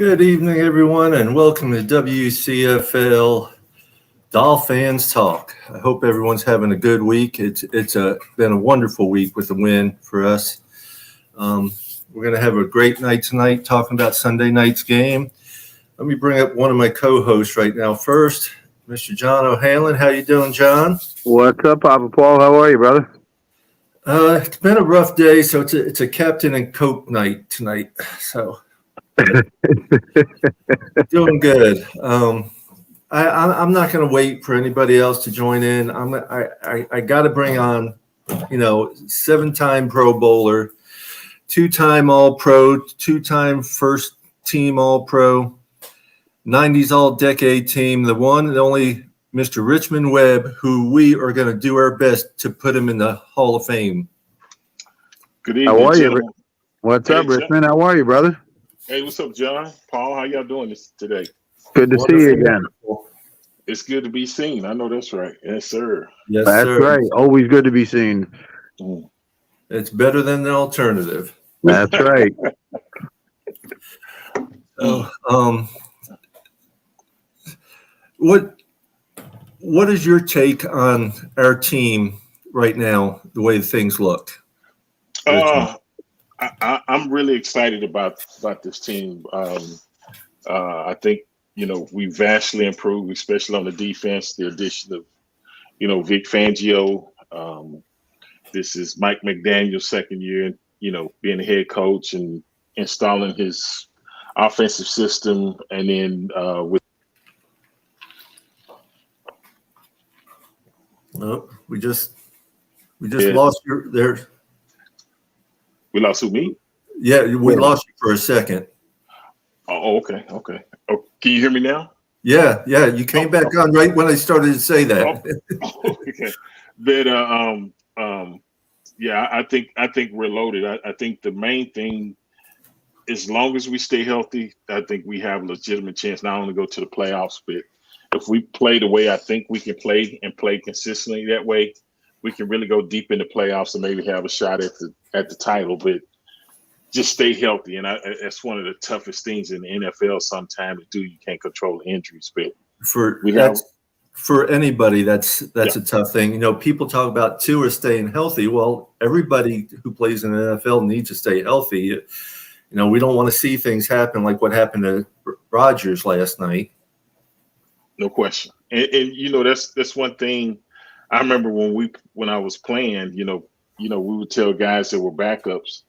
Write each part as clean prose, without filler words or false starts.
Good evening, everyone, and welcome to WCFL DolFans Talk. I hope everyone's having a good week. It's been a wonderful week with the win for us. We're going to have a great night tonight talking about Sunday night's game. Let me bring up one of my co-hosts right now. First, Mr. John O'Hanlon. How you doing, John? What's up, Papa Paul? How are you, brother? It's been a rough day, so it's a Captain and Coke night tonight. So doing good. I'm not going to wait for anybody else to join in. I got to bring on, 7-time Pro Bowler, 2-time All-Pro, 2-time first team All-Pro, 90s All-Decade team, the one and only Mr. Richmond Webb, who we are going to do our best to put him in the Hall of Fame. Good evening. How are you? Gentlemen. What's up, Richmond? How are you, brother? Hey, what's up, John? Paul, how y'all doing today? Good to see you again. It's good to be seen. I know that's right. Yes, sir. Yes, That's sir. right. Always good to be seen. It's better than the alternative. That's right. What is your take on our team right now, the way things look? I'm really excited about this team. I think, we vastly improved, especially on the defense, the addition of, Vic Fangio. This is Mike McDaniel's second year, being the head coach and installing his offensive system. And then We just lost you there. We lost who, me? Yeah, we lost you for a second. Oh, okay. Oh, can you hear me now? Yeah. You came back on right when I started to say that. Okay. But I think we're loaded. I think the main thing, as long as we stay healthy, I think we have a legitimate chance not only to go to the playoffs, but if we play the way I think we can play and play consistently that way, we can really go deep in the playoffs and maybe have a shot at the title. But just stay healthy, and that's one of the toughest things in the NFL sometimes to do. You can't control the injuries, but for anybody, that's a tough thing. People talk about Tua staying healthy. Well, everybody who plays in the NFL needs to stay healthy. We don't want to see things happen like what happened to Rodgers last night. No question, and that's one thing. I remember when I was playing, we would tell guys that were backups,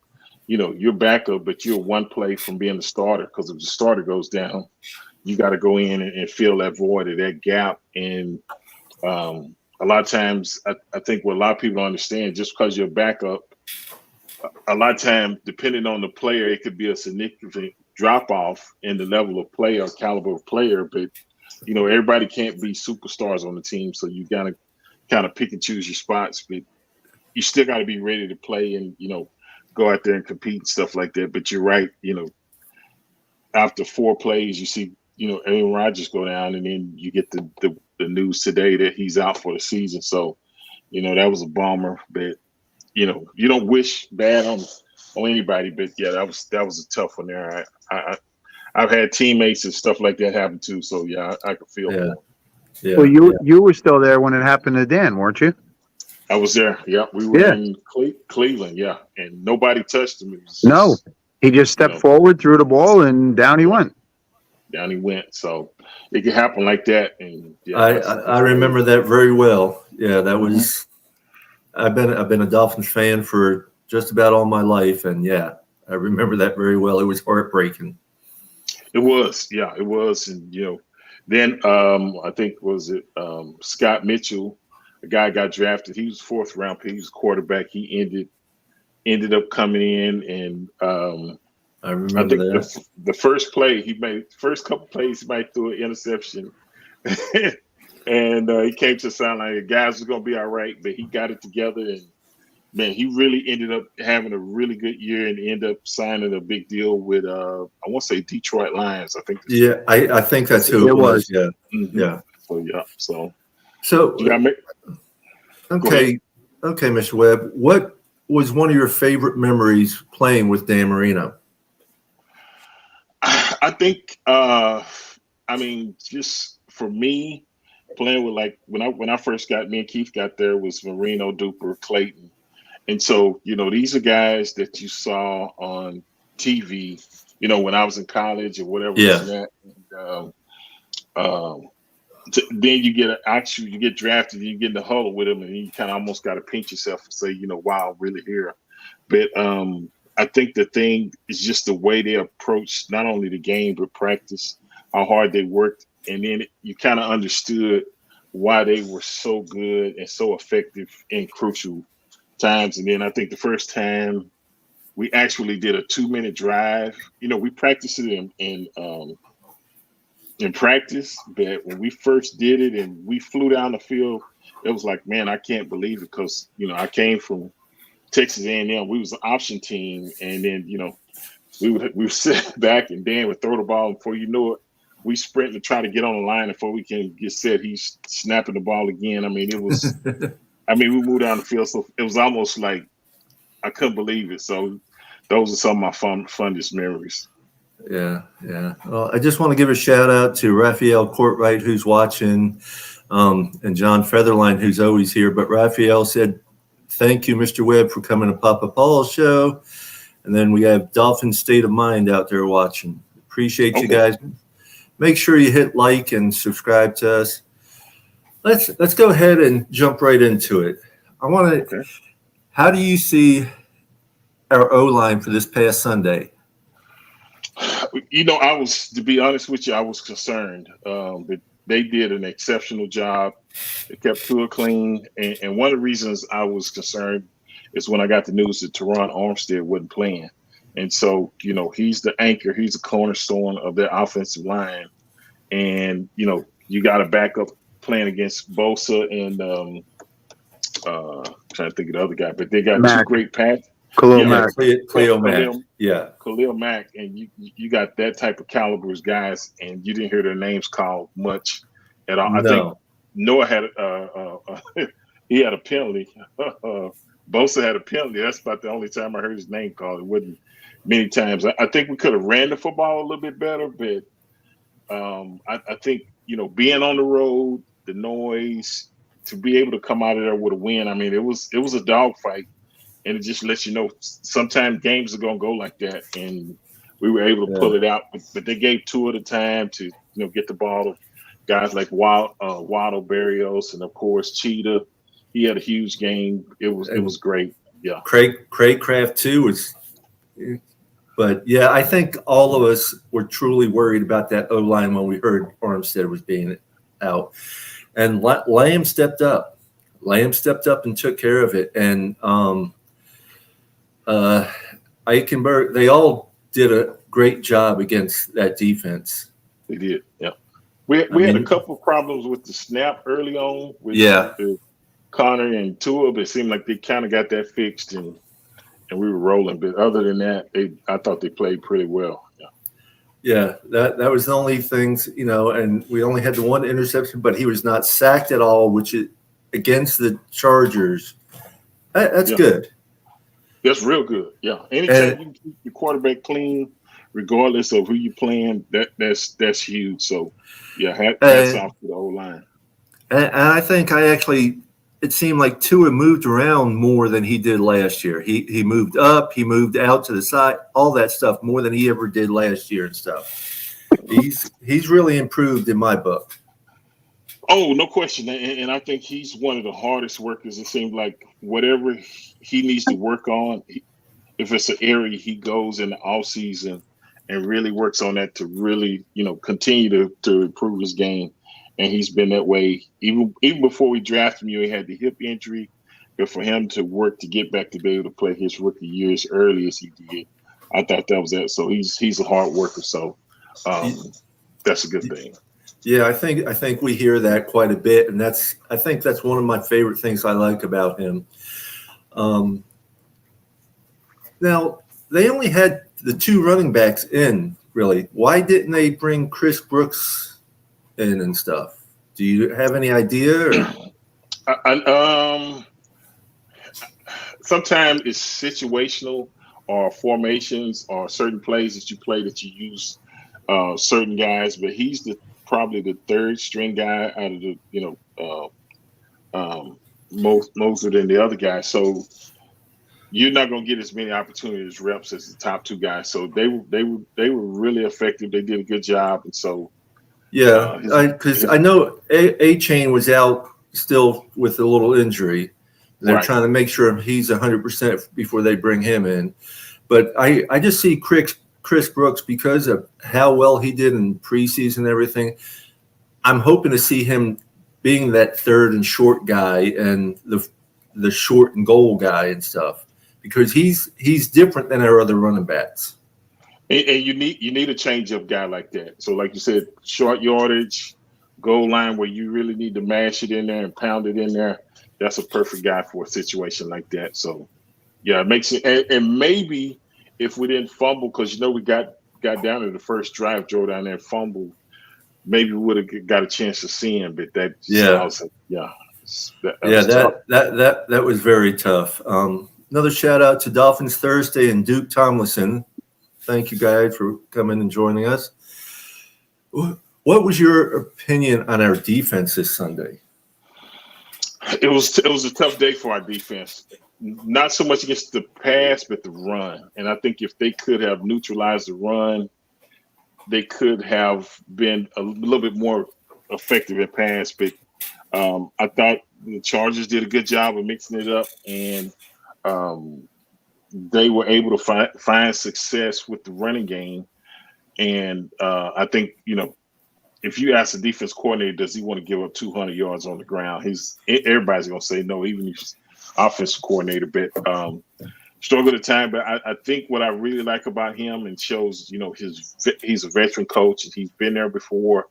you're backup, but you're one play from being the starter, because if the starter goes down, you got to go in and fill that void or that gap. And a lot of times, I think what a lot of people don't understand, just because you're a backup, a lot of times, depending on the player, it could be a significant drop off in the level of play or caliber of player. But everybody can't be superstars on the team, so you got to kind of pick and choose your spots. But you still got to be ready to play and go out there and compete and stuff like that. But you're right, after 4 plays, you see Aaron Rodgers go down, and then you get the news today that he's out for the season. So that was a bummer. But you don't wish bad on anybody. But yeah, that was a tough one there. I've had teammates and stuff like that happen too. So yeah, I could feel it. Yeah. Well, you were still there when it happened to Dan, weren't you? I was there. Yeah, we were in Cleveland. Yeah, and nobody touched him. No, he just stepped forward, threw the ball, and down he went. So it could happen like that. And I remember that very well. Yeah, that was. I've been a Dolphins fan for just about all my life, and yeah, I remember that very well. It was heartbreaking. It was, it was, and then I think Scott Mitchell, a guy got drafted. He was 4th round pick. He was quarterback. He ended up coming in, and I remember that. The first play he made, first couple plays, he might threw an interception, and he came to the sideline. The guys were gonna be all right, but he got it together, and man, he really ended up having a really good year and ended up signing a big deal with I want to say Detroit Lions. I think. I think that's who it was. Yeah. Mm-hmm. Yeah. So you got okay, Mr. Webb. What was one of your favorite memories playing with Dan Marino? I think, just for me, playing with like when I first me and Keith got there was Marino, Duper, Clayton, and so these are guys that you saw on TV, when I was in college or whatever. Yeah. And, then you get drafted, and you get in the huddle with them, and you kind of almost got to pinch yourself and say, wow, I'm really here. But I think the thing is just the way they approach not only the game but practice, how hard they worked, and then you kind of understood why they were so good and so effective in crucial times. And then I think the first time we actually did a 2-minute drive, we practiced it in practice, but when we first did it and we flew down the field, it was like, man, I can't believe it, because I came from Texas A&M. We was an option team, and then we would sit back and Dan would throw the ball, and before you know it, we sprint to try to get on the line. And before we can get set, he's snapping the ball again. I mean, it was. We moved down the field, so it was almost like I couldn't believe it. So those are some of my fondest memories. Yeah. Well, I just want to give a shout out to Raphael Courtwright, who's watching, and John Featherline, who's always here. But Raphael said, "Thank you, Mr. Webb, for coming to Papa Paul's show." And then we have Dolphin State of Mind out there watching. Appreciate you guys. Make sure you hit like and subscribe to us. Let's go ahead and jump right into it. I want to. Okay. How do you see our O-line for this past Sunday? To be honest with you, I was concerned. But they did an exceptional job. They kept Tua clean. And one of the reasons I was concerned is when I got the news that Teron Armstead wasn't playing. And so, he's the anchor. He's the cornerstone of their offensive line. And, you got a backup playing against Bosa and trying to think of the other guy. But they got two great passes. Khalil Mack. Khalil Mack, and you got that type of caliber's guys, and you didn't hear their names called much at all. I think Noah had he had a penalty. Bosa had a penalty. That's about the only time I heard his name called. It wasn't many times. I think we could have ran the football a little bit better, but I think being on the road, the noise, to be able to come out of there with a win. I mean, it was a dogfight. And it just lets you know sometimes games are going to go like that. And we were able to pull it out. But they gave Tua the time to, get the ball to guys like Waddle, Berrios, and, of course, Cheetah. He had a huge game. It was great. Yeah. Craig Craft, too, was – but, yeah, I think all of us were truly worried about that O-line when we heard Armstead was being out. And Lamb stepped up. And took care of it. And Eichenberg, they all did a great job against that defense. They did, yeah. We had a couple of problems with the snap early on with Connor and Tua, but it seemed like they kind of got that fixed and we were rolling. But other than that, I thought they played pretty well. Yeah, that was the only things, and we only had the one interception, but he was not sacked at all, which is against the Chargers. That's good. That's real good. Yeah. Anytime you keep your quarterback clean, regardless of who you're playing, that's huge. So, yeah, hats off to the whole line. And I think it seemed like Tua moved around more than he did last year. He moved up, he moved out to the side, all that stuff more than he ever did last year and stuff. He's really improved in my book. Oh, no question. And I think he's one of the hardest workers. It seems like whatever he needs to work on, if it's an area, he goes in the off season and really works on that to really, continue to improve his game. And he's been that way. Even before we drafted him, he had the hip injury. But for him to work to get back to be able to play his rookie year as early as he did, I thought that was it. So he's a hard worker. So that's a good thing. Yeah, I think we hear that quite a bit, and I think that's one of my favorite things I like about him. Now they only had the two running backs in, really. Why didn't they bring Chris Brooks in and stuff? Do you have any idea? Sometimes it's situational, or formations, or certain plays that you play that you use certain guys, but he's probably the third string guy out of the Moser than the other guy. So you're not going to get as many opportunities reps as the top two guys. So they were really effective. They did a good job, and so because I know A Chain was out still with a little injury. They're trying to make sure he's 100% before they bring him in. But I just see Chris Brooks, because of how well he did in preseason and everything. I'm hoping to see him being that third and short guy and the short and goal guy and stuff, because he's different than our other running backs. And you need a change-up guy like that. So like you said, short yardage, goal line where you really need to mash it in there and pound it in there. That's a perfect guy for a situation like that. So, yeah, it makes it. And maybe if we didn't fumble, because we got down to the first drive, drove down there and fumbled, maybe we would have got a chance to see him. But that was very tough. Another shout out to Dolphins Thursday and Duke Tomlinson. Thank you guys for coming and joining us. What was your opinion on our defense this Sunday? It was a tough day for our defense. Not so much against the pass, but the run. And I think if they could have neutralized the run, they could have been a little bit more effective at pass. But I thought the Chargers did a good job of mixing it up, and they were able to find success with the running game. And I think, if you ask the defense coordinator, does he want to give up 200 yards on the ground? Everybody's going to say no, even if he's offensive coordinator. But struggled at time. But I think what I really like about him, and shows, he's a veteran coach and he's been there before.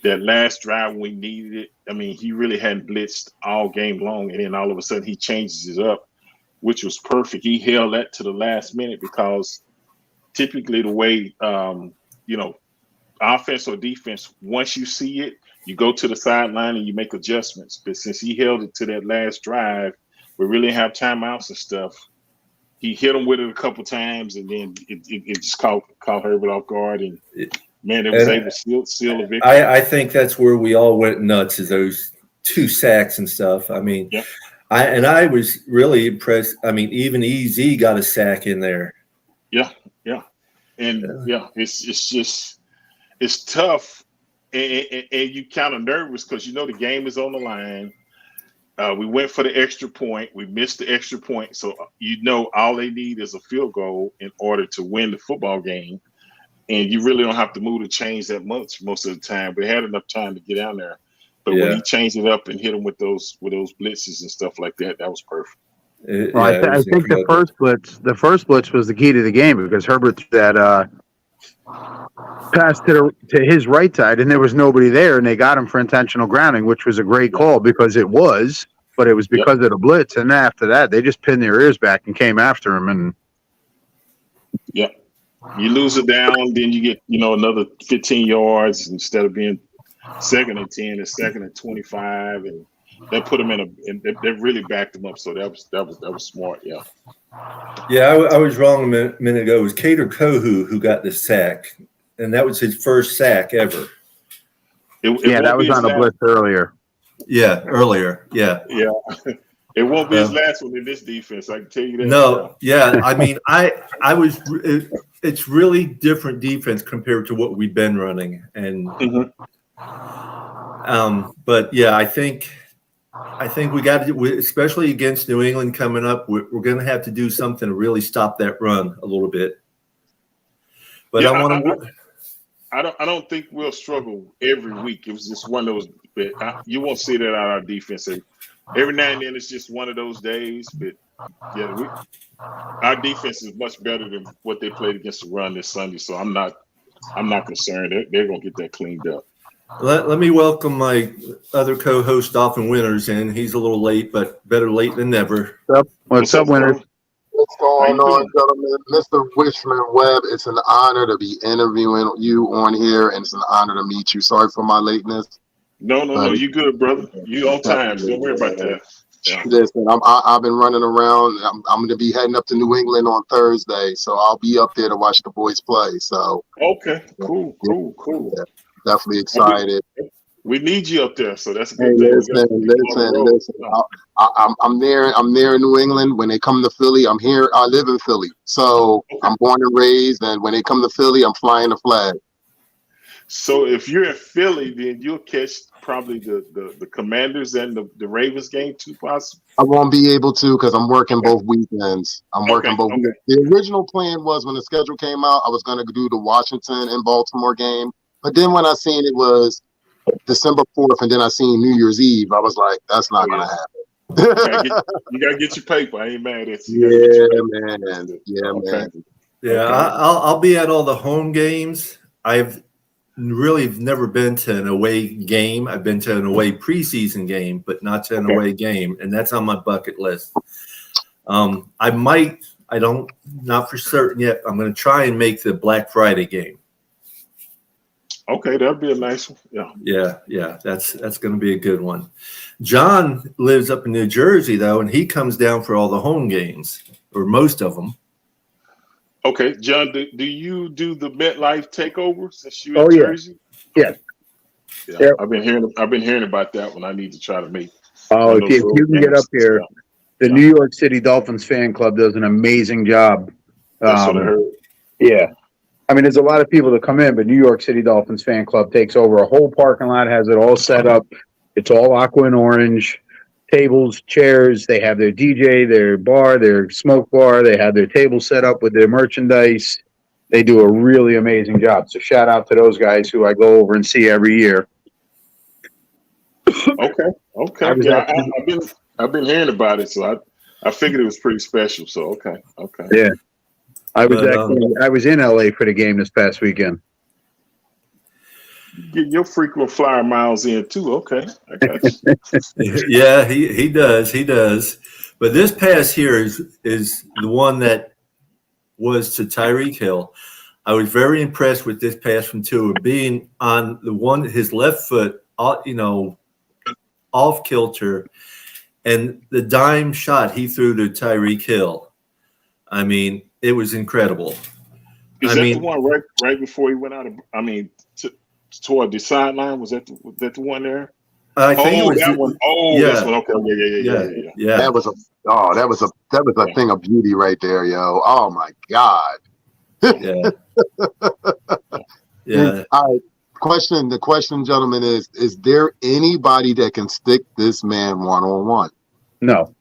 That last drive when we needed it, I mean, he really hadn't blitzed all game long, and then all of a sudden he changes it up, which was perfect. He held that to the last minute, because typically the way, offense or defense, once you see it, you go to the sideline and you make adjustments. But since he held it to that last drive, we really have timeouts and stuff. He hit him with it a couple times, and then it just caught Herbert off guard, and man, it was able to seal the victory. I think that's where we all went nuts, is those 2 sacks and stuff. I mean, I was really impressed. I mean, even EZ got a sack in there. It's tough, and you kind of nervous because the game is on the line. We went for the extra point. We missed the extra point, so all they need is a field goal in order to win the football game, and you really don't have to move the chains that much most of the time. We had enough time to get down there, but when he changed it up and hit them with those blitzes and stuff like that, that was perfect. I think the first blitz was the key to the game, because Herbert threw that pass to his right side, and there was nobody there, and they got him for intentional grounding, which was a great call, because it was because of the blitz. And after that, they just pinned their ears back and came after him. And you lose it down, then you get another 15 yards instead of being 2nd and 10, it's 2nd and 25, and that put them and they really backed them up. So that was smart. I was wrong a minute ago. It was Cater Kohu who got the sack, and that was his first sack ever. That was on a blitz earlier. Earlier. It won't be his last one in this defense, I can tell you that. No, I mean, it's really different defense compared to what we've been running, and but I think we got to, especially against New England coming up, we're going to have to do something to really stop that run a little bit. But I don't think we'll struggle every week. It was just one of those. You won't see that out of our defense. Every now and then it's just one of those days. But our defense is much better than what they played against the run this Sunday. So I'm not concerned. They're going to get that cleaned up. Let me welcome my other co-host, Dolphin Winters, in. He's a little late, but better late than never. What's up, Winters? What's going on, gentlemen? Mr. Richmond Webb, it's an honor to be interviewing you on here, and it's an honor to meet you. Sorry for my lateness. No, you good, brother. You on time. Don't worry about that. Yeah. Listen, I've been running around. I'm going to be heading up to New England on Thursday, so I'll be up there to watch the boys play. So Okay. Cool. yeah, definitely excited. We need you up there, so that's a Hey, good thing. listen. I'm there. I'm there in New England. When they come to Philly, I'm here. I live in Philly, so I'm born and raised. And when they come to Philly, I'm flying the flag. So if you're in Philly, then you'll catch probably the Commanders and the Ravens game too, possibly. I won't be able to because I'm working both weekends. I'm working both. Okay. The original plan was when the schedule came out, I was going to do the Washington and Baltimore game. But then when I seen it was December 4th and then I seen New Year's Eve, I was like, that's not going to happen. You got to get your paper. I ain't mad at you. Yeah, man. Yeah, man. Yeah, I'll be at all the home games. I've really never been to an away game. I've been to an away preseason game, but not to an away game, and that's on my bucket list. Not for certain yet. I'm going to try and make the Black Friday game. Okay, that'd be a nice one. Yeah. That's going to be a good one. John lives up in New Jersey though, and he comes down for all the home games, or most of them. Okay, John, do you do the MetLife takeover since you're in Jersey? Yeah. Yep. I've been hearing about that one. I need to try to make. Oh, if you can get up here, the New York City Dolphins fan club does an amazing job. That's what I heard. Yeah. I mean, there's a lot of people that come in, but New York City Dolphins fan club takes over a whole parking lot, has it all set up. It's all aqua and orange. Tables, chairs, they have their DJ, their bar, their smoke bar, they have their table set up with their merchandise. They do a really amazing job. So shout out to those guys who I go over and see every year. Okay. I've been hearing about it, so I figured it was pretty special. So okay. Yeah. I was in LA for the game this past weekend. Get your frequent flyer miles in too. Okay, I got you. Yeah, he does. But this pass here is the one that was to Tyreek Hill. I was very impressed with this pass from Tua, being on the one, his left foot, off kilter, and the dime shot he threw to Tyreek Hill. I mean, it was incredible. Is that the one right before he went out of? Toward the sideline, was that the one there? I think it was that one. Oh, yeah. That's one. Okay, yeah. That was a thing of beauty right there, yo. Oh my God. Yeah. All right. The question, gentlemen, is there anybody that can stick this man one-on-one? No.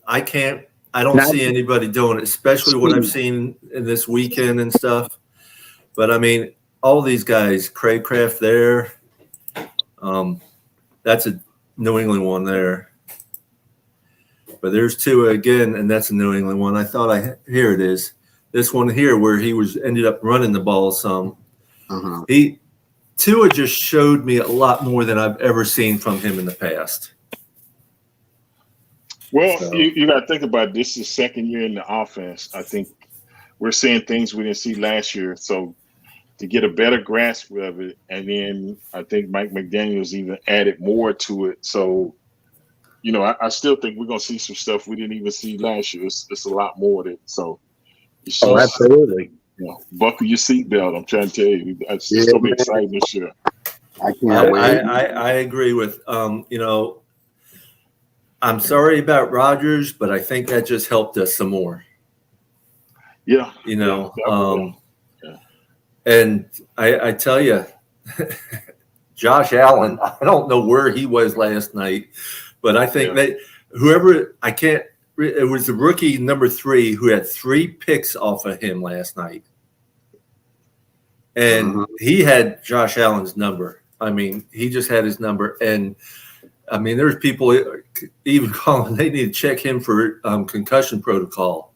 I can't. I don't see anybody doing it, especially what I've seen in this weekend and stuff. But I mean, all these guys, Craycraft there. That's a New England one there. But there's two again, and that's a New England one. Here it is. This one here where he ended up running the ball some. Mm-hmm. Tua just showed me a lot more than I've ever seen from him in the past. Well, you got to think about it. This is second year in the offense. I think we're seeing things we didn't see last year. So to get a better grasp of it, and then I think Mike McDaniels even added more to it. So, I still think we're going to see some stuff we didn't even see last year. It's a lot more of it. So, absolutely. Buckle your seatbelt. I'm trying to tell you, it's going to be exciting this year. I can't wait. I agree with I'm sorry about Rodgers, but I think that just helped us some more. Yeah. And I tell you, Josh Allen, I don't know where he was last night, but I think it was the rookie number 3 who had 3 picks off of him last night. And he had Josh Allen's number. I mean, he just had his number. And I mean, there's people even calling, they need to check him for concussion protocol.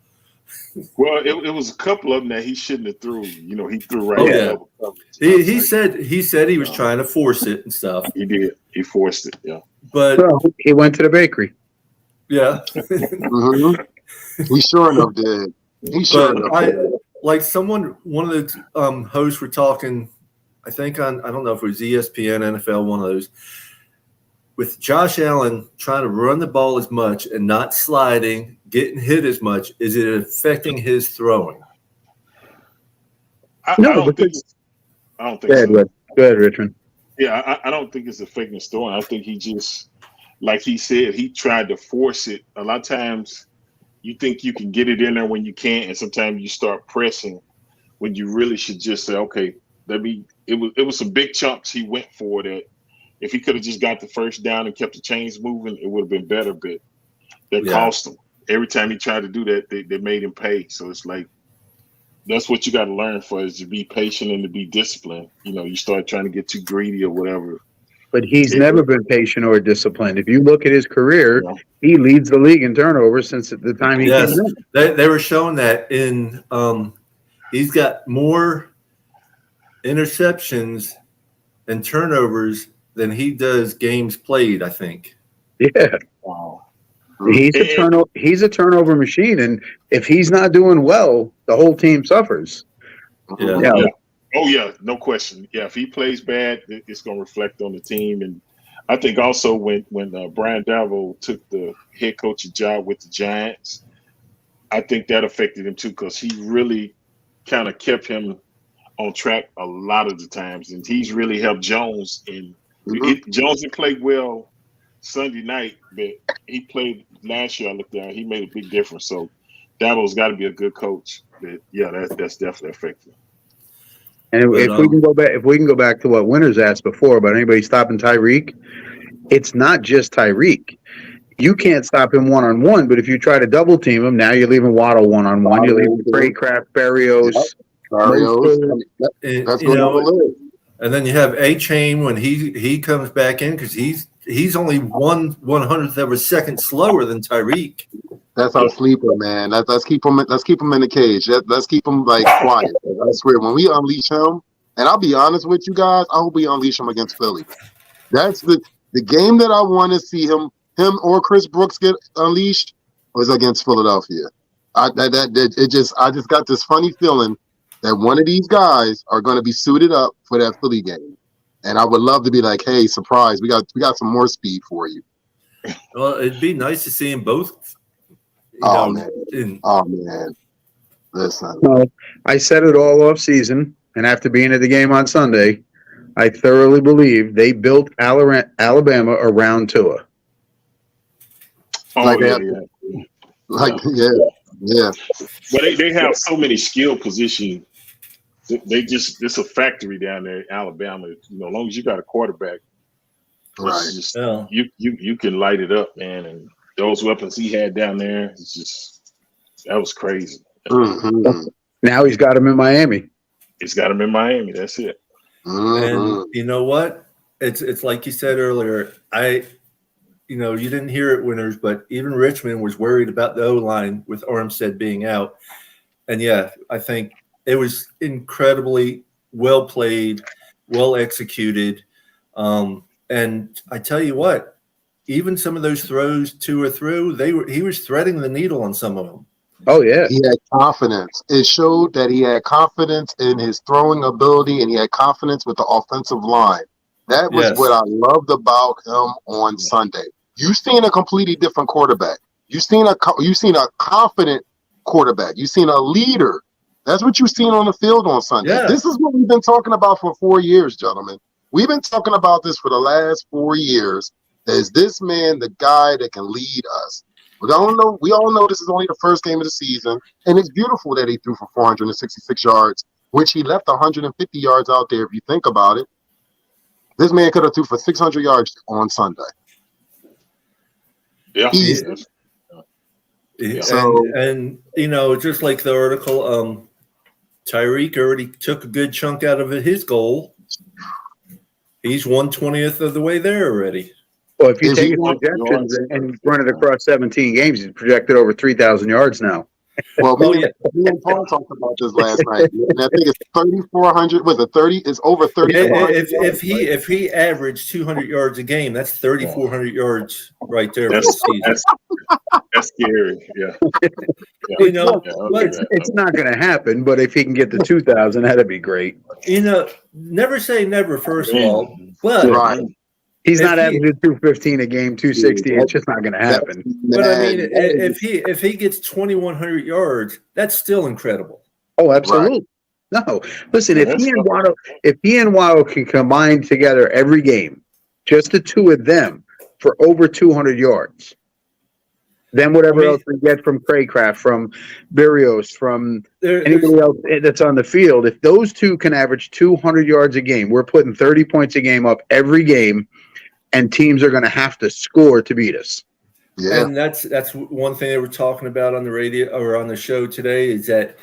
Well, it was a couple of them that he shouldn't have threw. He threw right. He said he was trying to force it and stuff. He did. He forced it. Yeah. But he went to the bakery. Yeah. He sure enough did. Like one of the hosts were talking I think I don't know if it was ESPN, NFL, one of those, with Josh Allen trying to run the ball as much and not sliding, getting hit as much, is it affecting his throwing? I don't think so. Go ahead, Richmond. Yeah, I don't think it's affecting his throwing. I think he just, like he said, he tried to force it. A lot of times you think you can get it in there when you can't, and sometimes you start pressing when you really should just say, okay, it was some big chunks he went for that. If he could have just got the first down and kept the chains moving, it would have been better, but that cost him. Every time he tried to do that, they made him pay. So it's like, that's what you got to learn for, is to be patient and to be disciplined. You know, you start trying to get too greedy or whatever. But he's never been patient or disciplined. If you look at his career, he leads the league in turnovers since the time he came in. They were showing that in he's got more interceptions and turnovers than he does games played, I think. Yeah. Wow. He's a turnover machine, and if he's not doing well, the whole team suffers. Yeah. Oh yeah, no question. Yeah, if he plays bad, it's going to reflect on the team. And I think also when Brian Dabo took the head coaching job with the Giants, I think that affected him too, because he really kind of kept him on track a lot of the times, and he's really helped Jones. And Jones didn't play well Sunday night, but he played last year. I looked down; he made a big difference. So Dabo's got to be a good coach. But yeah, that's definitely effective. And if we can go back to what Winters asked before about anybody stopping Tyreek, it's not just Tyreek. You can't stop him one-on-one, but if you try to double team him, now you're leaving Waddle one-on-one. You're leaving Craycraft, Barrios. That's going to live. And then you have A-Chain when he comes back in, because he's only 1/100th of a second slower than Tyreek. That's our sleeper, man. Let's keep him in the cage. Let's keep him like quiet. I swear, when we unleash him, and I'll be honest with you guys, I hope we unleash him against Philly. That's the game that I want to see him or Chris Brooks get unleashed was against Philadelphia. I just got this funny feeling that one of these guys are going to be suited up for that Philly game, and I would love to be like, hey, surprise, we got some more speed for you. Well, it'd be nice to see them both. Man. Listen. Well, I said it all off season, and after being at the game on Sunday, I thoroughly believe they built Alabama around Tua. Yeah. Well, they have so many skill positions. It's a factory down there in Alabama. You know, as long as you got a quarterback, right? You can light it up, man. And those weapons he had down there, that was crazy. Mm-hmm. Now he's got him in Miami. He's got him in Miami. That's it. Mm-hmm. And you know what? It's like you said earlier. You didn't hear it, Winters, but even Richmond was worried about the O-line with Armstead being out. And yeah, I think it was incredibly well played, well executed. And I tell you what, even some of those throws Tua threw, he was threading the needle on some of them. Oh yeah, he had confidence. It showed that he had confidence in his throwing ability, and he had confidence with the offensive line. That was what I loved about him on Sunday. You've seen a completely different quarterback. You've seen a confident quarterback. You've seen a leader. That's what you've seen on the field on Sunday. Yeah. This is what we've been talking about for 4 years, gentlemen. We've been talking about this for the last 4 years. Is this man the guy that can lead us? We all know this is only the first game of the season, and it's beautiful that he threw for 466 yards, which he left 150 yards out there. If you think about it, this man could have threw for 600 yards on Sunday. Yeah. Easy. And just like the article, Tyreek already took a good chunk out of his goal. He's 1/20th of the way there already. Well, if you take his projections and run it across 17 games, he's projected over 3,000 yards now. Well, Oh, me and Paul talked about this last night. And I think it's 3,400. Was it 30? It's over 3,400. If he averaged 200 yards a game, that's 3,400 yards right there for the That's season. that's scary. Yeah. You know, It's not going to happen, but if he can get to 2,000, that'd be great. never say never, first of all. But Right. He's not averaging 215 a game, 260. It's just not going to happen. But I mean, if he gets 2,100 yards, that's still incredible. Oh, absolutely. Right. No, listen. If he and Waddle can combine together every game, just the two of them for over 200 yards, then whatever else we get from Craycraft, from Berrios, from anybody else that's on the field, if those two can average 200 yards a game, we're putting 30 points a game up every game, and teams are going to have to score to beat us. Yeah. And that's one thing they were talking about on the radio or on the show today is that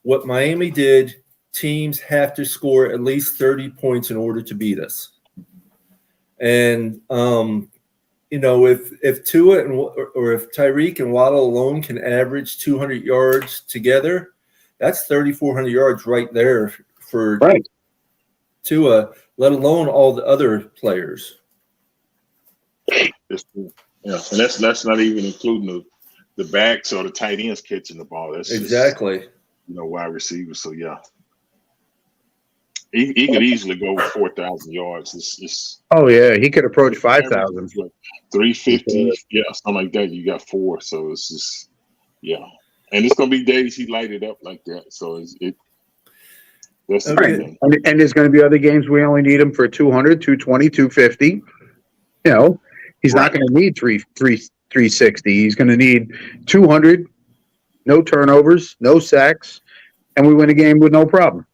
what Miami did, teams have to score at least 30 points in order to beat us. And if Tua or if Tyreek and Waddle alone can average 200 yards together, that's 3,400 yards right there for Tua, let alone all the other players. Yeah, and that's not even including the backs or the tight ends catching the ball. That's exactly just, wide receivers. So yeah, he could easily go with 4,000 yards. It's oh yeah, he could approach 5,000. 350, yeah, something like that. You got 4, so it's just and it's gonna be days he light it up like that. So that's the thing. And there's going to be other games we only need him for 200, 220, 250. He's not going to need 360. He's going to need 200, no turnovers, no sacks, and we win a game with no problem.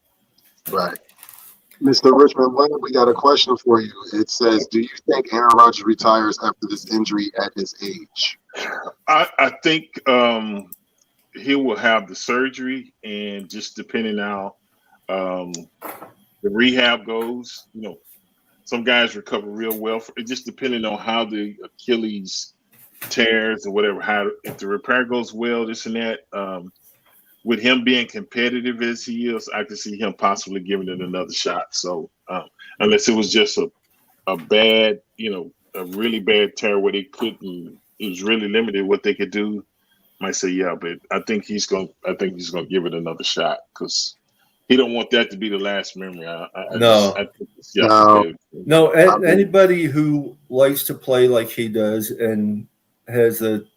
Right. Mr. Richmond Webb, we got a question for you. It says, do you think Aaron Rodgers retires after this injury at his age? I think he will have the surgery, and just depending on how the rehab goes, some guys recover real well. It just depending on how the Achilles tears or whatever, if the repair goes well, this and that. With him being competitive as he is, I could see him possibly giving it another shot. So unless it was just a bad, a really bad tear where it was really limited what they could do, I might say yeah. But I think he's gonna give it another shot because he don't want that to be the last memory. No. Anybody who likes to play like he does and has the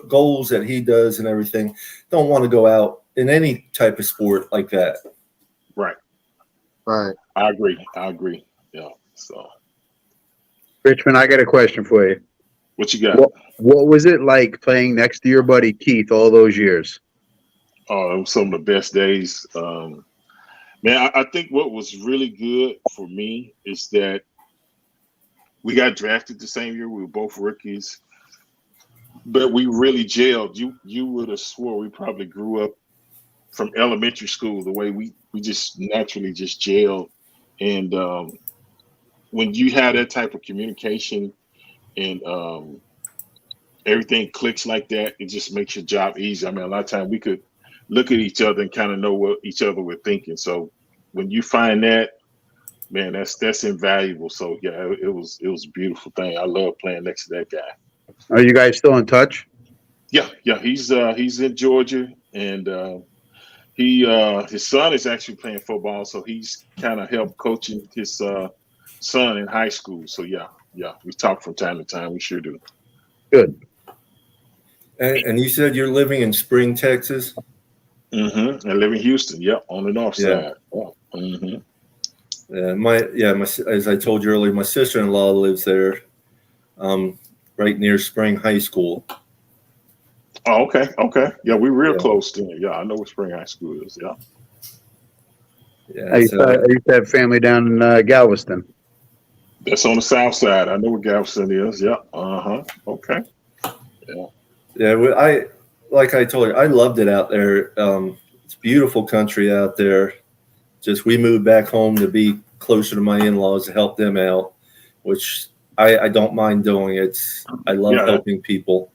goals that he does and everything, don't want to go out in any type of sport like that. Right. Right. I agree. Yeah. So, Richmond, I got a question for you. What you got? What was it like playing next to your buddy Keith all those years? Oh, it was some of the best days. Man, I think what was really good for me is that we got drafted the same year. We were both rookies, but we really gelled. You would have swore we probably grew up from elementary school, the way we just naturally just gelled. And when you have that type of communication and everything clicks like that, it just makes your job easy. I mean, a lot of times we could look at each other and kind of know what each other were thinking. So when you find that, man, that's invaluable. So yeah, it was a beautiful thing. I love playing next to that guy. Are you guys still in touch? Yeah. He's in Georgia, and his son is actually playing football, so he's kind of helped coaching his son in high school. So yeah, we talk from time to time. We sure do. Good. Mm-hmm. And you said you're living in Spring, Texas? Mm-hmm. I live in Houston. Yep, on the north side. Oh. Mm-hmm. As I told you earlier, my sister-in-law lives there, right near Spring High School. Oh, okay. Yeah, we're real close to it. Yeah, I know where Spring High School is. Yeah. I used to have family down in Galveston. That's on the south side. I know where Galveston is. Yeah. Okay. Yeah. Yeah. Like I told you, I loved it out there. It's beautiful country out there. Just we moved back home to be closer to my in-laws to help them out, which I don't mind doing. I love helping people.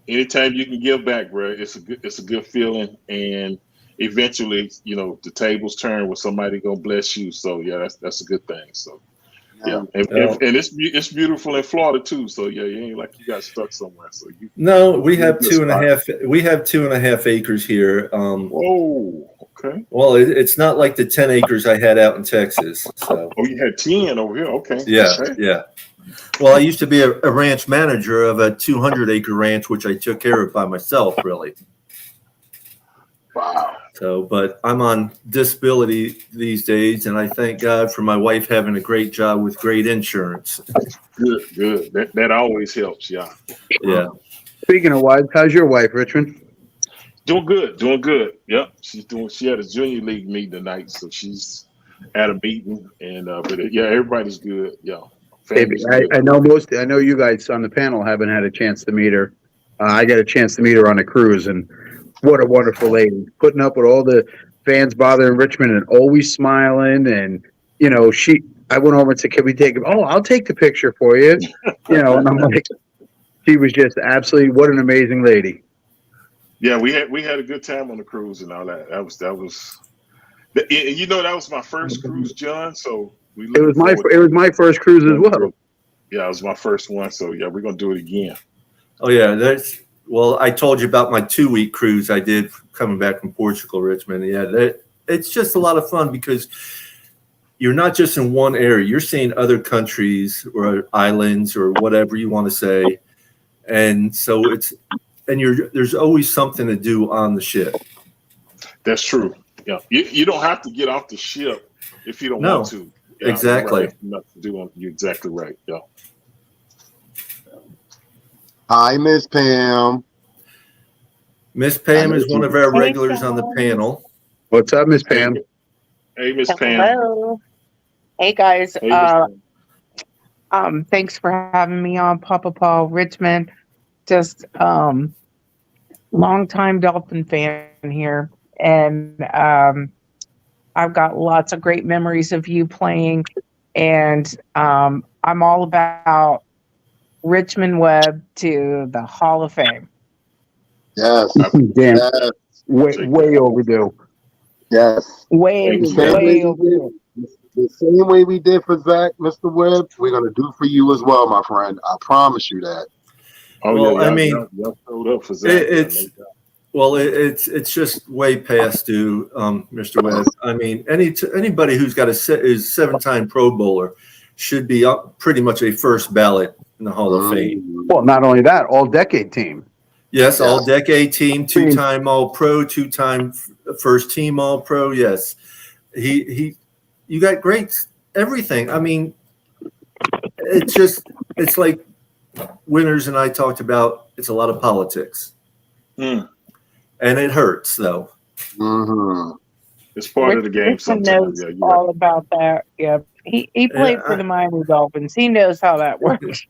anytime you can give back, bro, it's a good feeling, and eventually, you know, the tables turn where somebody gonna bless you. So yeah, that's a good thing. So yeah, and it's beautiful in Florida too. So yeah, you ain't like you got stuck somewhere. So we have 2.5. We have 2.5 acres here. Whoa, okay. Well, it's not like the 10 acres I had out in Texas. So. Oh, you had 10 over here. Okay. Yeah, okay. yeah. Well, I used to be a ranch manager of a 200-acre ranch, which I took care of by myself, really. Wow. So, but I'm on disability these days, and I thank God for my wife having a great job with great insurance. Good. That always helps. Yeah. Yeah. Speaking of wives, how's your wife, Richmond? Doing good. Yep. She had a junior league meeting tonight, so she's at a meeting, and but yeah, everybody's good. Yeah. I know you guys on the panel haven't had a chance to meet her. I got a chance to meet her on a cruise, and what a wonderful lady, putting up with all the fans bothering Richmond and always smiling. And, you know, I went over and said, can we take him? Oh, I'll take the picture for you. You know, and I'm like, she was just absolutely, what an amazing lady. Yeah, we had a good time on the cruise and all that. That was you know, that was my first cruise, John. So it was my first cruise as well. Yeah, it was my first one. So yeah, we're gonna do it again. Oh yeah, well, I told you about my 2-week cruise I did coming back from Portugal, Richmond. Yeah, it's just a lot of fun because you're not just in one area. You're seeing other countries or islands or whatever you want to say. And so there's always something to do on the ship. That's true. Yeah. You don't have to get off the ship if you don't want to. Yeah, exactly. Right. You're exactly right. Yeah. Hi, Miss Pam. Miss Pam is one of our regulars on the panel. What's up, Miss Pam? Hey, Miss Pam. Hello. Hey, guys. Hey, Thanks for having me on, Papa Paul, Richmond. Just long-time Dolphin fan here. And I've got lots of great memories of you playing. And I'm all about Richmond Webb to the Hall of Fame. Yes. Damn. Yes. Way overdue. Yes. Way overdue. The same way we did for Zach, Mr. Webb, we're going to do for you as well, my friend. I promise you that. Oh, well, yeah, I mean, y'all showed up for Zach. It's just way past due, Mr. Webb. I mean, anybody who's got is 7-time Pro Bowler should be pretty much a first ballot in the Hall of Fame. Well, not only that, all-decade team. Yes, all-decade team, 2-time All-Pro, 2-time first-team All-Pro. Yes, you got great everything. I mean, it's like Winters and I talked about. It's a lot of politics. And it hurts, though. Mm-hmm. It's part of the game sometimes. Knows all about that. Yeah. He played for the Miami Dolphins. He knows how that works.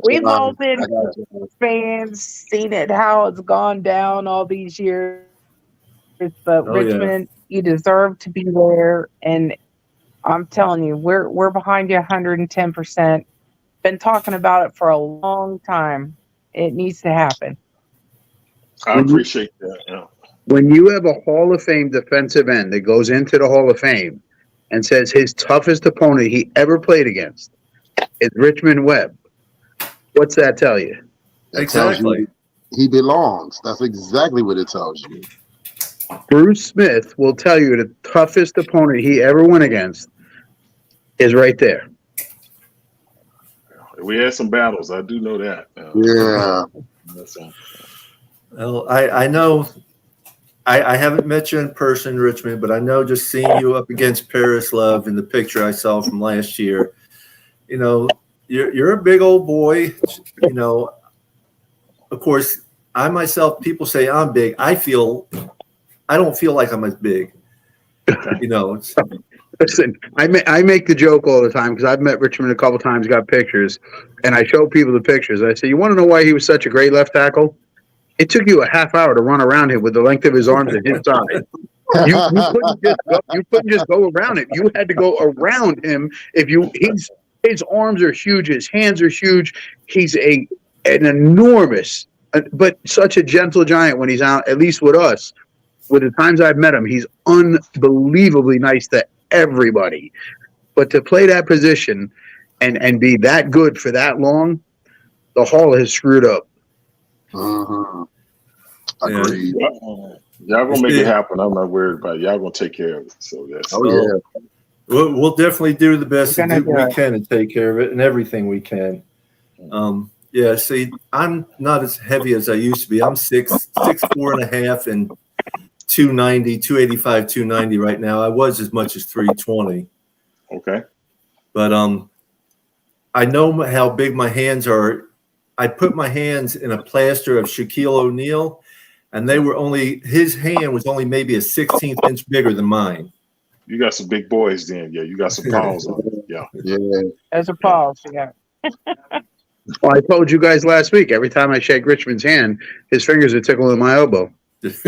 We've all been fans, seen it, how it's gone down all these years. But Richmond, you deserve to be there. And I'm telling you, we're behind you 110%. Been talking about it for a long time. It needs to happen. I appreciate that. Yeah. When you have a Hall of Fame defensive end that goes into the Hall of Fame and says his toughest opponent he ever played against is Richmond Webb, what's that tell you? Exactly. He belongs. That's exactly what it tells you. Bruce Smith will tell you the toughest opponent he ever went against is right there. We had some battles. I do know that. Yeah. Well, I know I haven't met you in person, Richmond, but I know just seeing you up against Paris Love in the picture I saw from last year, you know, you're a big old boy. You know, of course, I myself, people say I'm big. I don't feel like I'm as big. You know. Listen, I make the joke all the time because I've met Richmond a couple times, got pictures, and I show people the pictures. I say, you want to know why he was such a great left tackle? It took you a half hour to run around him with the length of his arms and his side. You couldn't just go around him. You had to go around him. His arms are huge. His hands are huge. He's a an enormous, but such a gentle giant when he's out, at least with us. With the times I've met him, he's unbelievably nice to everybody. But to play that position and be that good for that long, the Hall has screwed up. Agreed. Y'all gonna make it happen. I'm not worried about it. Y'all gonna take care of it. So that's We'll definitely do the best we can and take care of it and everything we can. Yeah, see, I'm not as heavy as I used to be. I'm 6'4.5" and 290, 285, 290 right now. I was as much as 320. Okay. But I know how big my hands are. I put my hands in a plaster of Shaquille O'Neal, and his hand was only maybe a 16th inch bigger than mine. You got some big boys then. Yeah, you got some paws on it. Yeah. There's a pause. Yeah. Well, I told you guys last week, every time I shake Richmond's hand, his fingers are tickling my elbow. That's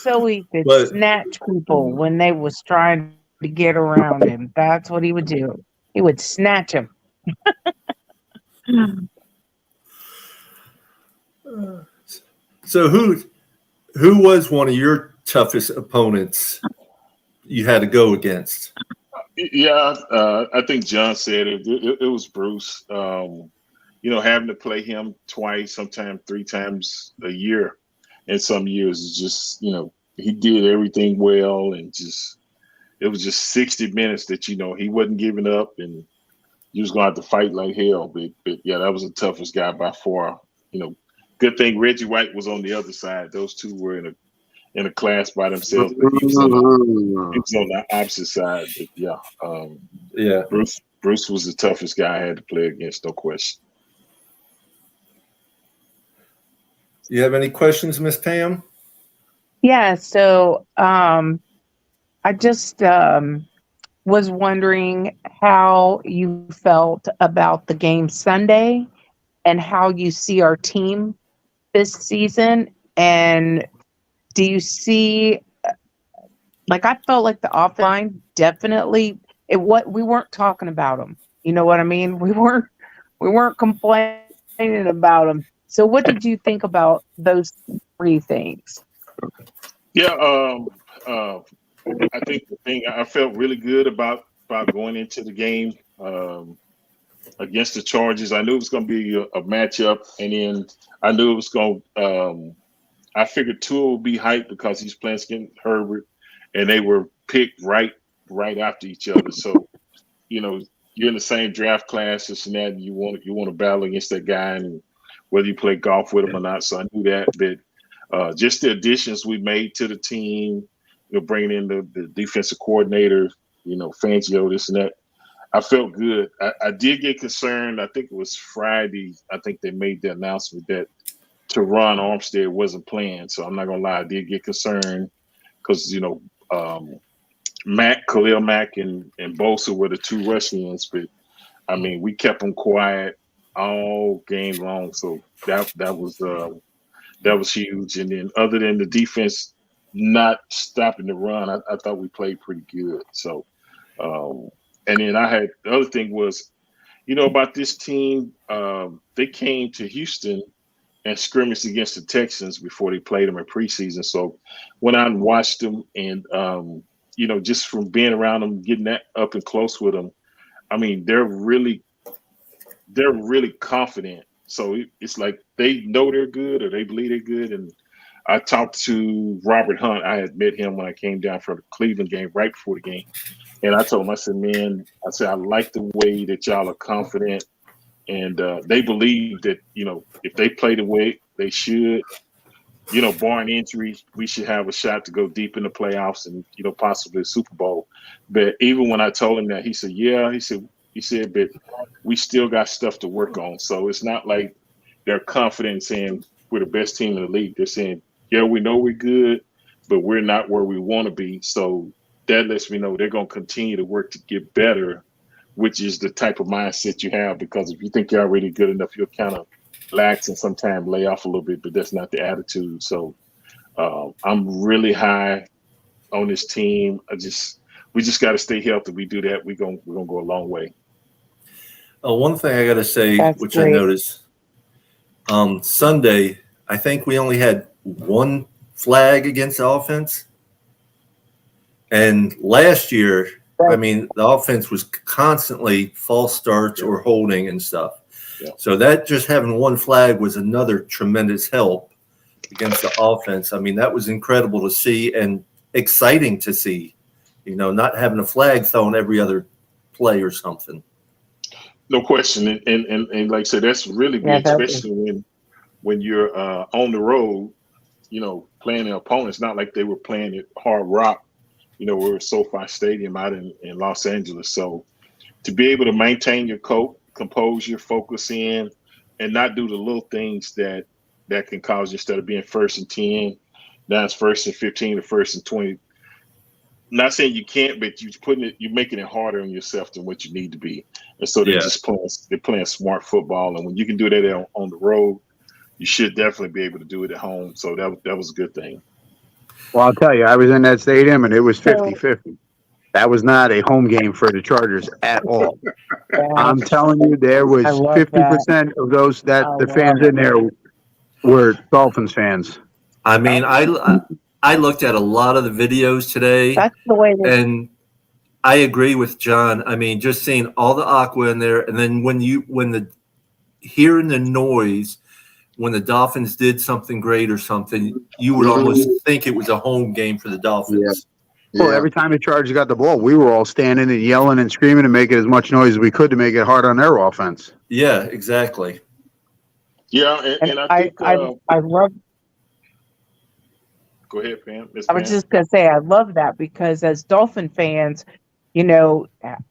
so he could snatch people when they was trying to get around him. That's what he would do. He would snatch them. So who was one of your toughest opponents you had to go against? Yeah, I think John said it. It was Bruce. Having to play him twice, sometimes 3 times a year in some years is just, he did everything well, and it was just 60 minutes that, he wasn't giving up, and you was going to have to fight like hell. But yeah, that was the toughest guy by far. Good thing Reggie White was on the other side. Those two were in a class by themselves, but he was on the opposite side. But yeah, Bruce was the toughest guy I had to play against, no question. You have any questions, Miss Pam? Yeah, so I just was wondering how you felt about the game Sunday and how you see our team this season. And do you see, I felt like the offline definitely, we weren't talking about them. You know what I mean? We weren't complaining about them. So what did you think about those 3 things? Yeah, I think the thing I felt really good about going into the game against the Chargers. I knew it was going to be a matchup, and then I knew it was going to I figured Tua would be hyped because he's playing against Herbert, and they were picked right after each other. So, you're in the same draft class, this and that, and you want to battle against that guy, and whether you play golf with him or not. So I knew that. But just the additions we made to the team, bringing in the defensive coordinator, Fangio, this and that, I felt good. I did get concerned. I think it was Friday. I think they made the announcement that Teron Armstead wasn't playing. So I'm not going to lie. I did get concerned because, Khalil Mack and Bosa were the 2 rushing ends. But, I mean, we kept them quiet all game long. So that was huge. And then other than the defense not stopping the run, I thought we played pretty good. So, and then the other thing was, about this team, they came to Houston and scrimmaged against the Texans before they played them in preseason. So went out and watched them, and, just from being around them, getting that up and close with them, I mean, they're really confident. So it's like they know they're good or they believe they're good. And I talked to Robert Hunt. I had met him when I came down for the Cleveland game right before the game. And I told him, I said, man, I like the way that y'all are confident. And they believe that, if they play the way they should, barring injury, we should have a shot to go deep in the playoffs and, possibly a Super Bowl. But even when I told him that, he said, yeah, he said, but we still got stuff to work on. So it's not like they're confident saying we're the best team in the league. They're saying, yeah, we know we're good, but we're not where we want to be. So that lets me know they're going to continue to work to get better, which is the type of mindset you have. Because if you think you're already good enough, you'll kind of lax and sometimes lay off a little bit, but that's not the attitude. So I'm really high on this team. We just got to stay healthy. We do that, we're gonna go a long way. One thing I got to say, which I noticed, Sunday, I think we only had one flag against the offense. And last year, I mean, the offense was constantly false starts or holding and stuff. Yeah. So that just having one flag was another tremendous help against the offense. I mean, that was incredible to see and exciting to see, you know, not having a flag thrown every other play or something. No question. And like I said, that's really big, especially when you're on the road, you know, playing the opponents, not like they were playing at Hard Rock, you know, we're at SoFi Stadium out in Los Angeles. So to be able to maintain your composure, focus in, and not do the little things that can cause you, instead of being 1st and 10, now it's 1st and 15 or 1st and 20. Not saying you can't, but you're making it harder on yourself than what you need to be. And so they're playing smart football. And when you can do that on the road, you should definitely be able to do it at home. So that was a good thing. Well, I'll tell you, I was in that stadium and it was 50-50. That was not a home game for the Chargers at all. I'm telling you, there was 50% of those the fans in there were Dolphins fans. I mean, I looked at a lot of the videos today. That's the way. And I agree with John. I mean, just seeing all the aqua in there, and then hearing the noise when the Dolphins did something great or something, you would almost think it was a home game for the Dolphins. Yeah. Well, every time the Chargers got the ball, we were all standing and yelling and screaming and making as much noise as we could to make it hard on their offense. Yeah, exactly. Yeah, and I think I love. Go ahead, Pam. I was just going to say, I love that because as Dolphin fans, you know,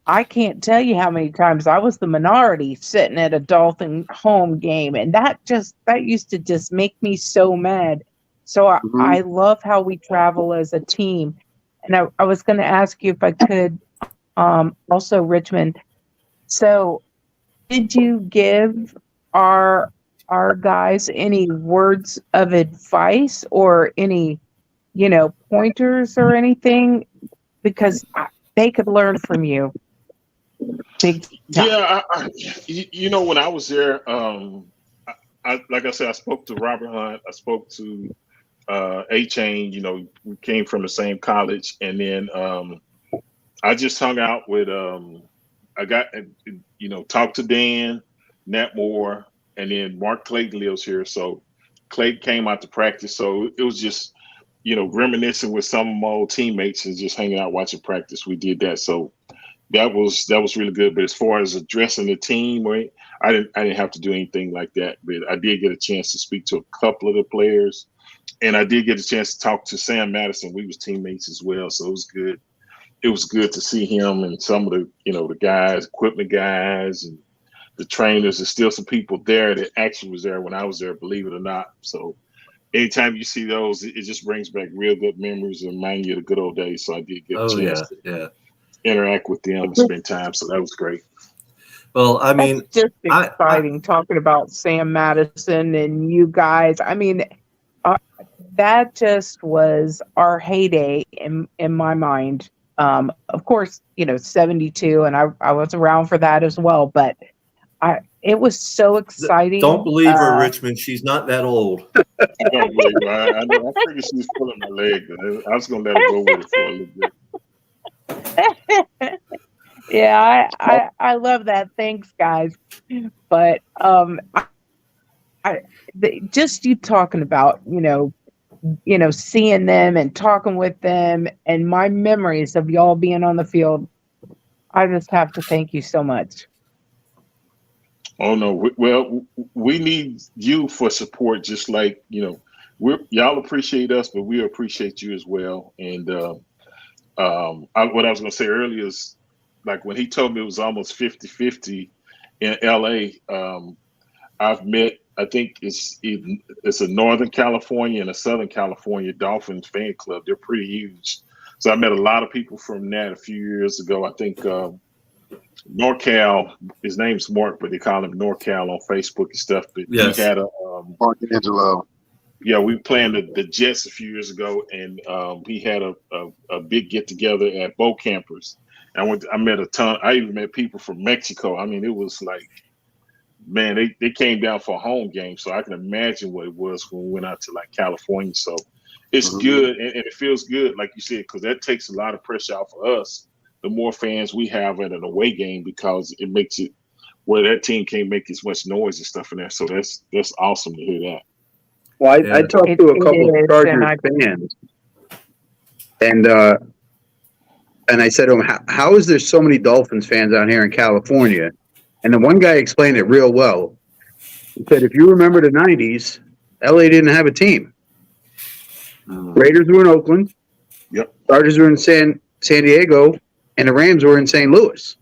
I can't tell you how many times I was the minority sitting at a Dolphin home game. And that used to just make me so mad. So I love how we travel as a team. And I was going to ask you if I could also, Richmond. So did you give our guys any words of advice or any, you know, pointers or anything, because they could learn from you? Yeah, you know, when I was there, like I said, I spoke to Robert Hunt, I spoke to A-Chain. You know, we came from the same college, and then I just hung out with I got, you know, talked to Dan, Nat Moore, and then Mark Clayton lives here, so Clayton came out to practice. So it was just, you know, reminiscing with some of my old teammates and just hanging out watching practice. We did that, so that was really good. But as far as addressing the team, right, I didn't have to do anything like that. But I did get a chance to speak to a couple of the players, and I did get a chance to talk to Sam Madison. We was teammates as well, so it was good. It was good to see him and some of the, you know, the guys, equipment guys, and the trainers. There's still some people there that actually was there when I was there, believe it or not. So anytime you see those, it just brings back real good memories and remind you of the good old days. So I did get a chance to interact with them and spend time. So that was great. Well, I mean, that's just exciting talking about Sam Madison and you guys. I mean, that just was our heyday in my mind. Of course, you know, 72, and I was around for that as well. But it was so exciting. Don't believe her, Richmond. She's not that old. Don't believe her. I figured she was pulling my leg. I was going to let her go with it for a little bit. Yeah, I love that. Thanks, guys. But just you talking about, you know, seeing them and talking with them and my memories of y'all being on the field, I just have to thank you so much. Oh no! Well, we need you for support, just like, you know, y'all appreciate us, but we appreciate you as well. And what I was going to say earlier is, like, when he told me it was almost 50-50 in LA, I've met, I think it's a Northern California and a Southern California Dolphins fan club. They're pretty huge. So I met a lot of people from that a few years ago. I think NorCal, his name's Mark, but they call him NorCal on Facebook and stuff. But he had a Mark Angelo. Yeah, we played the Jets a few years ago, and he had a big get together at Bo Campers, I met a ton. I even met people from Mexico. I mean, it was like, man, they came down for a home game, so I can imagine what it was when we went out to like California. So it's good, and it feels good, like you said, because that takes a lot of pressure off of us. The more fans we have at an away game, because it makes it where that team can't make as much noise and stuff in there. So that's awesome to hear that. Well, I talked to a couple of Chargers fans, and I said to him, how is there so many Dolphins fans out here in California? And the one guy explained it real well. He said, if you remember the 90s, LA didn't have a team. Raiders were in Oakland. Yep. Chargers were in San Diego, and the Rams were in St. Louis.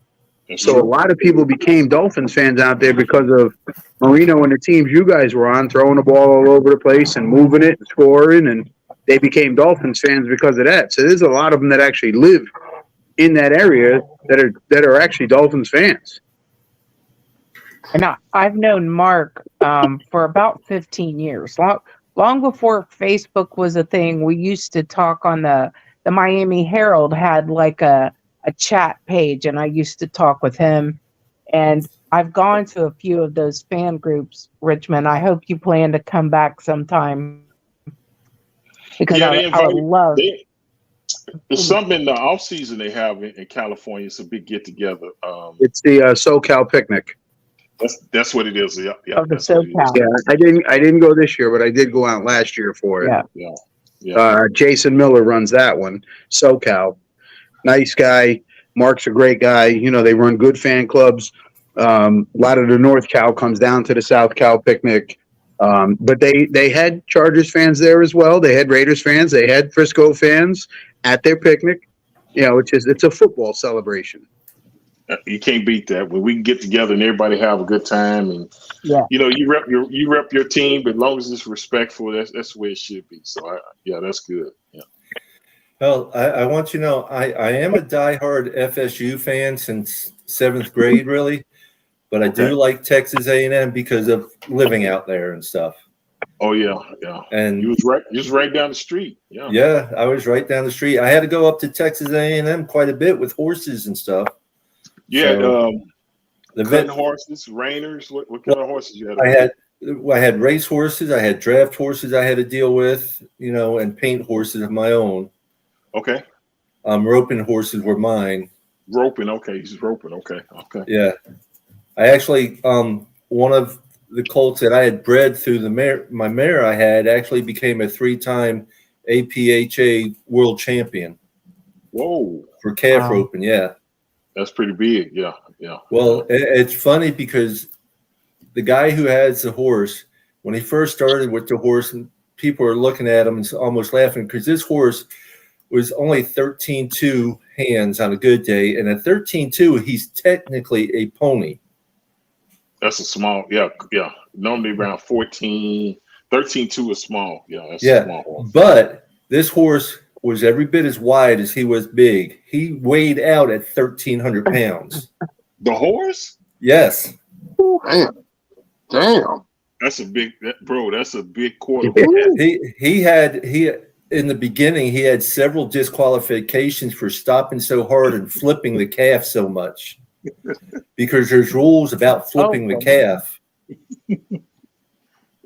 So a lot of people became Dolphins fans out there because of Marino and the teams you guys were on, throwing the ball all over the place and moving it and scoring, and they became Dolphins fans because of that. So there's a lot of them that actually live in that area that are actually Dolphins fans. And I've known Mark for about 15 years. Long before Facebook was a thing, we used to talk on the Miami Herald had like a chat page, and I used to talk with him. And I've gone to a few of those fan groups, Richmond. I hope you plan to come back sometime, because I would love. There's something in the off season they have in California. It's a big get together. It's the SoCal picnic. That's what it is. Yeah, the SoCal. Yeah, I didn't go this year, but I did go out last year for it. Yeah. Jason Miller runs that one. SoCal, nice guy. Mark's a great guy. You know, they run good fan clubs. A lot of the North Cal comes down to the South Cal picnic. But they had Chargers fans there as well. They had Raiders fans. They had Frisco fans at their picnic. You know, it's a football celebration. You can't beat that. When we can get together and everybody have a good time, and you know, you rep your team, but as long as it's respectful, that's the way it should be. So that's good. Yeah. Well, I want you to know I am a diehard FSU fan since 7th grade, really, but I do like Texas A&M because of living out there and stuff. Oh yeah. And you was right down the street. Yeah, I was right down the street. I had to go up to Texas A&M quite a bit with horses and stuff. Yeah, so, the horses, reiners. What kind of horses you had? I had race horses. I had draft horses I had to deal with, you know, and paint horses of my own. Okay. Roping horses were mine. Roping, okay. He's roping, okay. Yeah, I actually one of the colts that I had bred through my mare I had actually became a 3-time APHA world champion. Whoa! For calf roping, yeah. That's pretty big, yeah. Well, it's funny because the guy who has the horse, when he first started with the horse, and people are looking at him and almost laughing because this horse was only 13.2 hands on a good day, and at 13.2, he's technically a pony. That's a small, yeah. Normally around 14, 13.2 is small. Yeah, that's a small horse. But this horse was every bit as wide as he was big. He weighed out at 1,300 pounds. The horse? Yes. Damn. That's a big quarter. He had in the beginning he had several disqualifications for stopping so hard and flipping the calf so much. Because there's rules about flipping the calf.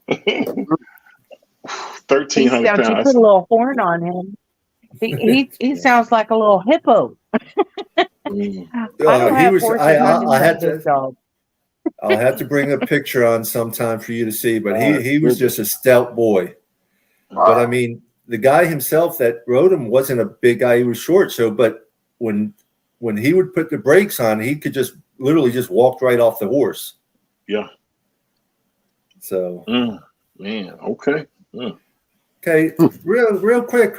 1,300 pounds. You put a little horn on him. He sounds like a little hippo. I'll have to bring a picture on sometime for you to see, but he was just a stout boy. But I mean, the guy himself that rode him wasn't a big guy. He was short. So, but when he would put the brakes on, he could just literally just walk right off the horse. Yeah. So, man, okay. Okay, real quick.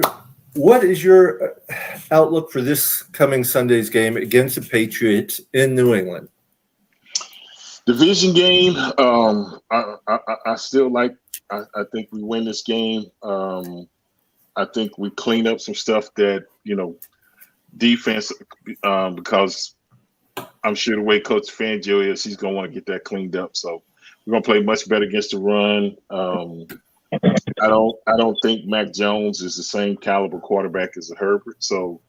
What is your outlook for this coming Sunday's game against the Patriots in New England? Division game. I still like. I think we win this game. I think we clean up some stuff that defense. Because I'm sure the way Coach Fangio is, he's gonna want to get that cleaned up. So we're gonna play much better against the run. I don't think Mac Jones is the same caliber quarterback as Herbert. So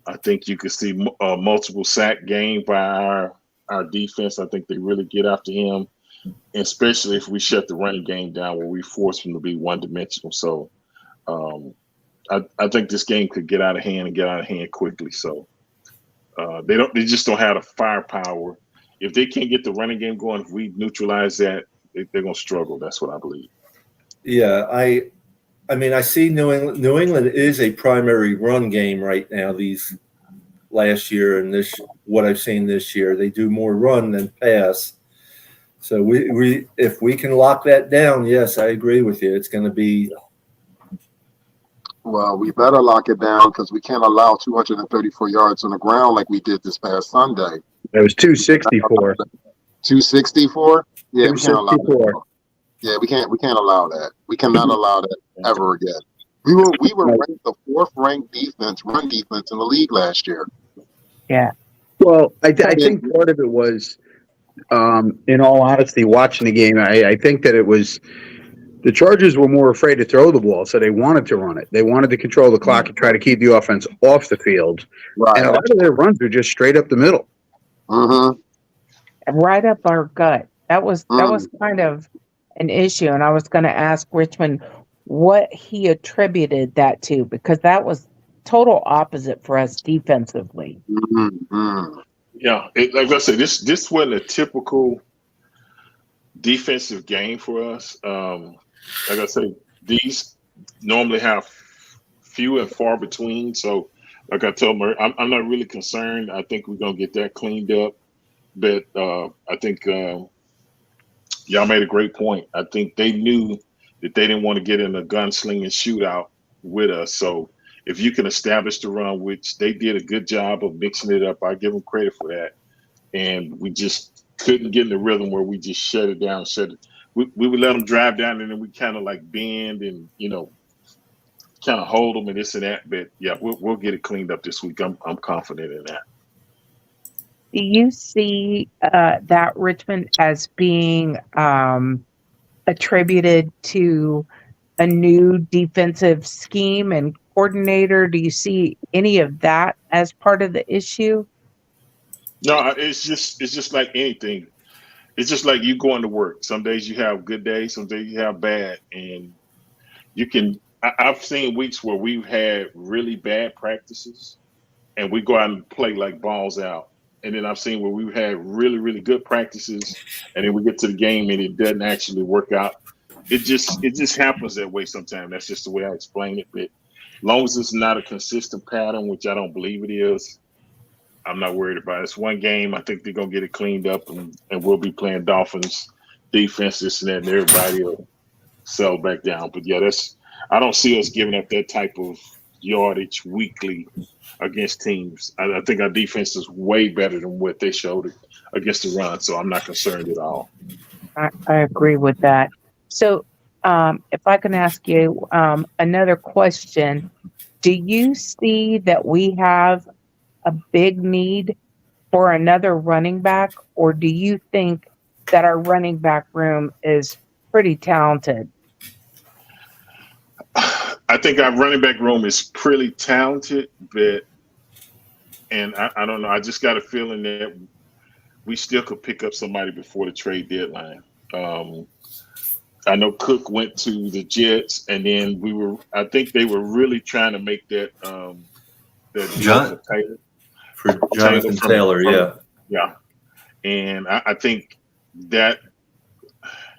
I think you could see multiple sack game by our defense. I think they really get after him, especially if we shut the running game down where we force him to be one-dimensional. So I think this game could get out of hand and get out of hand quickly. So they just don't have the firepower. If they can't get the running game going, if we neutralize that, they're going to struggle. That's what I believe. Yeah, I mean, I see New England is a primary run game right now. These last year and what I've seen this year, they do more run than pass. So we if we can lock that down, yes, I agree with you. It's going to be. Well, we better lock it down because we can't allow 234 yards on the ground like we did this past Sunday. It was 264. 264? Yeah, we can't allow that. 264. Yeah, we can't allow that. We cannot allow that ever again. We were ranked the 4th ranked run defense in the league last year. Yeah. Well, I think part of it was, in all honesty, watching the game, I think that it was the Chargers were more afraid to throw the ball, so they wanted to run it. They wanted to control the clock and try to keep the offense off the field. Right. And a lot of their runs were just straight up the middle. Mm-hmm. Right up our gut. That was kind of an issue, and I was going to ask Richmond what he attributed that to, because that was total opposite for us defensively. Mm-hmm. Yeah, like I said, this wasn't a typical defensive game for us. Like I say, these normally have few and far between. So, like I told Murray, I'm not really concerned. I think we're gonna get that cleaned up. But I think y'all made a great point. I think they knew that they didn't want to get in a gunslinging shootout with us. So if you can establish the run, which they did a good job of mixing it up, I give them credit for that. And we just couldn't get in the rhythm where we just shut it down. We would let them drive down, and then we kind of like bend and, kind of hold them and this and that. But yeah, we'll get it cleaned up this week. I'm confident in that. Do you see that Richmond as being attributed to a new defensive scheme and coordinator? Do you see any of that as part of the issue? No, it's just like anything. It's just like you going to work. Some days you have good days, some days you have bad, and you can. I've seen weeks where we've had really bad practices, and we go out and play like balls out. And then I've seen where we've had really, really good practices, and then we get to the game and it doesn't actually work out. It just happens that way sometimes. That's just the way I explain it. But as long as it's not a consistent pattern, which I don't believe it is, I'm not worried about it. It's one game. I think they're gonna get it cleaned up, and we'll be playing Dolphins defense, this and that, and everybody will settle back down. But yeah, I don't see us giving up that type of yardage weekly against teams. I think our defense is way better than what they showed against the run, so I'm not concerned at all. I agree with that. So if I can ask you another question, do you see that we have a big need for another running back, or do you think that our running back room is pretty talented? I think our running back room is pretty talented, and I don't know. I just got a feeling that we still could pick up somebody before the trade deadline. I know Cook went to the Jets, and then I think they were really trying to make that deal for Jonathan Taylor, yeah. And I think that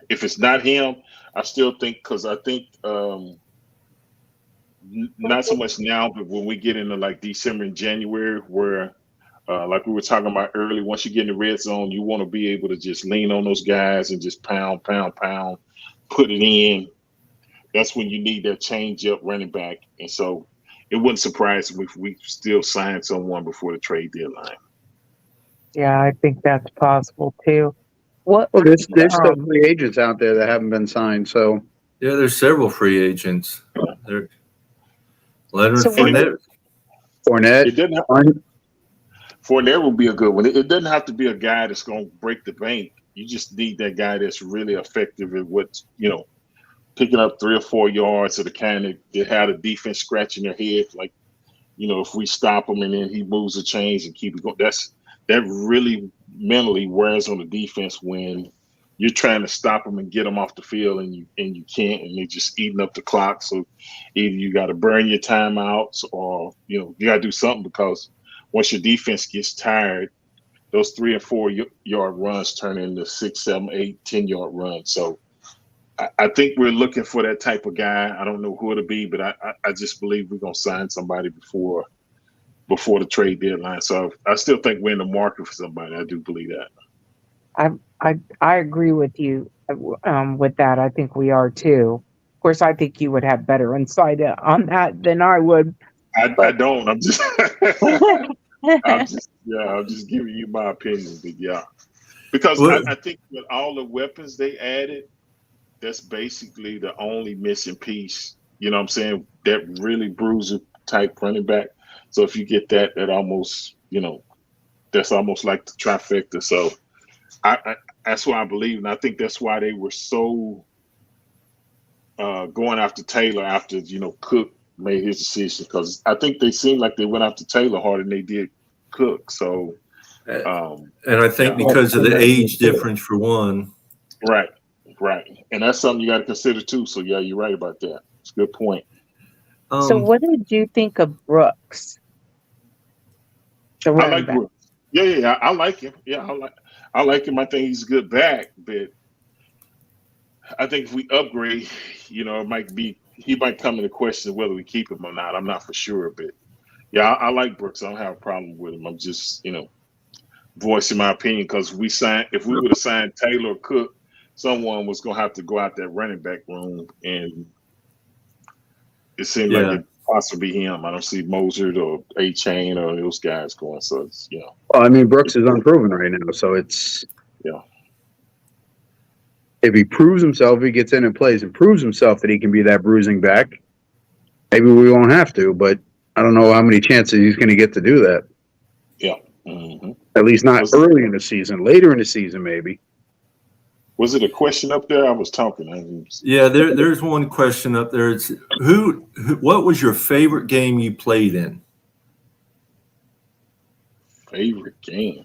if it's not him, I still think, because I think not so much now, but when we get into like December and January, where like we were talking about earlier, once you get in the red zone, you want to be able to just lean on those guys and just pound, put it in. That's when you need that change up running back. And so it wouldn't surprise me if we still sign someone before the trade deadline. Yeah, I think that's possible too. Well, there's still free agents out there that haven't been signed. So yeah, there's several free agents. Leonard Fournette. Fournette. Fournette will be a good one. It doesn't have to be a guy that's going to break the bank. You just need that guy that's really effective at what, picking up 3 or 4 yards, or the kind that had a defense scratching their head. Like, if we stop him and then he moves the chains and keep it going, that really mentally wears on the defense when you're trying to stop them and get them off the field and you can't, and they're just eating up the clock. So either you got to burn your timeouts or, you got to do something, because once your defense gets tired, those 3 and 4 yard runs turn into 6, 7, 8, 10-yard runs. So I think we're looking for that type of guy. I don't know who it'll be, but I just believe we're going to sign somebody before the trade deadline. So I still think we're in the market for somebody. I do believe that. I agree with you with that. I think we are too. Of course, I think you would have better insight on that than I would. I don't. I'm just I'm just giving you my opinion. But yeah, because I think with all the weapons they added, that's basically the only missing piece. You know what I'm saying? That really bruiser type running back. So if you get that almost, that's almost like the trifecta. So that's why I believe, and I think that's why they were so going after Taylor after Cook made his decision, because I think they seemed like they went after Taylor harder than they did Cook. So, and I think because of the age difference for one, right, and that's something you got to consider too. So yeah, you're right about that. It's a good point. So what did you think of Brooks? I like Brooks. Yeah, I like him. Yeah, I like him. I think he's a good back, but I think if we upgrade, it might be, he might come into question whether we keep him or not. I'm not for sure, but yeah, I like Brooks. I don't have a problem with him. I'm just, voicing my opinion, because if we would have signed Taylor or Cook, someone was going to have to go out that running back room, and it seemed like it possibly be him. I don't see Mozart or A-Chain or those guys going. So it's, Well, I mean, Brooks is unproven right now, so it's if he proves himself, if he gets in and plays and proves himself that he can be that bruising back, maybe we won't have to. But I don't know how many chances he's going to get to do that. Yeah. Mm-hmm. At least not early in the season. Later in the season, maybe. Was it a question up there? I was talking. Yeah, there's one question up there. It's what was your favorite game you played in? Favorite game?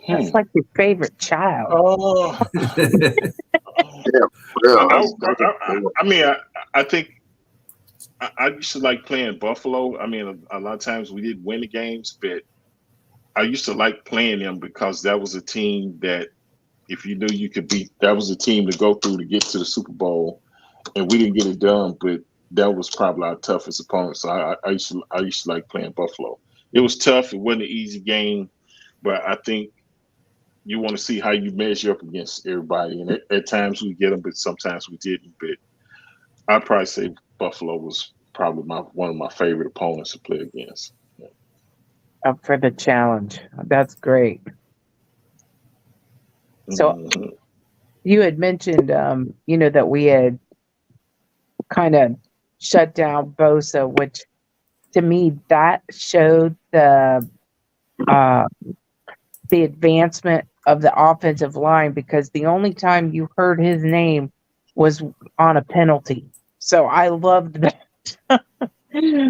That's like your favorite child. Oh. I mean, I think I used to like playing Buffalo. I mean, a lot of times we didn't win the games, but I used to like playing them because that was a team that, if you knew you could beat, that was a team to go through to get to the Super Bowl, and we didn't get it done. But that was probably our toughest opponent. So I used to like playing Buffalo. It was tough. It wasn't an easy game, but I think you want to see how you measure up against everybody. And at times we get them, but sometimes we didn't. But I'd probably say Buffalo was probably one of my favorite opponents to play against. Up for the challenge. That's great. So you had mentioned, that we had kind of shut down Bosa, which to me, that showed the advancement of the offensive line, because the only time you heard his name was on a penalty. So I loved that.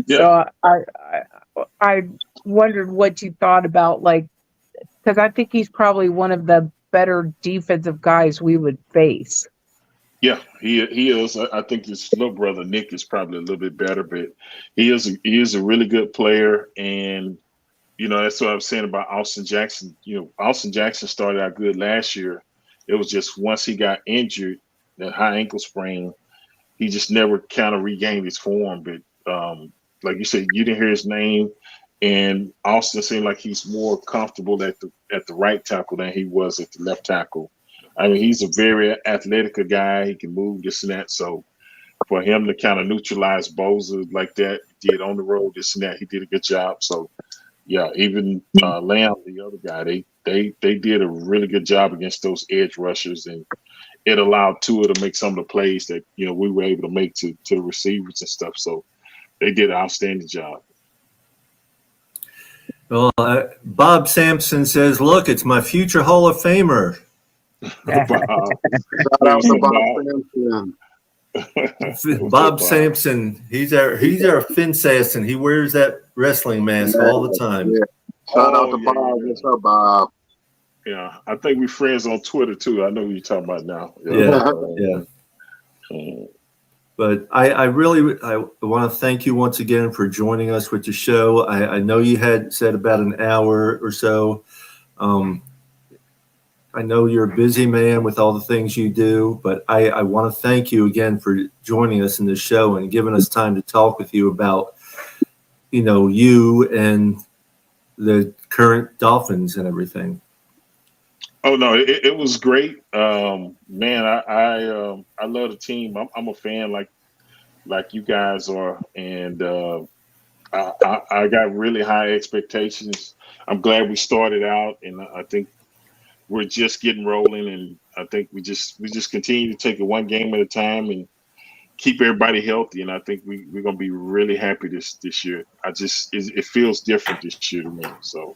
So I wondered what you thought about, because I think he's probably one of the better defensive guys we would face. Yeah, he is. I think his little brother Nick is probably a little bit better, but he is a really good player. And that's what I was saying about Austin Jackson. Austin Jackson started out good last year. It was just once he got injured, that high ankle sprain, he just never kind of regained his form. But like you said, you didn't hear his name, and Austin seemed like he's more comfortable at the right tackle than he was at the left tackle. I mean, he's a very athletic guy. He can move this and that. So for him to kind of neutralize Bosa like that, did on the road, this and that, he did a good job. So yeah, even Lamb, the other guy, they did a really good job against those edge rushers, and it allowed Tua to make some of the plays that we were able to make to the receivers and stuff. So they did an outstanding job. Well, Bob Sampson says, "Look, it's my future Hall of Famer." Shout out to Bob Sampson. Bob Sampson, he's our Finn assassin. He wears that wrestling mask all the time. Yeah. Shout out to Bob. What's up, Bob? Yeah, I think we're friends on Twitter too. I know who you're talking about now. Yeah. But I want to thank you once again for joining us with the show. I know you had said about an hour or so. I know you're a busy man with all the things you do, but I want to thank you again for joining us in this show and giving us time to talk with you about, you and the current Dolphins and everything. Oh no, it was great, man. I love the team. I'm a fan like you guys are, and I got really high expectations. I'm glad we started out, and I think we're just getting rolling, and I think we just continue to take it one game at a time and keep everybody healthy. And I think we're gonna be really happy this year. It feels different this year to me. So.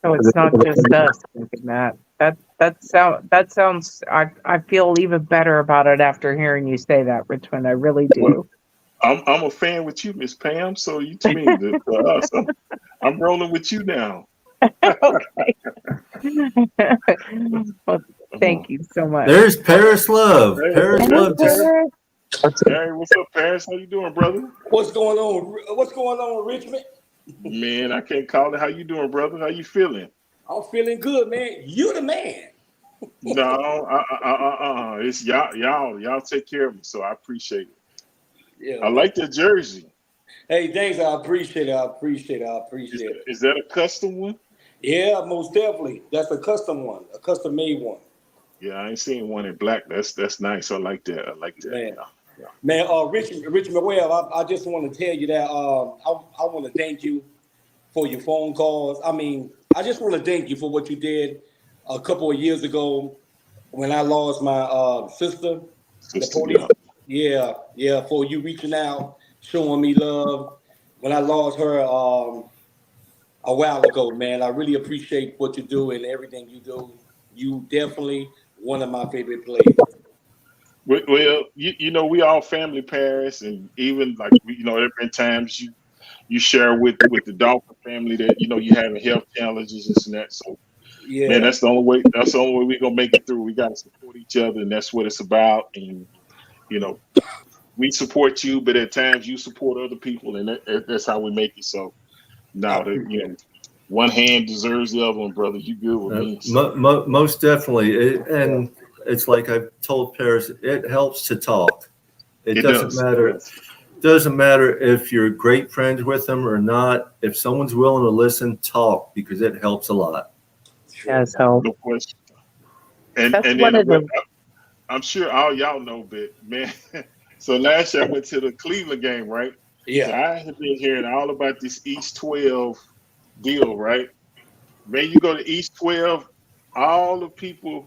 So it's not just us thinking that. That sounds. I feel even better about it after hearing you say that, Richmond. I really do. I'm a fan with you, Miss Pam. So you to me, to us, I'm rolling with you now. Okay. Well, thank you so much. There's Paris Love. Paris Love. Hey, what's up, Paris? How you doing, brother? What's going on? What's going on, Richmond? Man, I can't call it. How you doing, brother? How you feeling? I'm feeling good, man. You the man. No, it's y'all. Y'all take care of me, so I appreciate it. Yeah. I like the jersey. Hey, thanks. I appreciate it. Is that a custom one? Yeah, most definitely. That's a custom one, a custom made one. Yeah, I ain't seen one in black. That's nice. I like that. Man. Yeah. Man, Richmond Webb, I just want to tell you that I want to thank you for your phone calls. I mean, I just want to thank you for what you did a couple of years ago when I lost my sister. Yeah, for you reaching out, showing me love. When I lost her a while ago, man, I really appreciate what you do and everything you do. You definitely one of my favorite players. Well, we all family, Paris, and even like there have been times you share with the Dolphin family that you having health challenges and this and that. So yeah, man, that's the only way we're gonna make it through. We gotta support each other, and that's what it's about. And we support you, but at times you support other people, and that's how we make it. So one hand deserves the other one, brother. You good with me? So. Most definitely, it's like I've told Paris, it helps to talk. It doesn't matter. It doesn't matter if you're great friends with them or not. If someone's willing to listen, talk, because it helps a lot. Yes, help. No question. And then I'm sure all y'all know, but man. So last year I went to the Cleveland game, right? Yeah. So I have been hearing all about this East 12 deal, right? Man, you go to East 12. All the people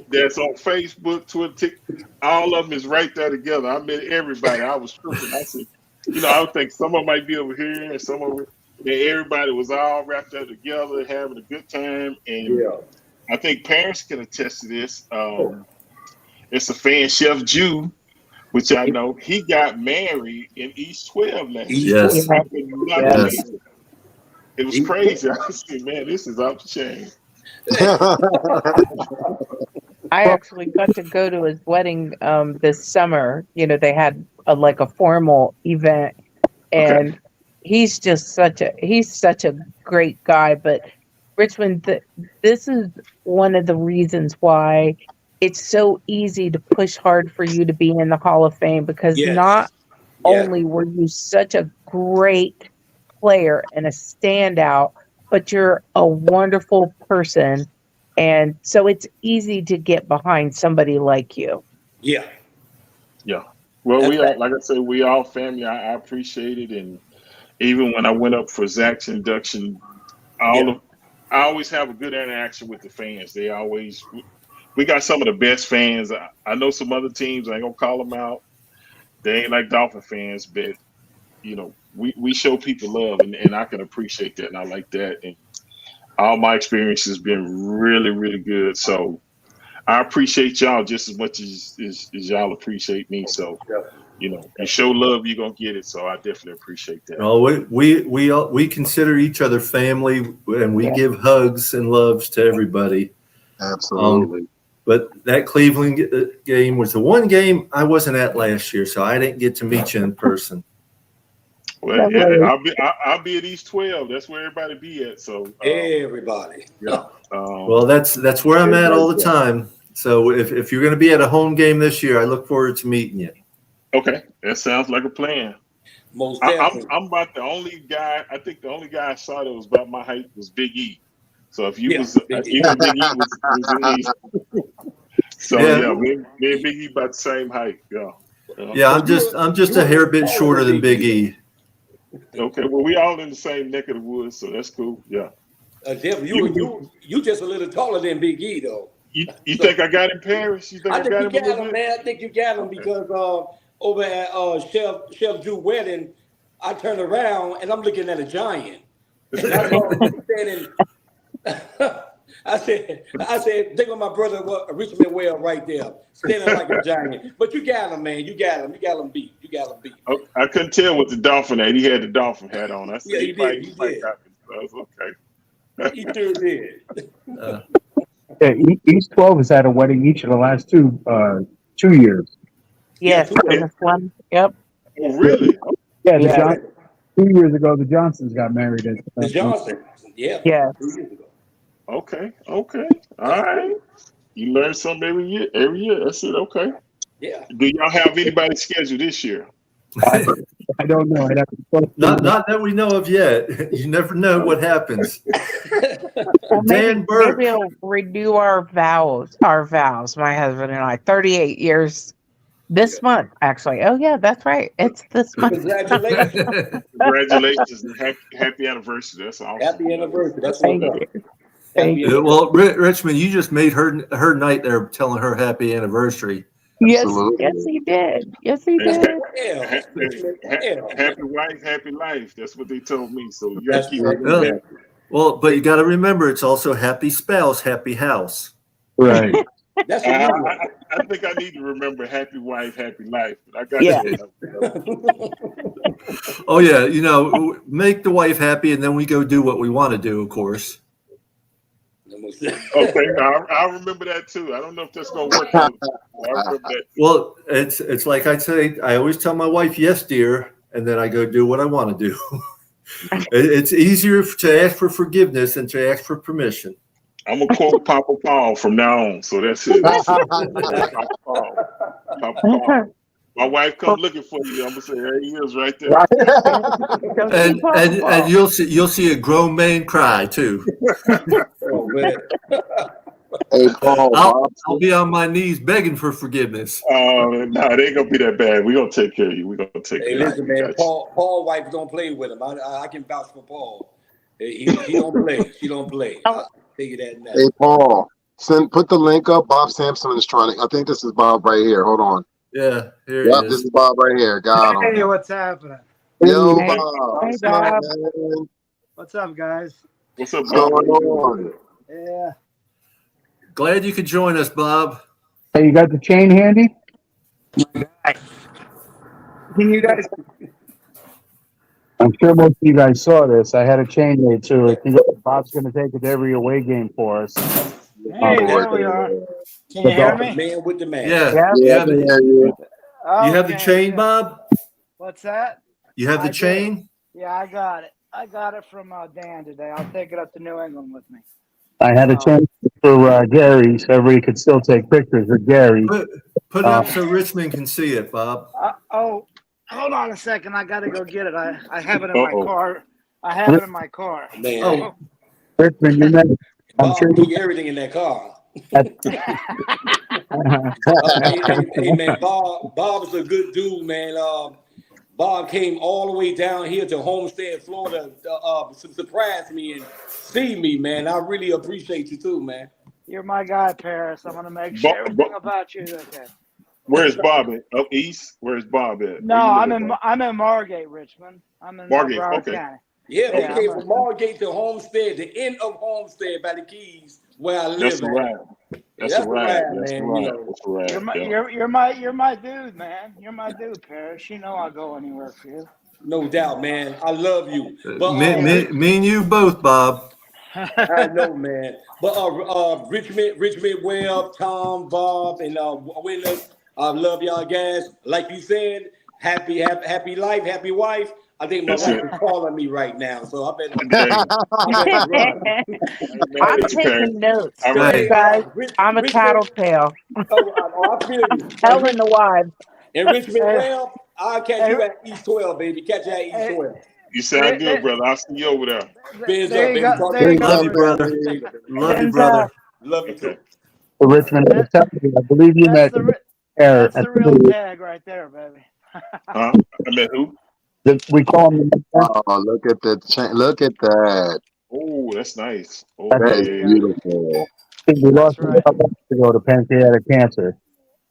that's on Facebook, Twitter, TikTok, all of them is right there together. I met everybody. I was tripping. I said, I would think someone might be over here and some over there. Everybody was all wrapped up together, having a good time. And I think parents can attest to this. It's a fan, Chef Jew, which I know, he got married in East 12 last year. Yes. It was crazy. I said, man, this is off the chain. I actually got to go to his wedding this summer. They had a formal event, and he's such a great guy. But Richmond, this is one of the reasons why it's so easy to push hard for you to be in the Hall of Fame, because not only were you such a great player and a standout, but you're a wonderful person. And so it's easy to get behind somebody like you. Yeah. Well, we are, like I said, we all family. I appreciate it. And even when I went up for Zach's induction, I always have a good interaction with the fans. We got some of the best fans. I know some other teams, I ain't gonna call them out. They ain't like Dolphin fans, but we show people love, and I can appreciate that, and I like that. And all my experience has been really, really good. So I appreciate y'all just as much as y'all appreciate me. So, you know, you show love, you're gonna get it. So I definitely appreciate that. No, we consider each other family, and we give hugs and loves to everybody. Absolutely. But that Cleveland game was the one game I wasn't at last year, so I didn't get to meet you in person. Well, I'll be at East 12. That's where everybody be at. So everybody. Yeah. Well, that's where I'm at all the time. So if you're going to be at a home game this year, I look forward to meeting you. Okay, that sounds like a plan. Most definitely. I'm about the only guy. I think the only guy I saw that was about my height was Big E. So if you was, Big E was in East. So me and Big E about the same height. Yeah, I'm just a hair bit shorter than Big E. Okay, well we all in the same neck of the woods, so that's cool. Yeah. Definitely, you just a little taller than Big E though. You think I got him, Paris? You think I got him, man? I think you got him because over at Chef Drew wedding, I turned around and I'm looking at a giant. I said, think of my brother Richmond Webb right there, standing like a giant. But you got him, man. You got him beat. Oh, I couldn't tell what the Dolphin had. He had the Dolphin hat on. I said, he did. Okay. He sure did. East 12 has had a wedding each of the last 2 years. Yes, this one. Yep. Oh, really? Yeah, 2 years ago, the Johnsons got married. The Johnsons, yeah. 2 years ago. Okay. All right. You learn something every year. That's it. Okay. Yeah. Do y'all have anybody scheduled this year? I don't know. Not that we know of yet. You never know what happens. Well, Dan Burke. Maybe we'll renew our vows, my husband and I. 38 years this month, actually. Oh, yeah, that's right. It's this month. Congratulations. Congratulations and happy anniversary. That's awesome. Happy anniversary. That's Thank you. Well, Richmond, you just made her night there telling her happy anniversary. Yes, he did. Yeah. Happy wife, happy life. That's what they told me. So you got to keep it. Well, but you got to remember, it's also happy spouse, happy house. Right. That's I think I need to remember happy wife, happy life. But I got Oh yeah, make the wife happy, and then we go do what we want to do, of course. Okay, I'll remember that too. I don't know if that's gonna work out. I remember that. Well, it's like I say. I always tell my wife, "Yes, dear," and then I go do what I want to do. It's easier to ask for forgiveness than to ask for permission. I'm gonna quote Papa Paul from now on. So that's it. Papa Paul. My wife come looking for you. I'm gonna say, there he is, right there. and you'll see a grown man cry too. Oh, man. Hey, Paul, I'll be on my knees begging for forgiveness. No, it ain't gonna be that bad. We're gonna take care of you. We're gonna take care of you. Listen, man, Paul wife don't play with him. I can vouch for Paul. He don't play. She don't play. I'll tell you that now. Hey, Paul, put the link up. Bob Sampson is trying to. I think this is Bob right here. Hold on. Yeah, here Yep, it this is. is Bob right here. Got him. Hey, what's happening? Yo, Hey, Bob. hey, What's up, Bob. man? What's up, guys? What's up, What's going Bob? on? Yeah. Glad you could join us, Bob. Hey, you got the chain handy? Can you guys? I'm sure most of you guys saw this. I had a chain made too. I think Bob's going to take it to every away game for us. Hey, there we are. Can you hear me? Man with the man. Yeah, Yeah, you have the Okay, chain, good. Bob. What's that? You have the I do. chain. Yeah, I got it. I got it from Dan today. I'll take it up to New England with me. I had a chain for Gary, so everybody could still take pictures with Gary. Put it up so Richmond can see it, Bob. Oh, hold on a second. I got to go get it. I have it in my car. I have it in my car. Man, Oh. Richmond, you never. I'm Bob sure took everything in that car. Hey, man, Bob is a good dude, man. Bob came all the way down here to Homestead, Florida, to surprise me and see me, man. I really appreciate you too, man. You're my guy, Paris. I'm going to make sure everything about you is okay. Where's Bob at? Up east? Where's Bob at? No, I'm in Margate, Richmond. I'm in Margate, Broward okay. County. Yeah, Yeah, we came from Margate to Homestead, the end of Homestead by the Keys, where I live. That's right. That's a wrap. man. That's a You wrap. know, That's a wrap. You're my dude, man. You're my dude, Parrish. You know I'll go anywhere for you. no doubt, man. I love you. But Me and you both, Bob. I know, man. But Richmond Webb, Tom, Bob, and Winners, I love y'all guys. Like you said, happy life, happy wife. I think my wife is calling me right now, so I better run. I'm taking notes, Hey. guys. I'm a tattletale. I feel you. Telling the wives. And Richmond Webb, I'll catch you at East 12, baby. Catch you at East 12. You sound good, brother. I'll see you over there. Fins There up, you baby. go. Talk There you to Love go. you, brother. Love you, brother. Love you too. Okay. So Richmond, I believe you met That's the real tag right there, baby. Huh? I met who? we call him. Oh, look at look at that. Oh, that's nice. That is Okay. beautiful. We lost right. a months ago to pancreatic cancer.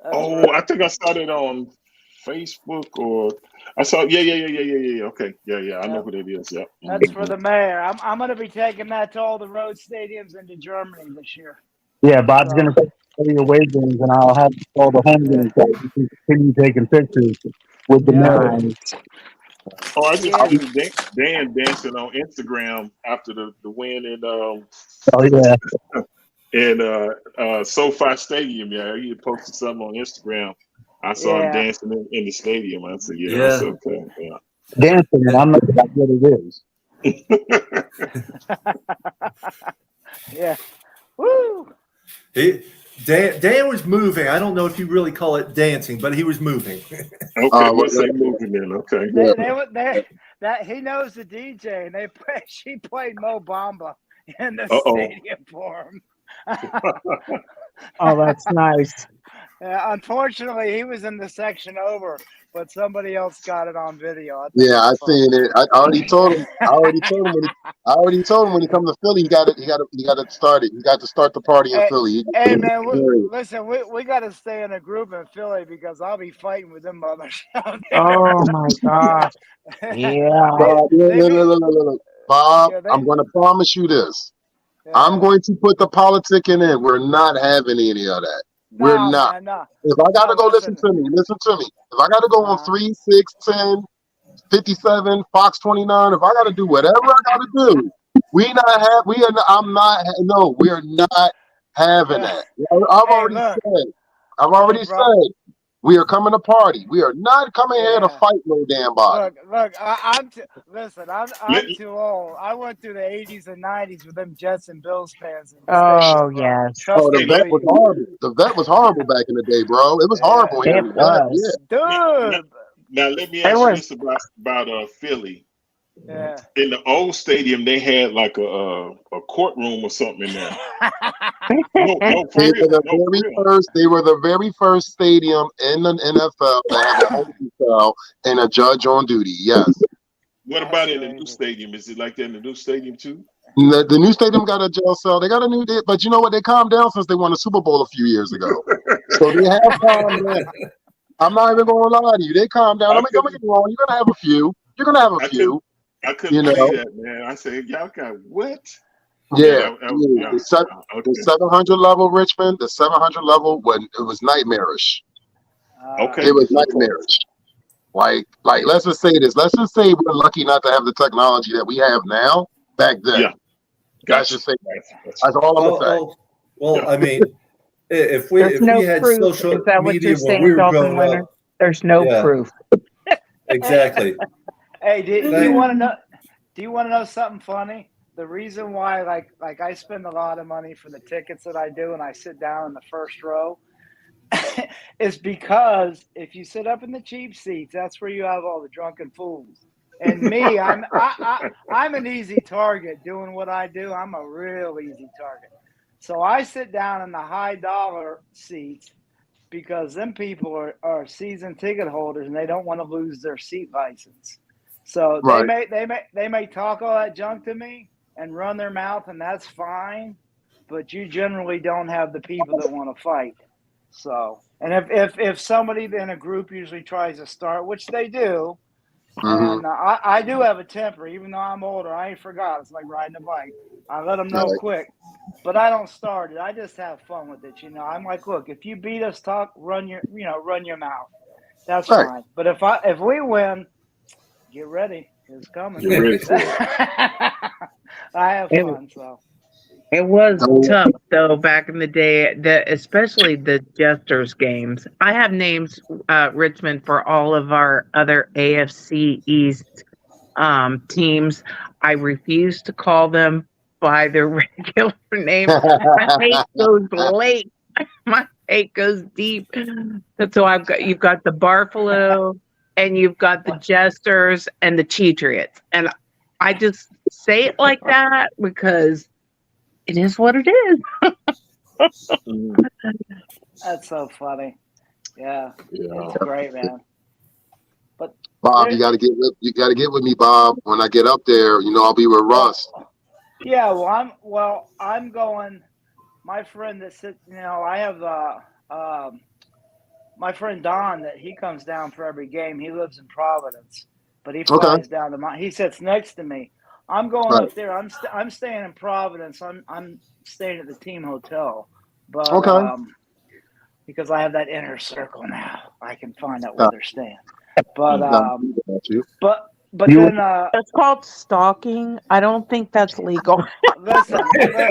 I think I saw it on Facebook or I saw. Yeah. Okay. Yeah. I know who that is. Yeah. That's for the mayor. I'm going to be taking that to all the road stadiums into Germany this year. Yeah, Bob's going to play your away games, and I'll have all the home games so you can continue taking pictures with the mayor. Oh, I just seen Dan dancing on Instagram after the win in SoFi Stadium. Yeah, he posted something on Instagram. I saw him dancing in the stadium. I said, "Yeah, that's okay." Yeah, dancing, and I'm not sure what it is. Yeah. Woo! Dan was moving. I don't know if you really call it dancing, but he was moving. Okay, we'll say moving then. Okay. That he knows the DJ, and she played Mo Bamba in the stadium for him. Oh, that's nice. Unfortunately, he was in the section over, but somebody else got it on video. Yeah, I seen it. I already told him. I already told him when he comes to Philly, he got to start it. He got to start the party in Philly. Hey man, listen, we got to stay in a group in Philly because I'll be fighting with them mothers. Oh my gosh. Yeah. Bob, I'm going to promise you this. I'm going to put the politicking in. We're not having any of that. We're not. No. If I got to go, listen to me. If I got to go on 3, 6, 10, 57, Fox 29, if I got to do whatever I got to do, we're not having that. I've already said, we are coming to party. We are not coming here to fight no damn body. Look, I'm too old. I went through the 80s and 90s with them Jets and Bills fans. Oh, yes. The vet was horrible. The vet was horrible back in the day, bro. It was horrible. It was. Dude. Now let me ask you this about Philly. Yeah. In the old stadium, they had like a courtroom or something in there. They were the very first stadium in the NFL that had a holding cell and a judge on duty. Yes. What about in the new stadium? Is it like that in the new stadium too? The new stadium got a jail cell. They got a new, but you know what? They calmed down since they won the Super Bowl a few years ago. So they have calmed down. I'm not even going to lie to you. They calmed down. Don't get me wrong. You're going to have a few. I couldn't believe that, man. I said, y'all got what? Yeah. The 700 level, Richmond, the 700 level, when it was nightmarish. Okay. It was nightmarish. Like, let's just say this. Let's just say we're lucky not to have the technology that we have now back then. Yeah. Gotcha. That's all I'm going to say. Well, I mean, if we had proof. social Is that what media you're when saying, we were Dolphin growing winner? up. There's no proof. Exactly. Hey, do you want to know? Do you want to know something funny? The reason why, like I spend a lot of money for the tickets that I do, and I sit down in the first row, is because if you sit up in the cheap seats, that's where you have all the drunken fools. And me, I'm an easy target doing what I do. I'm a real easy target. So I sit down in the high dollar seats because them people are season ticket holders and they don't want to lose their seat license. So they may talk all that junk to me and run their mouth, and that's fine. But you generally don't have the people that want to fight. So, and if somebody in a group usually tries to start, which they do, and I do have a temper, even though I'm older, I ain't forgot. It's like riding a bike. I let them know quick. But I don't start it. I just have fun with it. I'm like, look, if you beat us, run your mouth. That's fine. But if we win, get ready. It's coming. Get ready. I have fun, so. It was tough though back in the day, especially the Jesters games. I have names, Richmond, for all of our other AFC East teams. I refuse to call them by their regular name. My hate goes late. My hate goes deep. So you've got the Barfalo, and you've got the Jesters and the Cheatriots, and I just say it like that because it is what it is. That's so funny. Yeah. It's great, man. But Bob, you got to get with me, Bob. When I get up there, I'll be with Russ. Yeah, I'm going. My friend that sits, I have my friend Don that he comes down for every game. He lives in Providence, but he flies down to he sits next to me. I'm going up there. I'm staying in Providence. I'm staying at the team hotel, but because I have that inner circle now, I can find out where they're staying. But then that's called stalking. I don't think that's legal. Listen. Hey,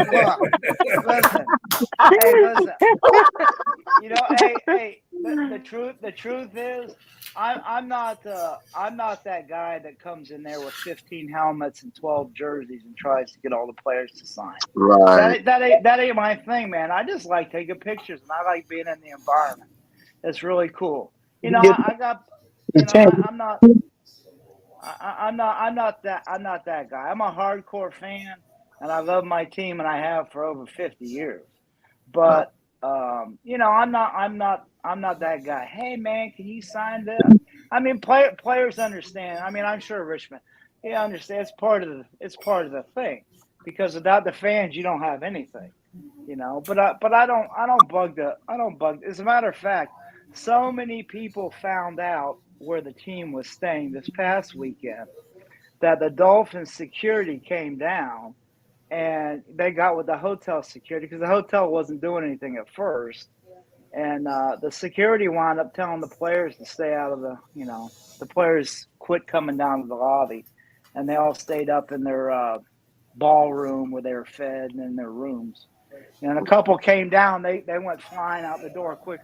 listen. The truth is, I'm not that guy that comes in there with 15 helmets and 12 jerseys and tries to get all the players to sign. Right. That ain't my thing, man. I just like taking pictures and I like being in the environment. It's really cool. I'm not that guy. I'm a hardcore fan, and I love my team, and I have for over 50 years. But I'm not that guy. Hey man, can you sign this? I mean, players understand. I mean, I'm sure Richmond, he understands. It's part of the thing, because without the fans, you don't have anything. But I don't bug. As a matter of fact, so many people found out where the team was staying this past weekend that the Dolphins security came down and they got with the hotel security because the hotel wasn't doing anything at first. And the security wound up telling the players to stay out of the players quit coming down to the lobby, and they all stayed up in their ballroom where they were fed and in their rooms. And a couple came down, they went flying out the door quick.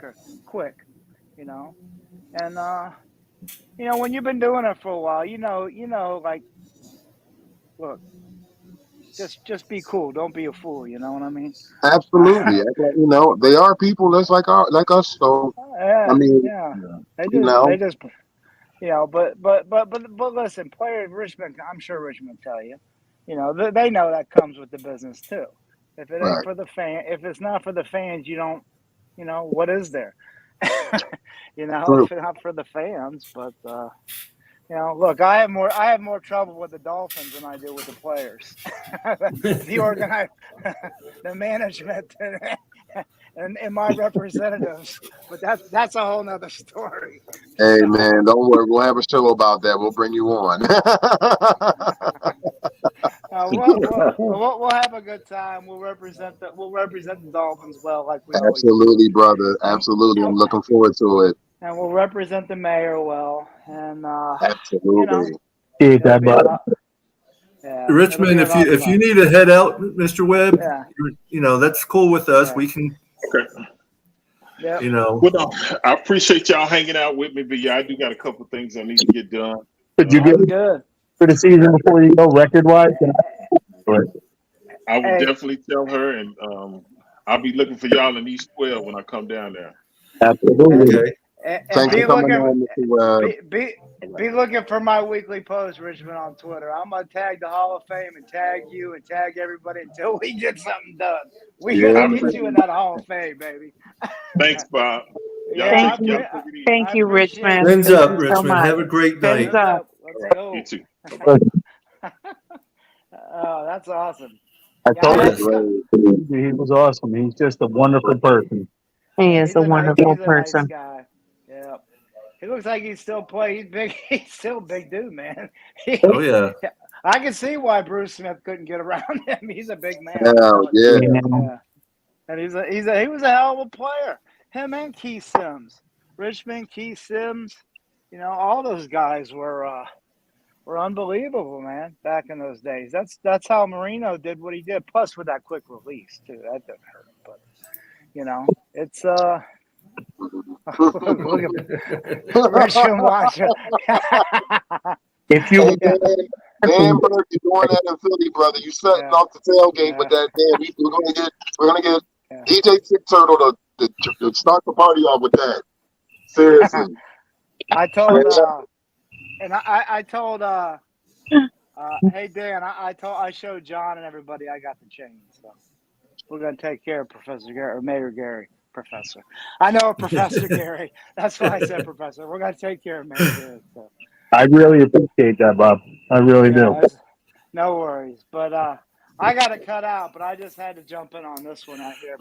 And when you've been doing it for a while, like, look, just be cool. Don't be a fool. You know what I mean? Absolutely. They are people that's like us. So yeah, they just but listen, players, Richmond. I'm sure Richmond will tell you. They know that comes with the business too. If it ain't for the fan, if it's not for the fans, you don't. What is there? If it's not for the fans, but look, I have more trouble with the Dolphins than I do with the players, the management, and my representatives. But that's a whole nother story. Hey man, don't worry, we'll have a show about that. We'll bring you on. We'll have a good time. We'll represent the Dolphins well, like we absolutely, brother. Absolutely, I'm looking forward to it. And we'll represent the mayor well. And absolutely, Richmond, if you need to head out, Mr. Webb, that's cool with us. We can. Okay. Yeah. Well, I appreciate y'all hanging out with me, but I do got a couple things I need to get done. Could you get good for the season before you go record wise? I will definitely tell her, and I'll be looking for y'all in East 12 when I come down there. Absolutely. Okay. And be looking for my weekly post, Richmond, on Twitter. I'm gonna tag the Hall of Fame and tag you and tag everybody until we get something done. We gotta get you in that Hall of Fame, baby. Thanks, Bob. Thank you, Richmond. Fins up, Richmond. Have a great night. Fins up. Let's go. You too. Oh, that's awesome. I told you, he was awesome. He's just a wonderful person. He is a wonderful person. Nice guy. Yeah. He looks like he's still playing. He's big. He's still a big dude, man. Oh yeah. I can see why Bruce Smith couldn't get around him. He's a big man. Hell yeah. Yeah. And he was a hell of a player. Him and Keith Sims, Richmond, Keith Sims, all those guys were unbelievable, man. Back in those days, that's how Marino did what he did. Plus, with that quick release too, that didn't hurt. But it's look at Richmond watching. If you Dan Burke, you're doing that in Philly, brother. You setting off the tailgate with that. Dan, we're gonna get DJ Tick Turtle to start the party off with that. Seriously. I told hey Dan, I showed John and everybody I got the chain, so we're gonna take care of Professor Gary or Mayor Gary. Professor, I know Professor Gary. That's why I said Professor. We're gonna take care of Mayor Gary. So. I really appreciate that, Bob. I really do. No worries, but I got to cut out. But I just had to jump in on this one out here.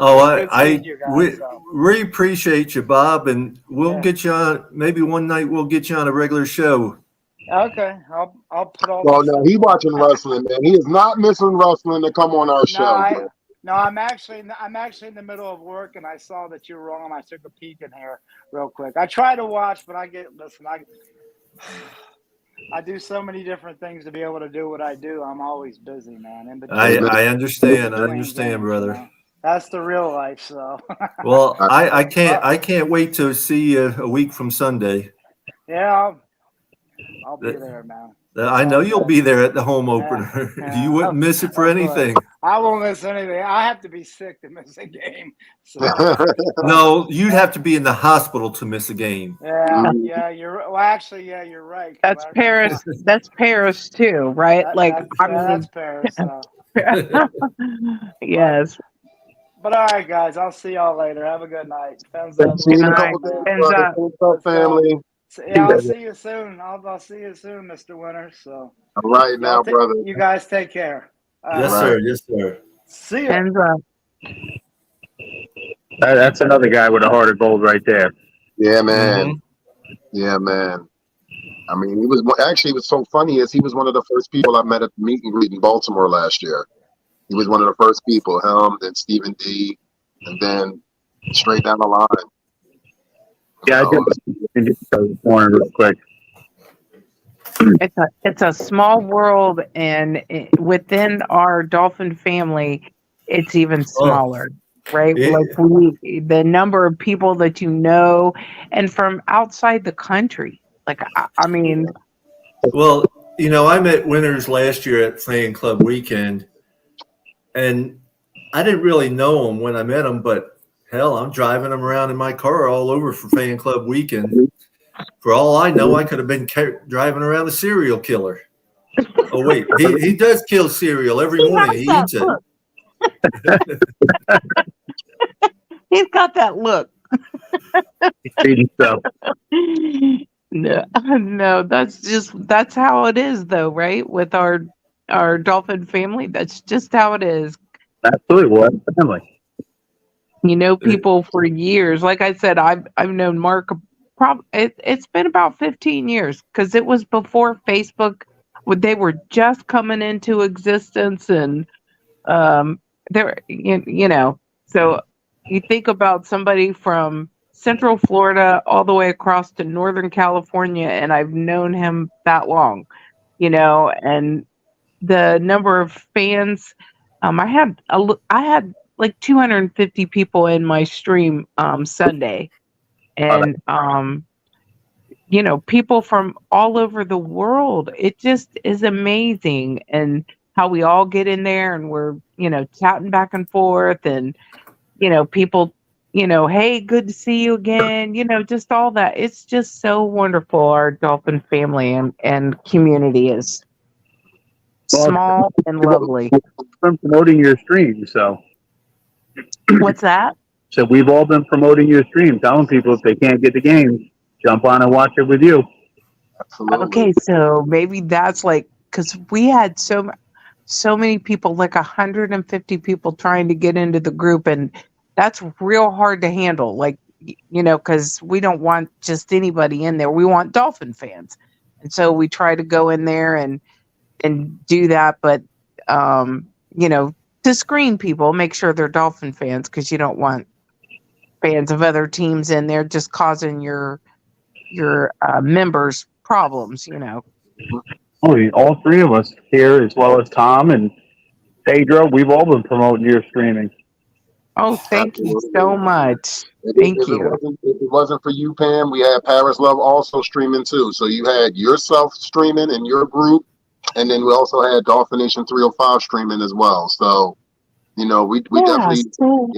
We appreciate you, Bob, and we'll get you on. Maybe one night we'll get you on a regular show. Okay, I'll put all. Well, no, he's watching wrestling, man. He is not missing wrestling to come on our show. No, I'm actually in the middle of work, and I saw that you were on. I took a peek in here real quick. I try to watch, but I do so many different things to be able to do what I do. I'm always busy, man. I understand. I understand, brother. That's the real life. So. Well, I can't wait to see you a week from Sunday. Yeah, I'll be there, man. I know you'll be there at the home opener. Yeah. You wouldn't miss it for anything. I won't miss anything. I have to be sick to miss a game. So. No, you'd have to be in the hospital to miss a game. Yeah, you're right. That's Paris. That's Paris too, right? That's Paris. So. Yes. But all right, guys, I'll see y'all later. Have a good night. See you in a couple days, brother. What's up, family? Yeah, I'll see you soon. I'll see you soon, Mr. Winter. So. All right now, brother. You guys take care. Yes, sir. Yes, sir. See you. That's another guy with a heart of gold right there. Yeah, man. Mm-hmm. Yeah, man. I mean, it was so funny is he was one of the first people I met at the meet and greet in Baltimore last year. He was one of the first people, him, then Stephen D, and then straight down the line. Yeah, I just wanted real quick. It's a small world, and within our Dolphin family, it's even smaller, right? Yeah. Like the number of people that you know, and from outside the country. Like, I mean, well, I met Winters last year at Fan Club Weekend, and I didn't really know him when I met him, but hell, I'm driving him around in my car all over for Fan Club Weekend. For all I know, I could have been driving around a serial killer. Oh, wait. He does kill cereal every morning. He eats it. He's got that look. No, that's how it is, though, right? With our Dolphin family, that's just how it is. Absolutely, what family? People for years. Like I said, I've known Mark. It's been about 15 years because it was before Facebook. They were just coming into existence, and there, So you think about somebody from Central Florida all the way across to Northern California, and I've known him that long, and the number of fans. I had like 250 people in my stream Sunday. And, people from all over the world. It just is amazing. And how we all get in there and we're, chatting back and forth and, people, hey, good to see you again. Just all that. It's just so wonderful. Our Dolphin family and community is small and lovely. From promoting your stream, so. What's that? So we've all been promoting your stream, telling people if they can't get the game, jump on and watch it with you. Absolutely. Okay, so maybe that's because we had so many people, like 150 people trying to get into the group, and that's real hard to handle. Because we don't want just anybody in there. We want Dolphin fans, and so we try to go in there and do that, but you know, to screen people, make sure they're Dolphin fans, because you don't want fans of other teams in there just causing your members problems, you know. Oh, all three of us here, as well as Tom and Pedro, we've all been promoting your streaming. Oh, thank you so much. If Thank it you. wasn't for you, Pam, we had Paris Love also streaming too. So you had yourself streaming in your group, and then we also had Dolphin Nation 305 streaming as well. So, you know, we definitely, so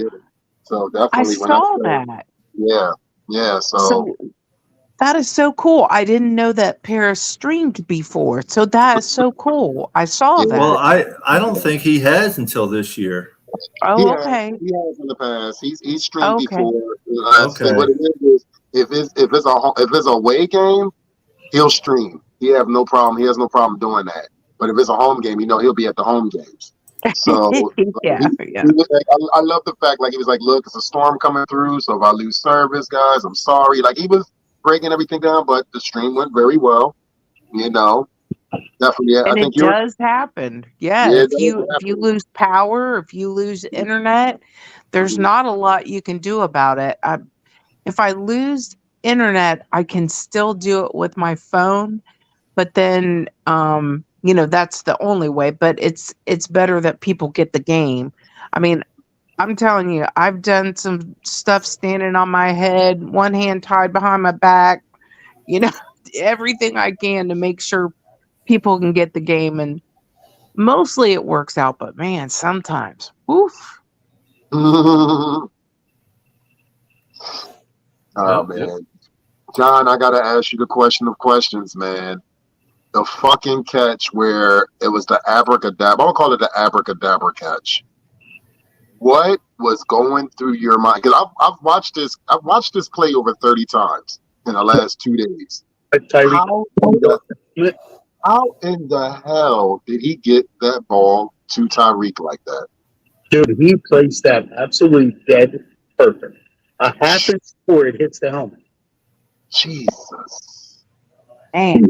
definitely. I saw that. Yeah. So that is so cool. I didn't know that Paris streamed before. So that is so cool. I saw that. Well, I don't think he has until this year. Oh, okay. He has in the past. He's streamed before. Okay. What it is, if it's a away game, he'll stream. He has no problem doing that. But if it's a home game, you know, he'll be at the home games. So yeah. I love the fact, like, he was like, look, it's a storm coming through, so if I lose service, guys, I'm sorry. Like, he was breaking everything down, but the stream went very well. You know. Definitely, yeah. And it does happen. Yeah, if you lose power, if you lose internet, there's not a lot you can do about it. If I lose internet, I can still do it with my phone, but then you know, that's the only way. But it's better that people get the game. I mean, I'm telling you, I've done some stuff standing on my head, one hand tied behind my back, you know, everything I can to make sure people can get the game, and mostly it works out, but man, sometimes, oof. Oh man, John, I gotta ask you the question of questions, man. The fucking catch where it was the abracadabra, I'll call it the abracadabra catch. What was going through your mind? Because I've watched this play over 30 times in the last 2 days. How in the hell did he get that ball to Tyreek like that? Dude, he placed that absolutely dead perfect. A half inch before it hits the helmet. Jesus. Man.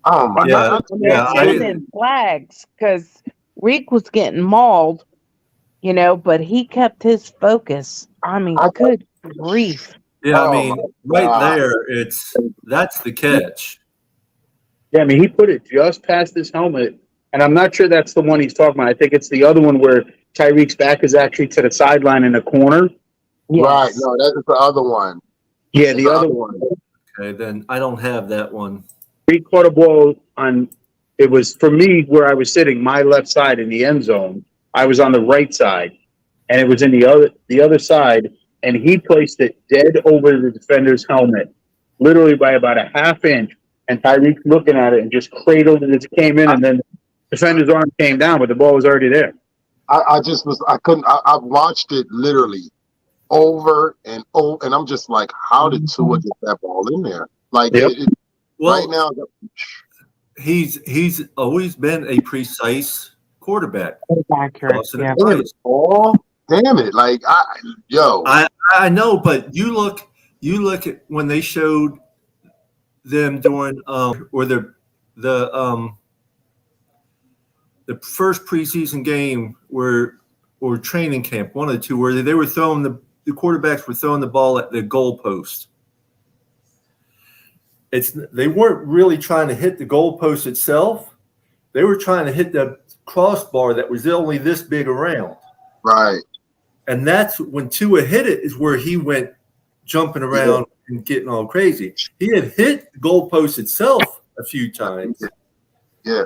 Oh my God. Yeah. In flags, because Reek was getting mauled, you know, but he kept his focus. I mean, good grief. Yeah, I mean, right there, that's the catch. Yeah, I mean, he put it just past his helmet, and I'm not sure that's the one he's talking about. I think it's the other one where Tyreek's back is actually to the sideline in the corner. Yes. Right, no, that's the other one. Yeah, the other one. Okay, then I don't have that one. He caught a ball on, it was, for me, where I was sitting, my left side in the end zone. I was on the right side, and it was in the other side, and he placed it dead over the defender's helmet, literally by about a half inch. And Tyreek looking at it and just cradled it as it came in, and then the defender's arm came down, but the ball was already there. I watched it literally over and over, and I'm just like, how did Tua get that ball in there? Like, right now, he's always been a precise quarterback. Accurate. Yeah. Oh, damn it! Like, I know, but you look at when they showed them doing or the first preseason game or training camp, one of the two, where they were throwing the quarterbacks were throwing the ball at the goalpost. They weren't really trying to hit the goalpost itself. They were trying to hit the crossbar that was only this big around. Right. And that's when Tua hit it, is where he went jumping around and getting all crazy. He had hit the goalpost itself a few times. Yeah.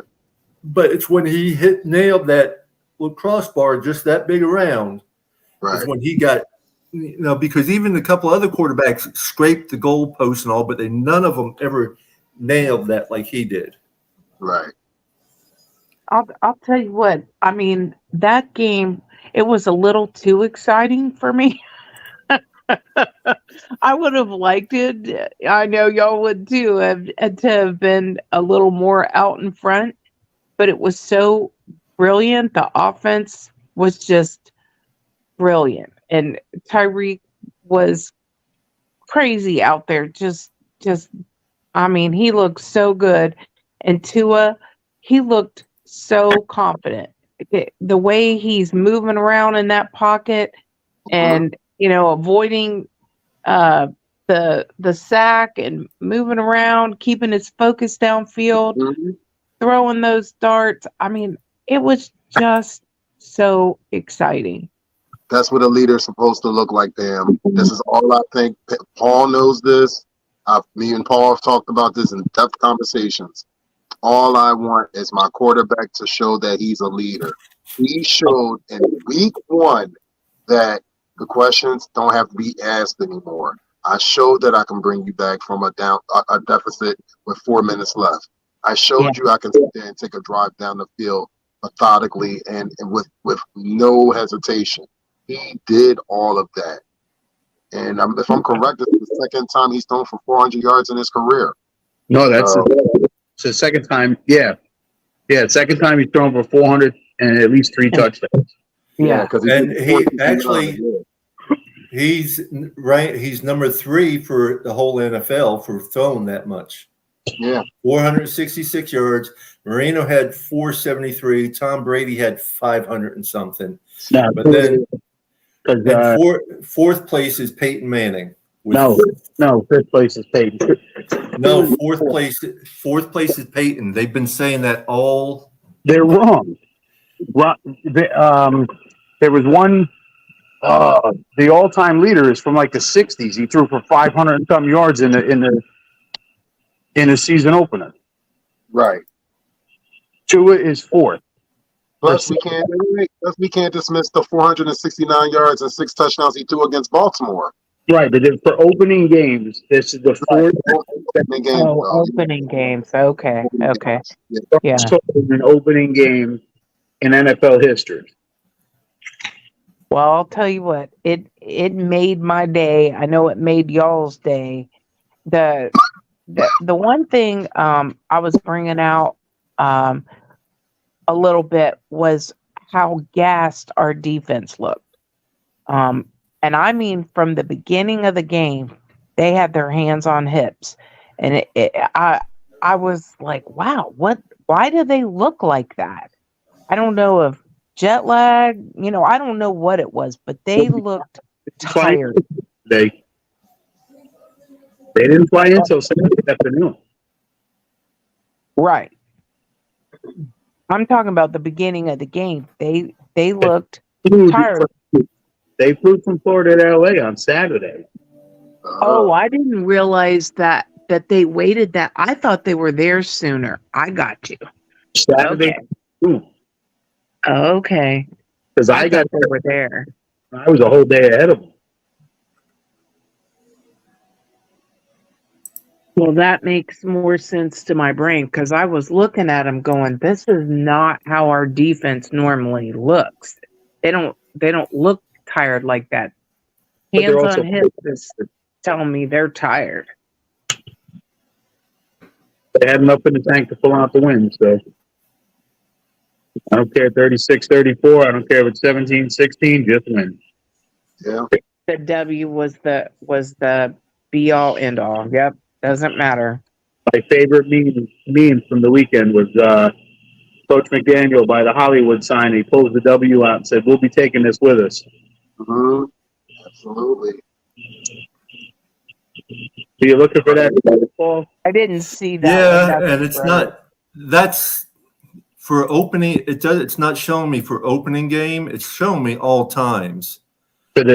But it's when he nailed that little crossbar just that big around. Right. Is when he got, because even a couple other quarterbacks scraped the goalpost and all, but none of them ever nailed that like he did. Right. I'll tell you what. I mean, that game, it was a little too exciting for me. I would have liked it. I know y'all would too, to have been a little more out in front, but it was so brilliant. The offense was just brilliant, and Tyreek was crazy out there. Just, I mean, he looked so good. And Tua, he looked so confident. The way he's moving around in that pocket and, avoiding the sack and moving around, keeping his focus downfield, throwing those darts. I mean, it was just so exciting. That's what a leader's supposed to look like, damn. This is all I think. Paul knows this. Me and Paul have talked about this in depth conversations. All I want is my quarterback to show that he's a leader. He showed in week 1 that the questions don't have to be asked anymore. I showed that I can bring you back from a deficit with 4 minutes left. I showed you I can sit there and take a drive down the field methodically and with no hesitation. He did all of that. And if I'm correct, this is the second time he's thrown for 400 yards in his career. No, it's the second time. Yeah. Second time he's thrown for 400 and at least 3 touchdowns. Yeah, because he's right. He's number 3 for the whole NFL for throwing that much. Yeah, 466 yards. Marino had 473. Tom Brady had 500 and something. No, but then fourth place is Peyton Manning. No, 5th place is Peyton. No, fourth place is Peyton. They've been saying that all. They're wrong. There was one. The all-time leader is from like the '60s. He threw for 500 and some yards in the season opener. Right. Tua is 4th. Plus, we can't dismiss the 469 yards and 6 touchdowns he threw against Baltimore. Right, but for opening games, this is the 4th opening game. Opening games. Okay. Yeah. An opening game in NFL history. Well, I'll tell you what. It made my day. I know it made y'all's day. The one thing I was bringing out a little bit was how gassed our defense looked. And I mean, from the beginning of the game, they had their hands on hips, and I was like, wow, why do they look like that? I don't know if jet lag, I don't know what it was, but they looked tired. They didn't fly in until Saturday afternoon. Right. I'm talking about the beginning of the game. They looked tired. They flew from Florida to LA on Saturday. Oh, I didn't realize that they waited that. I thought they were there sooner. I got you. Saturday. Okay. Because I got they were there. I was a whole day ahead of them. Well, that makes more sense to my brain because I was looking at them going, this is not how our defense normally looks. They don't look tired like that. Hands on hips is telling me they're tired. They had enough in the tank to pull out the win, so I don't care 36-34. I don't care if it's 17-16, just win. Yeah. The W was the be all end all. Yep. Doesn't matter. My favorite meme from the weekend was Coach McDaniel by the Hollywood sign. He pulls the W out and said, "We'll be taking this with us." Mm-hmm. Absolutely. So you're looking for that, Paul? I didn't see that. Yeah, and it's not. That's for opening. It's not showing me for opening game. It's showing me all times. But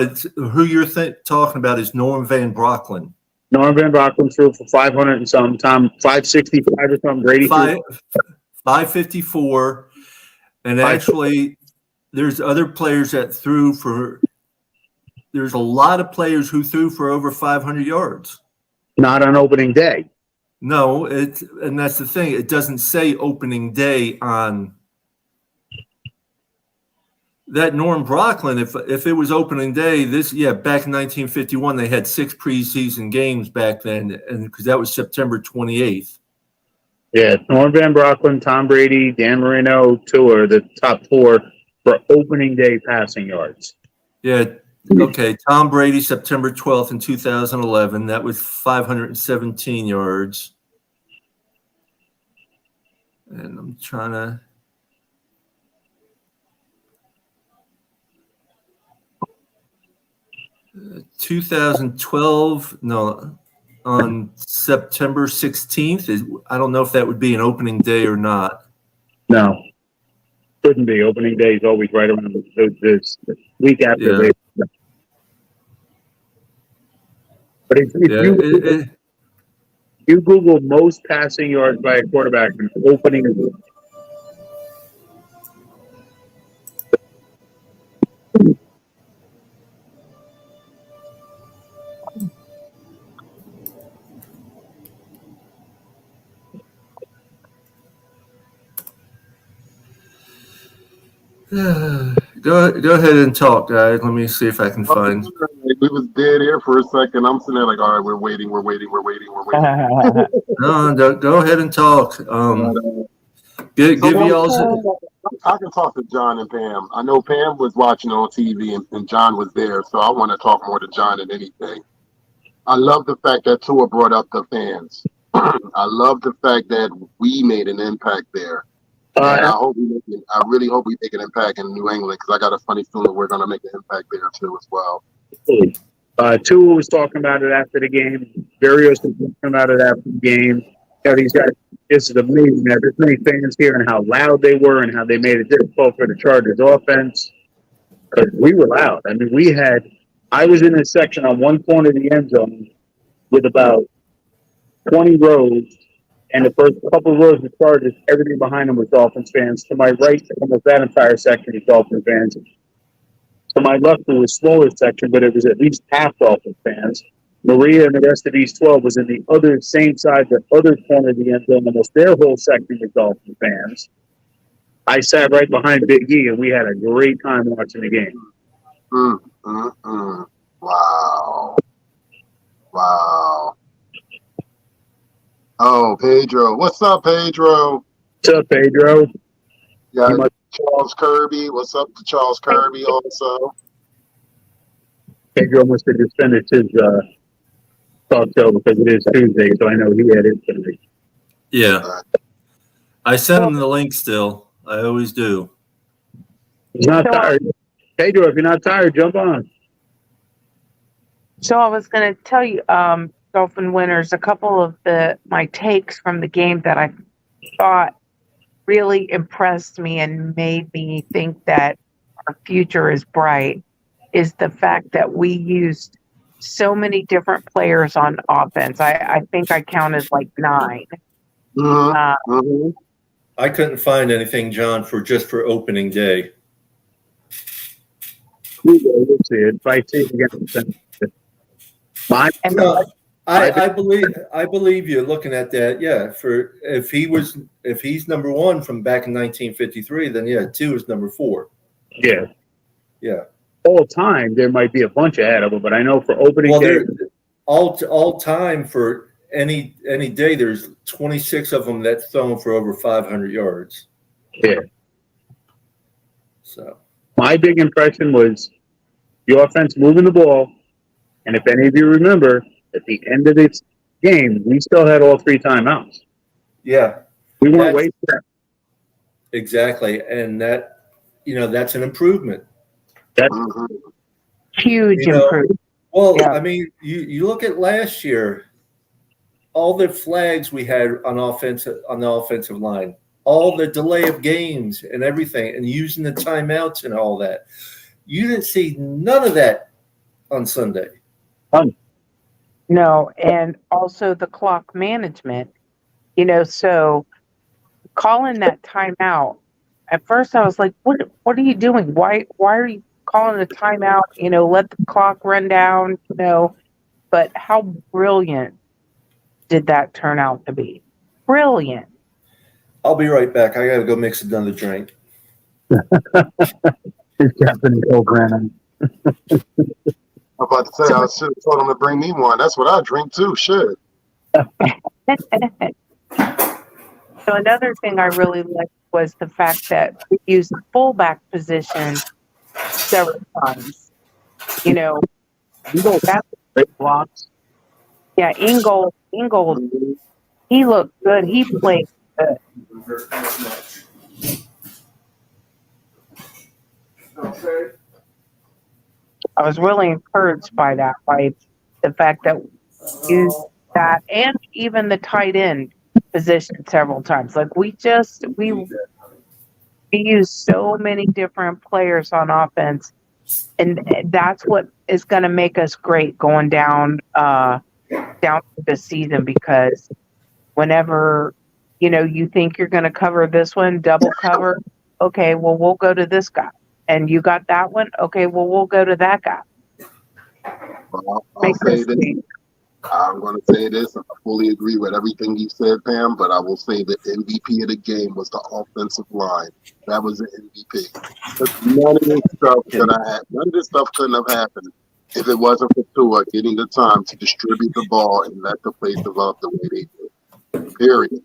it's who you're talking about is Norm Van Brocklin. Norm Van Brocklin threw for 500 and some. Tom 565 or something. Brady 554, and actually, there's other players that threw for. There's a lot of players who threw for over 500 yards. Not on opening day. No, and that's the thing. It doesn't say opening day on that Norm Brocklin. If it was opening day, back in 1951, they had 6 preseason games back then, and because that was September 28th. Yeah, Norm Van Brocklin, Tom Brady, Dan Marino, Tua are the top 4 for opening day passing yards. Yeah. Okay, Tom Brady, September 12th in 2011. That was 517 yards. And I'm trying to. 2012, no, on September 16th. I don't know if that would be an opening day or not. No, couldn't be. Opening day is always right around this week after. Yeah. But if you Google most passing yards by a quarterback in opening. Go ahead and talk, guys. Let me see if I can find. We was dead here for a second. I'm sitting there like, all right, we're waiting. No, go ahead and talk. Give y'all's. I can talk to John and Pam. I know Pam was watching on TV and John was there, so I want to talk more to John than anything. I love the fact that Tua brought up the fans. I love the fact that we made an impact there. And I really hope we make an impact in New England because I got a funny feeling we're going to make an impact there too as well. Tua was talking about it after the game. Barrios was talking about it after the game. These guys, this is amazing. There's many fans here and how loud they were and how they made it difficult for the Chargers offense. Because we were loud. I mean, I was in this section on one corner of the end zone with about 20 rows. And the first couple of rows of Chargers, everything behind them was Dolphins fans. To my right, almost that entire section was Dolphins fans. To my left was a smaller section, but it was at least half Dolphins fans. Maria and the rest of these 12 was in the other same side, the other corner of the end zone. Almost their whole section was Dolphins fans. I sat right behind Big E, and we had a great time watching the game. Wow. Oh, Pedro. What's up, Pedro? What's up, Pedro? Yeah, Charles Kirby. What's up to Charles Kirby also? Pedro must have just finished his talk show because it is Tuesday, so I know he had it today. Yeah. I sent him the link still. I always do. He's not tired. Pedro, if you're not tired, jump on. So I was going to tell you, Dolphin winners, a couple of my takes from the game that I thought really impressed me and made me think that our future is bright is the fact that we used so many different players on offense. I think I counted like 9. I couldn't find anything, John, for opening day. We'll see it. If I see it again, I believe you looking at that. Yeah, if he's number 1 from back in 1953, then 2 is number 4. Yeah. Yeah. All time there might be a bunch ahead of them, but I know for opening day, all time for any day, there's 26 of them that thrown for over 500 yards. Yeah. So my big impression was the offense moving the ball, and if any of you remember, at the end of this game, we still had all 3 timeouts. Yeah. We weren't waiting for that. Exactly. And that's an improvement. That's huge improvement. Well, yeah. I mean, you look at last year, all the flags we had on the offensive line, all the delay of games and everything, and using the timeouts and all that. You didn't see none of that on Sunday. No, and also the clock management, so calling that timeout, at first I was like, what are you doing? Why are you calling a timeout? Let the clock run down, but how brilliant did that turn out to be? Brilliant. I'll be right back. I got to go mix another drink. It's Captain Cole Brannon. I'm about to say, I should have told him to bring me one. That's what I drink too. Shit. So another thing I really liked was the fact that we used the fullback position several times. That's great blocks. Yeah, Ingold, he looked good. He played good. hurt as much. Okay. I was really encouraged by that, by the fact that you that and even the tight end position several times. Like we use so many different players on offense, and that's what is going to make us great going down the season, because whenever you think you're going to cover this one, double cover, okay, well we'll go to this guy, and you got that one, okay, well we'll go to that guy. Well, I'll say this. I'm going to say this. I fully agree with everything you said, Pam, but I will say the MVP of the game was the offensive line. That was the MVP. None of this stuff couldn't have happened if it wasn't for Tua getting the time to distribute the ball and let the play develop the way they did. Period.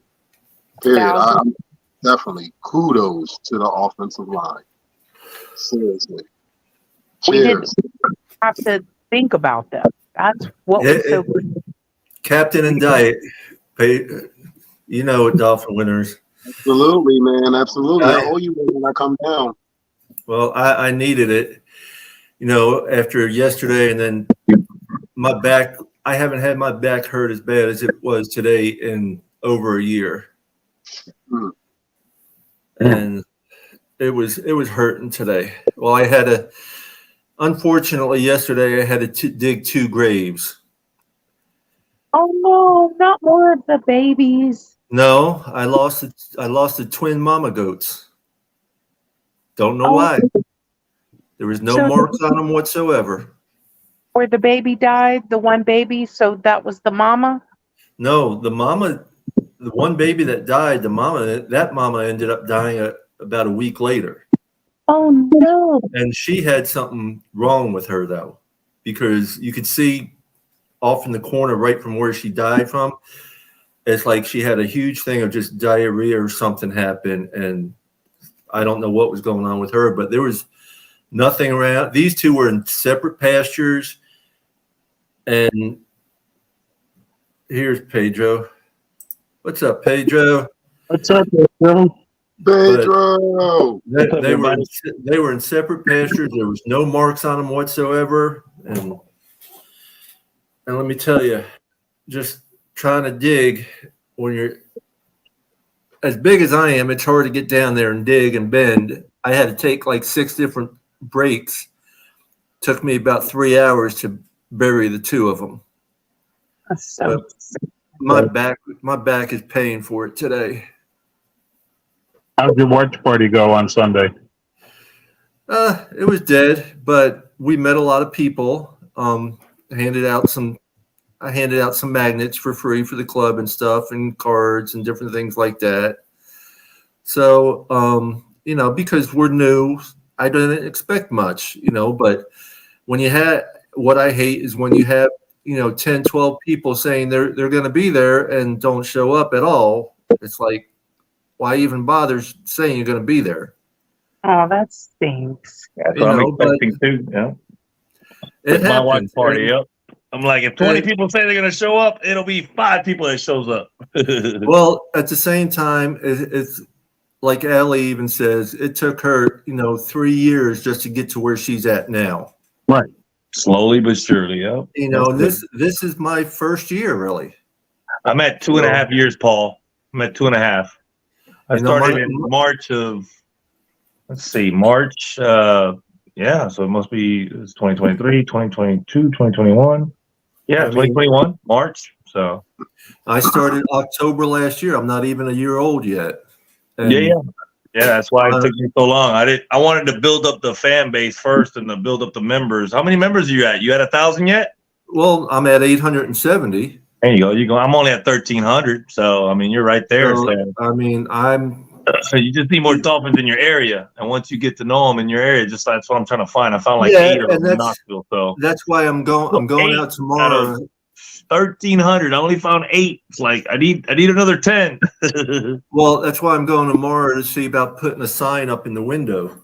I'm definitely kudos to the offensive line. Seriously. We didn't have to think about them. That's what was so good. Captain and diet. Dolphin winners. Absolutely, man. Absolutely. I owe you one when I come down. Well, I needed it, after yesterday, and then my back. I haven't had my back hurt as bad as it was today in over a year. And it was hurting today. Well, unfortunately, yesterday I had to dig 2 graves. Oh no, not more of the babies. No, I lost the twin mama goats. Don't know why. There was no marks on them whatsoever. Where the baby died, the one baby, so that was the mama? No, the one baby that died, that mama ended up dying about a week later. Oh no. And she had something wrong with her, though, because you could see off in the corner right from where she died from, it's like she had a huge thing of just diarrhea or something happened, and I don't know what was going on with her, but there was nothing around. These 2 were in separate pastures, and here's Pedro. What's up, Pedro? What's up, Pedro? Pedro. They were in separate pastures. There was no marks on them whatsoever, and let me tell you, just trying to dig when you're as big as I am, it's hard to get down there and dig and bend. I had to take like 6 different breaks. Took me about 3 hours to bury the 2 of them. That's so my back is paying for it today. How'd your watch party go on Sunday? It was dead, but we met a lot of people. I handed out some magnets for free for the club and stuff, and cards and different things like that. So, because we're new, I didn't expect much, but when what I hate is when you have, 10, 12 people saying they're going to be there and don't show up at all. It's like, why even bother saying you're going to be there? Oh, that stinks. That's what I'm expecting too. Yeah. It my watch happens. party up. I'm like, if 20 people say they're going to show up, it'll be 5 people that shows up. Well, at the same time, it's like Allie even says, it took her, 3 years just to get to where she's at now. Right. Slowly but surely, yeah. And this is my first year, really. I'm at 2.5 years, Paul. I'm at 2.5. I started in March of, March. So it must be 2023, 2022, 2021. Yeah, 2021, March. So I started October last year. I'm not even a year old yet. And yeah. That's why it took me so long. I wanted to build up the fan base first and to build up the members. How many members are you at? You at 1,000 yet? Well, I'm at 870. There you go. I'm only at 1,300. So you're right there. So you just need more Dolphins in your area, and once you get to know them in your area, that's what I'm trying to find. I found like 8 of them in Knoxville. So that's why I'm going out tomorrow. 1,300. I only found 8. It's like I need another 10. Well, that's why I'm going tomorrow to see about putting a sign up in the window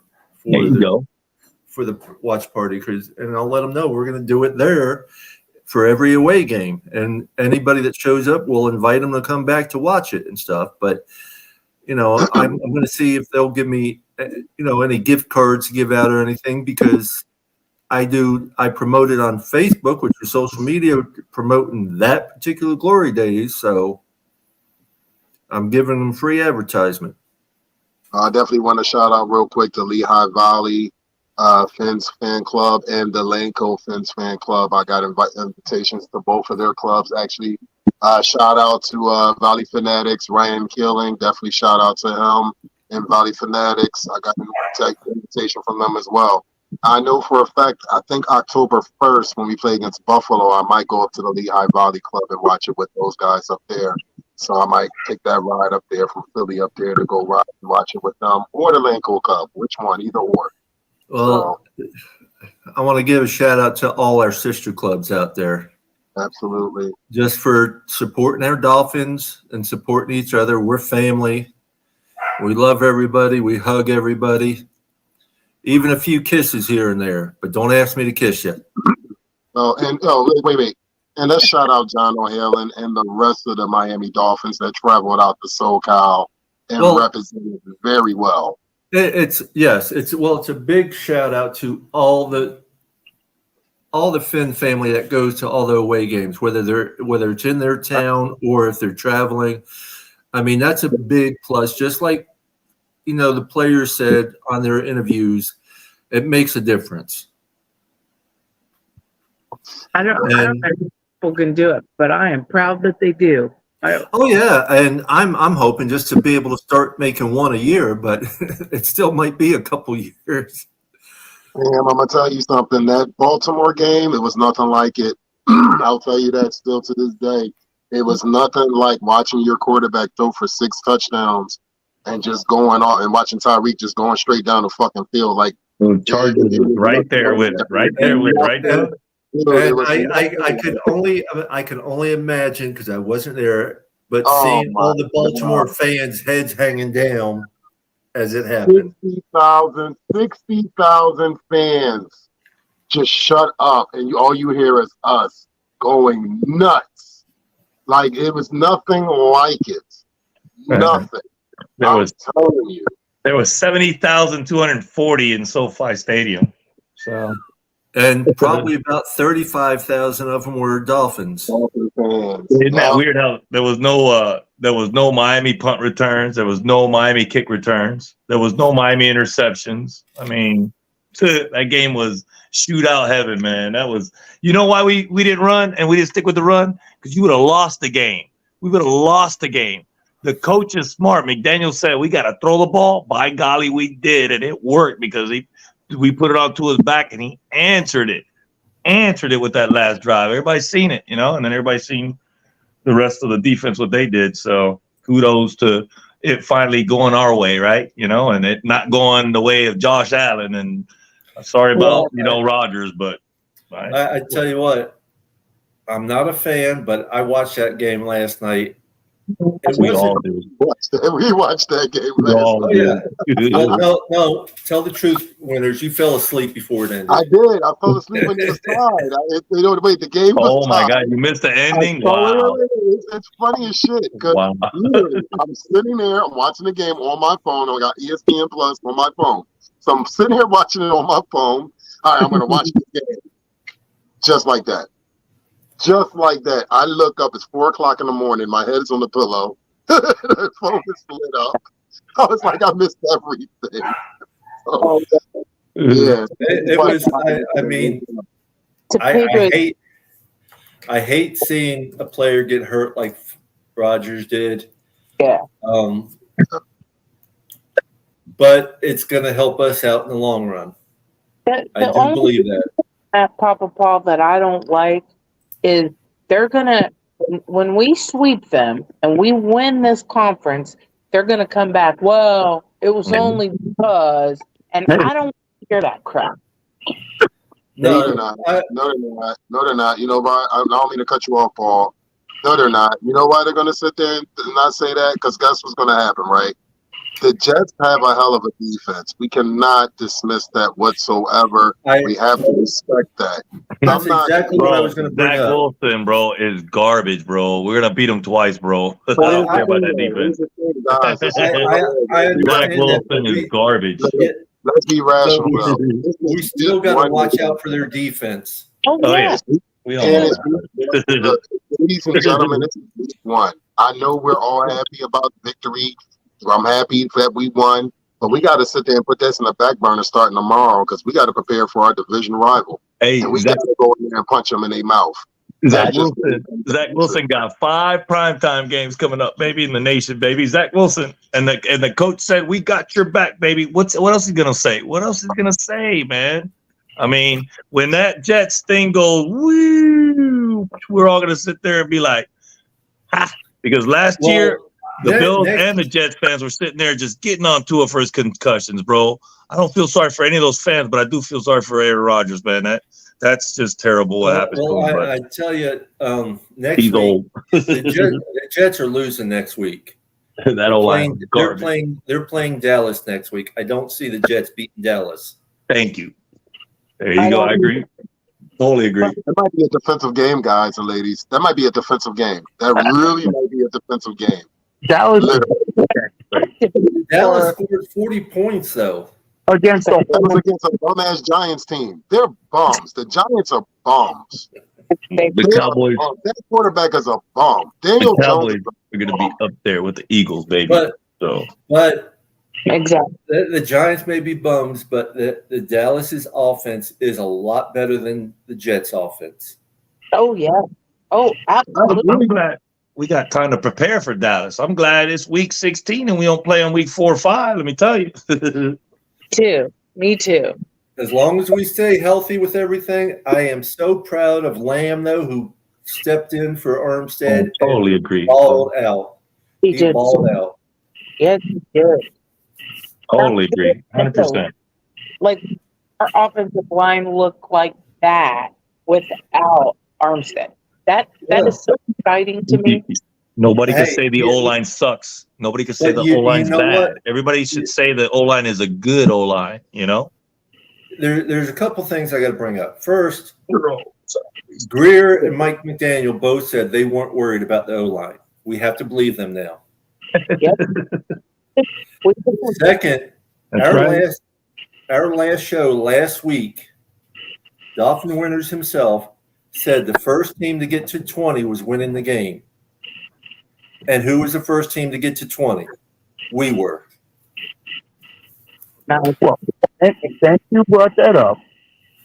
for the watch party, and I'll let them know we're going to do it there for every away game, and anybody that shows up, we'll invite them to come back to watch it and stuff. But I'm going to see if they'll give me, any gift cards to give out or anything, because I promote it on Facebook, which is social media promoting that particular Glory Days. So I'm giving them free advertisement. I definitely want to shout out real quick to Lehigh Valley Fins Fan Club and the Lanco Fins Fan Club. I got invitations to both of their clubs, actually. Shout out to Valley Fanatics, Ryan Killing. Definitely shout out to him and Valley Fanatics. I got an invitation from them as well. I know for a fact, I think October 1st, when we play against Buffalo, I might go up to the Lehigh Valley Club and watch it with those guys up there. So I might take that ride up there from Philly up there to go ride and watch it with them, or the Lanco Cup, which one, either or. Well, I want to give a shout out to all our sister clubs out there. Absolutely. Just for supporting our Dolphins and supporting each other. We're family. We love everybody. We hug everybody. Even a few kisses here and there, but don't ask me to kiss you. Wait. And let's shout out John O'Haley and the rest of the Miami Dolphins that traveled out to SoCal and represented very well. It's a big shout out to all the Finn family that goes to all the away games, whether it's in their town or if they're traveling. I mean, that's a big plus. Just like the players said on their interviews, it makes a difference. I don't know if people can do it, but I am proud that they do. And I'm hoping just to be able to start making one a year, but it still might be a couple years. I'm gonna tell you something. That Baltimore game, it was nothing like it. I'll tell you that still to this day. It was nothing like watching your quarterback throw for 6 touchdowns and just going on and watching Tyreek just going straight down the fucking field. Like Chargers right there with it. I could only imagine, because I wasn't there, but seeing all the Baltimore fans' heads hanging down as it happened. 60,000 fans just shut up, and all you hear is us going nuts. Like it was nothing like it. Nothing. I'm telling you. There was 70,240 in SoFi Stadium. So. And probably about 35,000 of them were Dolphins. Isn't that weird how there was no Miami punt returns, there was no Miami kick returns, there was no Miami interceptions. I mean, that game was shootout heaven, man. That was, why we didn't run and we didn't stick with the run? Because you would have lost the game. We would have lost the game. The coach is smart. McDaniel said we got to throw the ball. By golly, we did, and it worked because we put it onto his back, and he answered it with that last drive. Everybody's seen it, and then everybody's seen the rest of the defense, what they did. So kudos to it finally going our way, right? And it not going the way of Josh Allen. And sorry about, Rodgers, but I tell you what, I'm not a fan, but I watched that game last night. We all do. We watched that game last night. No, tell the truth, Winners. You fell asleep before it ended. I did. I fell asleep when it was tied. The game was tied. My God, you missed the ending? Wow. It's funny as shit. Because I'm sitting there, I'm watching the game on my phone. I got ESPN Plus on my phone. So I'm sitting here watching it on my phone. All right, I'm going to watch the game. Just like that. Just like that. I look up, it's 4:00 in the morning. My head is on the pillow. The phone is lit up. I was like, I missed everything. So, yeah. It was, I mean, I hate seeing a player get hurt like Rodgers did. Yeah. But it's going to help us out in the long run. I do believe that. At Papa Paul that I don't like is they're going to, when we sweep them and we win this conference, they're going to come back, well, it was only because, and I don't hear that crap. No, they're not. No, they're not. You know why? I don't mean to cut you off, Paul. No, they're not. You know why they're going to sit there and not say that? Because guess what's going to happen, right? The Jets have a hell of a defense. We cannot dismiss that whatsoever. We have to respect that. That's exactly what I was going to bring Zach up. Wilson, bro, is garbage, bro. We're gonna beat him twice, bro. I don't care about that defense. I Zach understand Wilson that, is garbage. Let's be rational, though. We still got to watch out for their defense. Oh yeah, we all know that. Ladies and gentlemen, this is week one. I know we're all happy about victory. I'm happy that we won, but we got to sit there and put this in the back burner starting tomorrow because we got to prepare for our division rival. Hey, and we got to go in there and punch them in their mouth. Zach Wilson got 5 primetime games coming up, baby, in the nation, baby. Zach Wilson and the coach said, "We got your back, baby." What else is he gonna say? What else is he gonna say, man? I mean, when that Jets thing goes, woo, we're all gonna sit there and be like, "Ha!" Because last year the Bills and the Jets fans were sitting there just getting on Tua for his concussions, bro. I don't feel sorry for any of those fans, but I do feel sorry for Aaron Rodgers, man. That's just terrible what happened to him. I tell you, next week, old. the Jets are losing next week. That old line, they're playing Dallas next week. I don't see the Jets beating Dallas. Thank you. There you go. I agree. Totally agree. That might be a defensive game, guys and ladies. That might be a defensive game. That really might be a defensive game. Dallas scored 40 points though. Against a bum-ass Giants team. They're bums. The Giants are bums. The Cowboys. That quarterback is a bum. Daniel Jones are going to be up there with the Eagles, baby. But exactly. The Giants may be bums, but the Dallas's offense is a lot better than the Jets' offense. Oh yeah. Oh, absolutely. I'm glad we got time to prepare for Dallas. I'm glad it's week 16 and we don't play on week 4 or 5. Let me tell you. Me too. As long as we stay healthy with everything, I am so proud of Lamb, though, who stepped in for Armstead. Totally agree. Balled out. He did. Balled out. Yes, he did. Totally agree. 100%. Like, our offensive line looked like that without Armstead. That is so exciting to me. Nobody can say the O-line sucks. Nobody can say the O-line's bad. What? Everybody should say the O-line is a good O-line, you know? There's a couple things I got to bring up. First, Greer and Mike McDaniel both said they weren't worried about the O-line. We have to believe them now. Second, our last show last week, Dolphin Winters himself said the first team to get to 20 was winning the game. And who was the first team to get to 20? We were. Now, since you brought that up,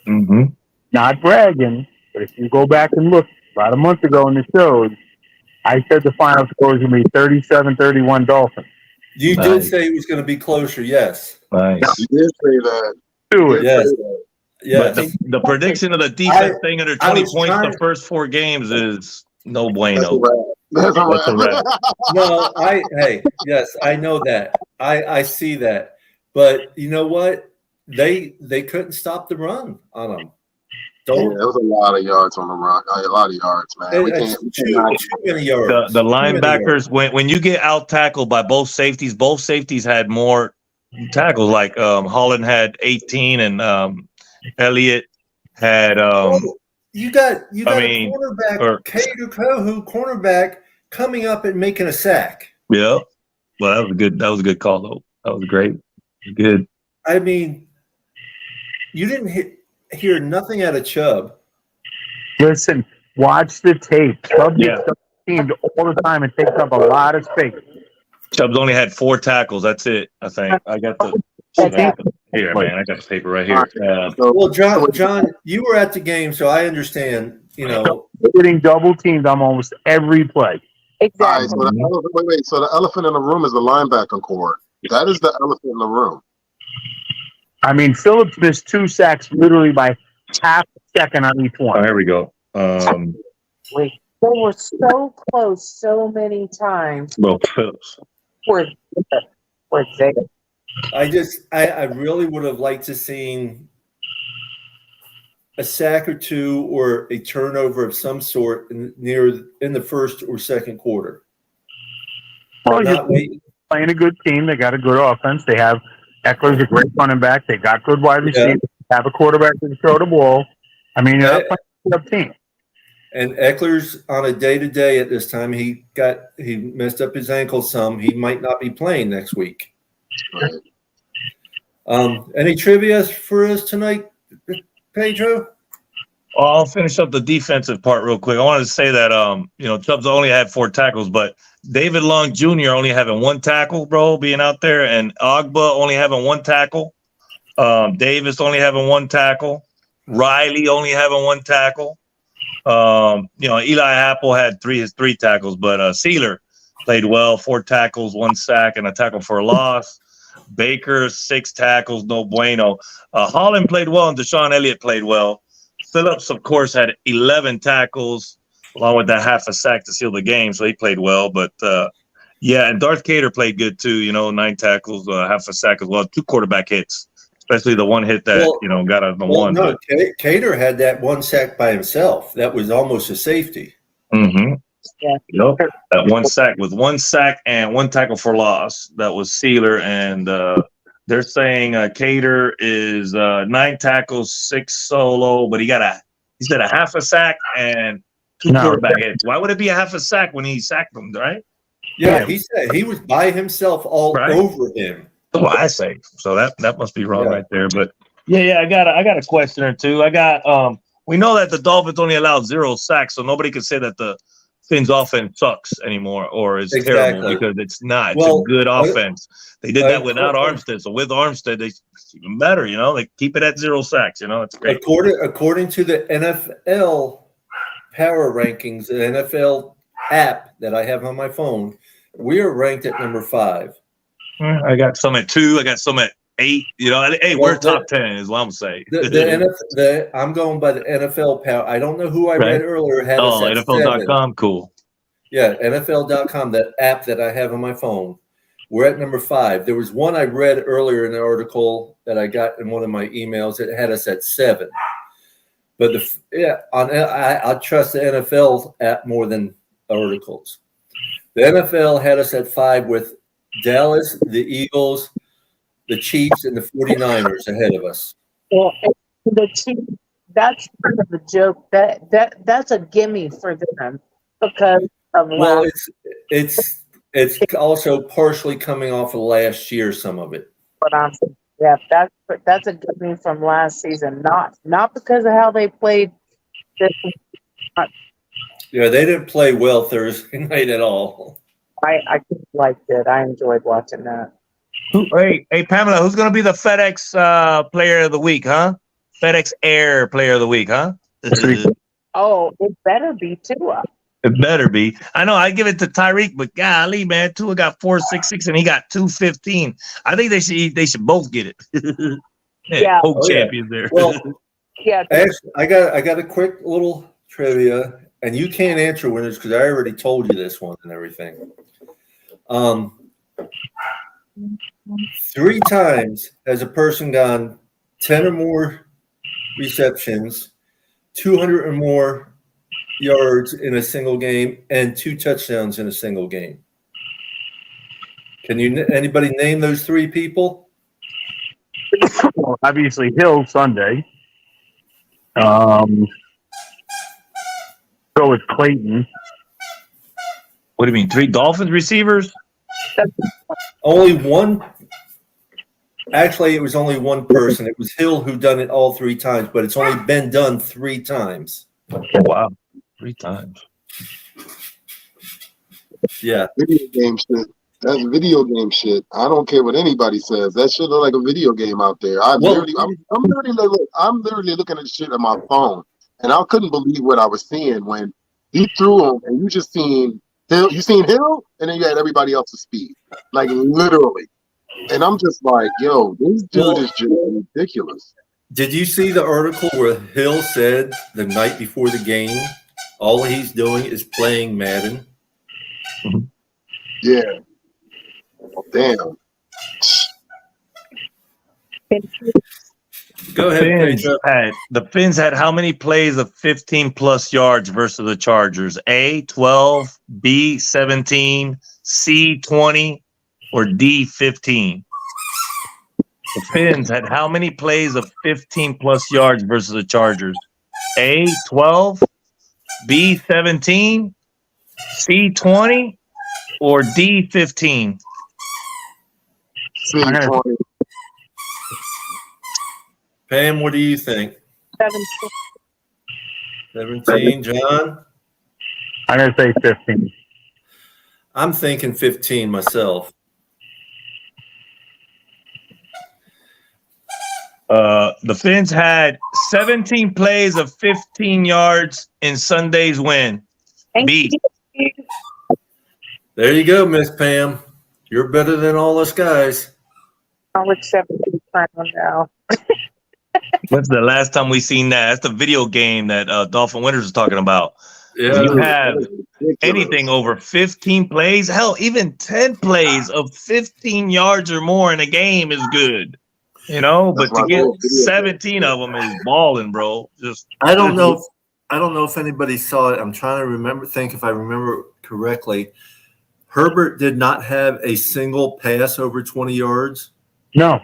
not bragging, but if you go back and look about a month ago in the shows, I said the final score was going to be 37-31 Dolphins. You did say it was going to be closer, yes. Nice. You did say that. Yes. Yeah. The prediction of the defense thing under 20 points the first 4 games is no bueno. That's a wrap. No, yes, I know that. I see that. But you know what? They couldn't stop the run on them. There was a lot of yards on the run. A lot of yards, man. Too many yards. The linebackers, when you get out tackled by both safeties had more tackles. Like Holland had 18 and Elliott had you got a cornerback, Cater Kohu, cornerback, coming up and making a sack. Yeah. Well, that was a good call though. That was great. Good. I mean, you didn't hear nothing out of Chubb. Listen, watch the tape. Chubb gets teamed all the time and takes up a lot of space. Chubb's only had 4 tackles. That's it, I think. I got the here, man. I got the paper right here. Well, John, you were at the game, so I understand. You know, getting double teamed on almost every play. Exactly. All right, so the elephant in the room is the linebacker core. That is the elephant in the room. I mean, Phillips missed 2 sacks literally by half a second on each one. Oh, here we go. They were so close so many times. Well, Phillips. I really would have liked to seen a sack or 2 or a turnover of some sort in the first or second quarter. playing a good team. They got a good offense. They have Eckler's a great running back. They got good wide receivers. They have a quarterback that can throw the ball. I mean, they're not playing a good team. And Eckler's on a day-to-day at this time. He messed up his ankle some. He might not be playing next week. Any trivia for us tonight, Pedro? I'll finish up the defensive part real quick. I wanted to say that Chubbs only had 4 tackles, but David Long Jr. only having 1 tackle, bro, being out there, and Ogba only having 1 tackle. Davis only having 1 tackle. Riley only having 1 tackle. Eli Apple had 3 tackles, but Sealer played well, 4 tackles, 1 sack, and a tackle for a loss. Baker 6 tackles, no bueno. Holland played well, and Deshaun Elliott played well. Phillips, of course, had 11 tackles, along with that half a sack to seal the game, so he played well. But and Darth Cater played good too. 9 tackles, half a sack as well, 2 quarterback hits. Especially the one hit that got out the one. No, Cater had that 1 sack by himself. That was almost a safety. Mm-hmm. Yeah. That 1 sack with 1 sack and 1 tackle for loss. That was Sealer, and they're saying Cater is 9 tackles, 6 solo, but he said a half a sack and 2 quarterback hits. Why would it be a half a sack when he sacked them, right? Yeah, he said he was by himself all over him. Well, I say so. That must be wrong right there. But I got a question or two. I got we know that the Dolphins only allowed 0 sacks, so nobody could say that the Fins offense sucks anymore or is terrible, because it's not. It's a good offense. They did that without Armstead, so with Armstead, it's even better. They keep it at 0 sacks. It's great. According to the NFL power rankings, the NFL app that I have on my phone, we are ranked at number 5. I got some at 2. I got some at 8. We're top 10 is what I'm saying. I'm going by the NFL power. I don't know who I read earlier had us at NFL.com. 7. Cool. Yeah, NFL.com, that app that I have on my phone. We're at number 5. There was one I read earlier in the article that I got in one of my emails that had us at 7. But I trust the NFL app more than articles. The NFL had us at 5 with Dallas, the Eagles, the Chiefs, and the 49ers ahead of us. Well, the Chiefs, that's kind of a joke. That's a gimme for them because of it's also partially coming off of last year, some of it. But that's a gimme from last season, not because of how they played. Yeah, they didn't play well Thursday night at all. I liked it. I enjoyed watching that. Hey, Pamela, who's going to be the FedEx Player of the Week, huh? FedEx Air Player of the Week, huh? Oh, it better be Tua. It better be. I know I give it to Tyreek, but golly, man, Tua got 4.66 and he got 2.15. I think they should both get it. Champions there. Well, actually, I got a quick little trivia, and you can't answer winners because I already told you this one and everything. 3 times has a person gone 10 or more receptions, 200 or more yards in a single game, and 2 touchdowns in a single game. Can anybody name those 3 people? Well, obviously Hill Sunday. Go with Clayton. What do you mean? 3 Dolphins receivers? Only one. Actually, it was only one person. It was Hill who done it all 3 times, but it's only been done 3 times. Oh, wow. 3 times. Yeah. Video game shit. That's video game shit. I don't care what anybody says. That shit look like a video game out there. I'm literally looking at shit on my phone, and I couldn't believe what I was seeing when he threw him, and you just seen Hill. You seen Hill, and then you had everybody else's speed, like literally. And I'm just like, yo, this dude is just ridiculous. Did you see the article where Hill said the night before the game, all he's doing is playing Madden? Yeah. Oh, damn. Go ahead. The Fins had how many plays of 15-plus yards versus the Chargers? A, 12, B, 17, C, 20, or D, 15? The Fins had how many plays of 15 plus yards versus the Chargers? A, 12, B, 17, C, 20, or D, 15? See, 20. Pam, what do you think? 17, John? I'm going to say 15. I'm thinking 15 myself. The Fins had 17 plays of 15 yards in Sunday's win. B. There you go, Miss Pam. You're better than all us guys. I'll accept it now. When's the last time we seen that? That's the video game that Dolphin Winters was talking about. Yeah. You have anything over 15 plays, hell, even 10 plays of 15 yards or more in a game is good. You know, but to get 17 of them is balling, bro. Just I don't know if anybody saw it. I'm trying to think if I remember correctly. Herbert did not have a single pass over 20 yards. No.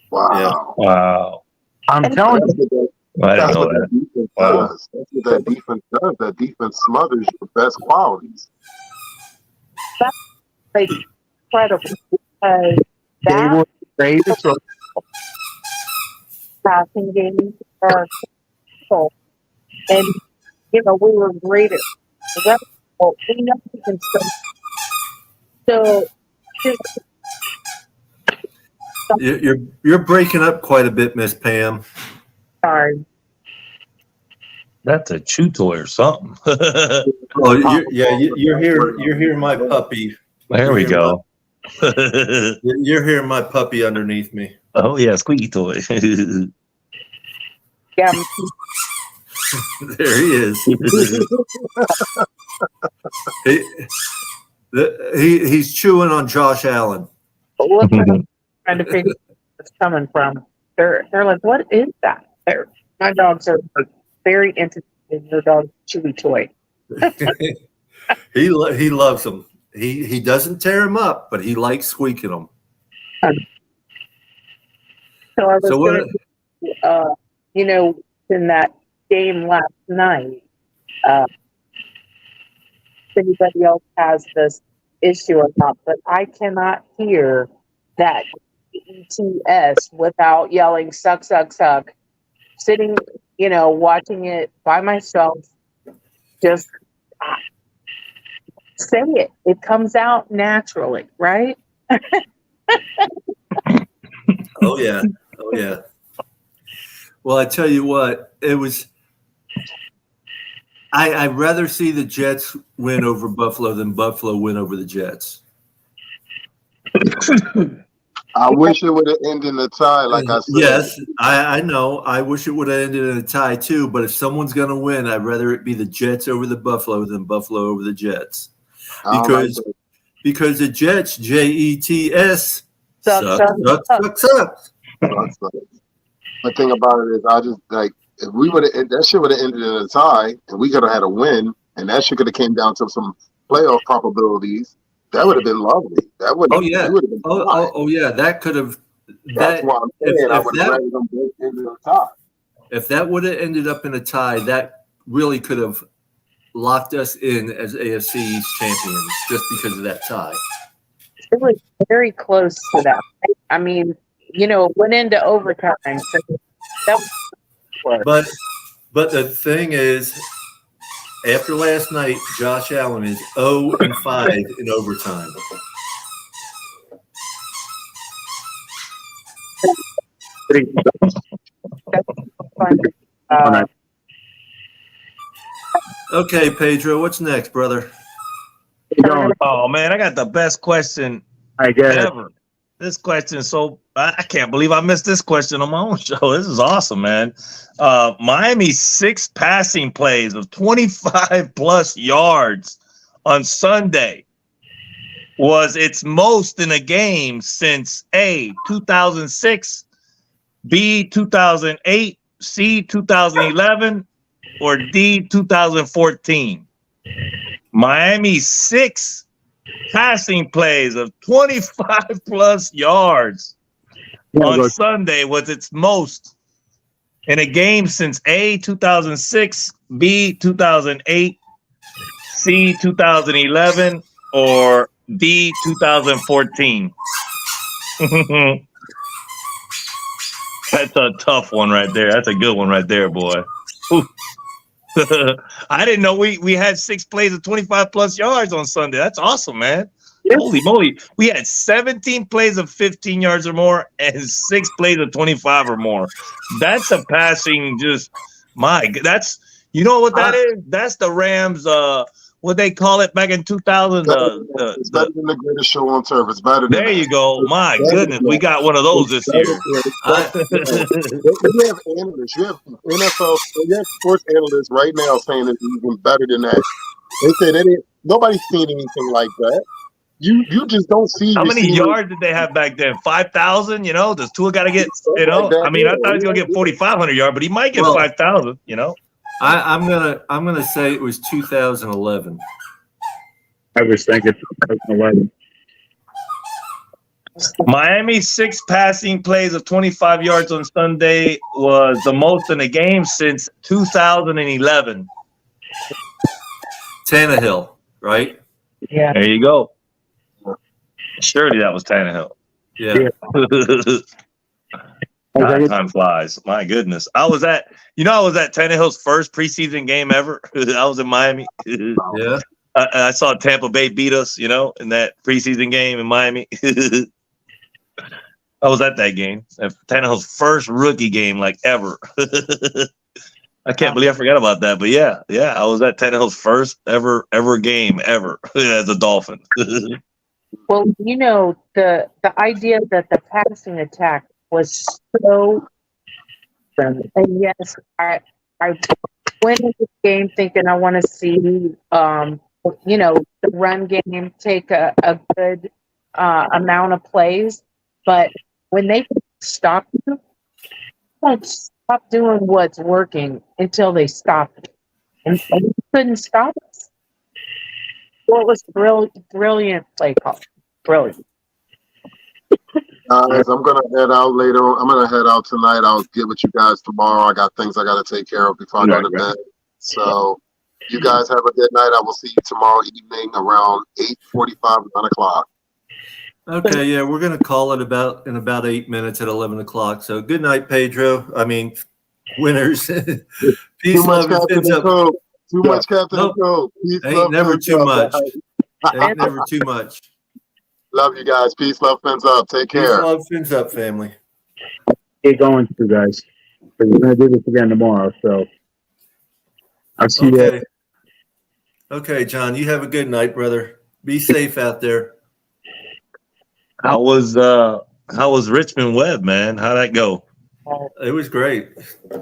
Wow. Yeah. wow. I'm telling you. I didn't know that. Wow. That's what that defense does. That defense smothers your best qualities. That's incredible because They were greatest. passing games are full. And, we were greater. We know we can still. So, just You're breaking up quite a bit, Miss Pam. sorry. That's a chew toy or something. Oh, you're hearing my puppy. There we go. You're hearing my puppy underneath me. Oh yeah, squeaky toy. Yeah, There he is. He's chewing on Josh Allen. look what I'm trying to figure out where it's coming from. They're like, what is that? My dogs are very interested in your dog's chewy toy. He loves them. He doesn't tear them up, but he likes squeaking them. So I was So what? In that game last night, if anybody else has this issue or not, but I cannot hear that ETS without yelling suck, suck, suck. Sitting, watching it by myself, just say it. It comes out naturally, right? Oh yeah. Well, I tell you what, it was. I'd rather see the Jets win over Buffalo than Buffalo win over the Jets. I wish it would have ended in a tie, like I said. Yes, I know. I wish it would have ended in a tie too. But if someone's going to win, I'd rather it be the Jets over the Buffalo than Buffalo over the Jets. Because the Jets, Jets, sucks. The thing about it is, I just like if we would have that shit would have ended in a tie, and we could have had a win, and that shit could have came down to some playoff probabilities. That would have been lovely. That would. Oh yeah. Yeah. That could have. That's why I'm saying I would have rather them both ended in a tie. If that would have ended up in a tie, that really could have locked us in as AFC East champions just because of that tie. It was very close to that. I mean, it went into overtime. So that was close. But the thing is, after last night, Josh Allen is 0-5 in overtime. Okay, Pedro, what's next, brother? Oh man, I got the best question ever. This question, so I can't believe I missed this question on my own show. This is awesome, man. Miami's 6 passing plays of 25 plus yards on Sunday was its most in a game since A, 2006, B, 2008, C, 2011, or D, 2014. Miami's 6 passing plays of 25 plus yards on Sunday was its most in a game since A, 2006, B, 2008, C, 2011, or D, 2014. That's a tough one right there. That's a good one right there, boy. I didn't know we had 6 plays of 25 plus yards on Sunday. That's awesome, man. Holy moly. We had 17 plays of 15 yards or more and 6 plays of 25 or more. That's a passing that's you know what that is? That's the Rams what they call it back in 2000. It's better than the greatest show on turf. It's better than there you go. My goodness, we got one of those this year. You have analysts, you have NFL, you have sports analysts right now saying it's even better than that. They say nobody's seen anything like that. You just don't see. How many yards did they have back then? 5,000. You know, does Tua got to get? You know, like I mean, I thought he was gonna get 4,500 yards, but he might get 5,000. You know. I'm gonna say it was 2011. I was thinking 2011. Miami's 6 passing plays of 25 yards on Sunday was the most in a game since 2011. Tannehill, right? Yeah. There you go. Surely that was Tannehill. Yeah. Time flies. My goodness. I was at Tannehill's first preseason game ever. I was in Miami. Yeah. I saw Tampa Bay beat us, you know, in that preseason game in Miami. I was at that game. Tannehill's first rookie game like ever. I can't believe I forgot about that. But yeah, I was at Tannehill's first ever game ever as a Dolphin. Well, you know, the idea that the passing attack was so, and yes, I went into the game thinking I want to see, you know, the run game take a good amount of plays, but when they stop you, don't stop doing what's working until they stop it, and you couldn't stop us. Well, it was brilliant play call, brilliant. Guys, I'm gonna head out later. I'm gonna head out tonight. I'll get with you guys tomorrow. I got things I gotta take care of before I go to bed. So, you guys have a good night. I will see you tomorrow evening around 8:45, 9 o'clock. Okay, yeah, we're gonna call it in about 8 minutes at 11 o'clock. So, good night, Pedro. I mean, winners. Peace, love, and fins up. Too much Captain Coke. Ain't never too much. Ain't never too much. Love you guys. Peace, love, fins up. Take care. Peace, love, fins up, family. Keep going, you guys. We're gonna do this again tomorrow, so I'll see you. Okay, John. You have a good night, brother. Be safe out there. How was Richmond Webb, man? How'd that go? It was great.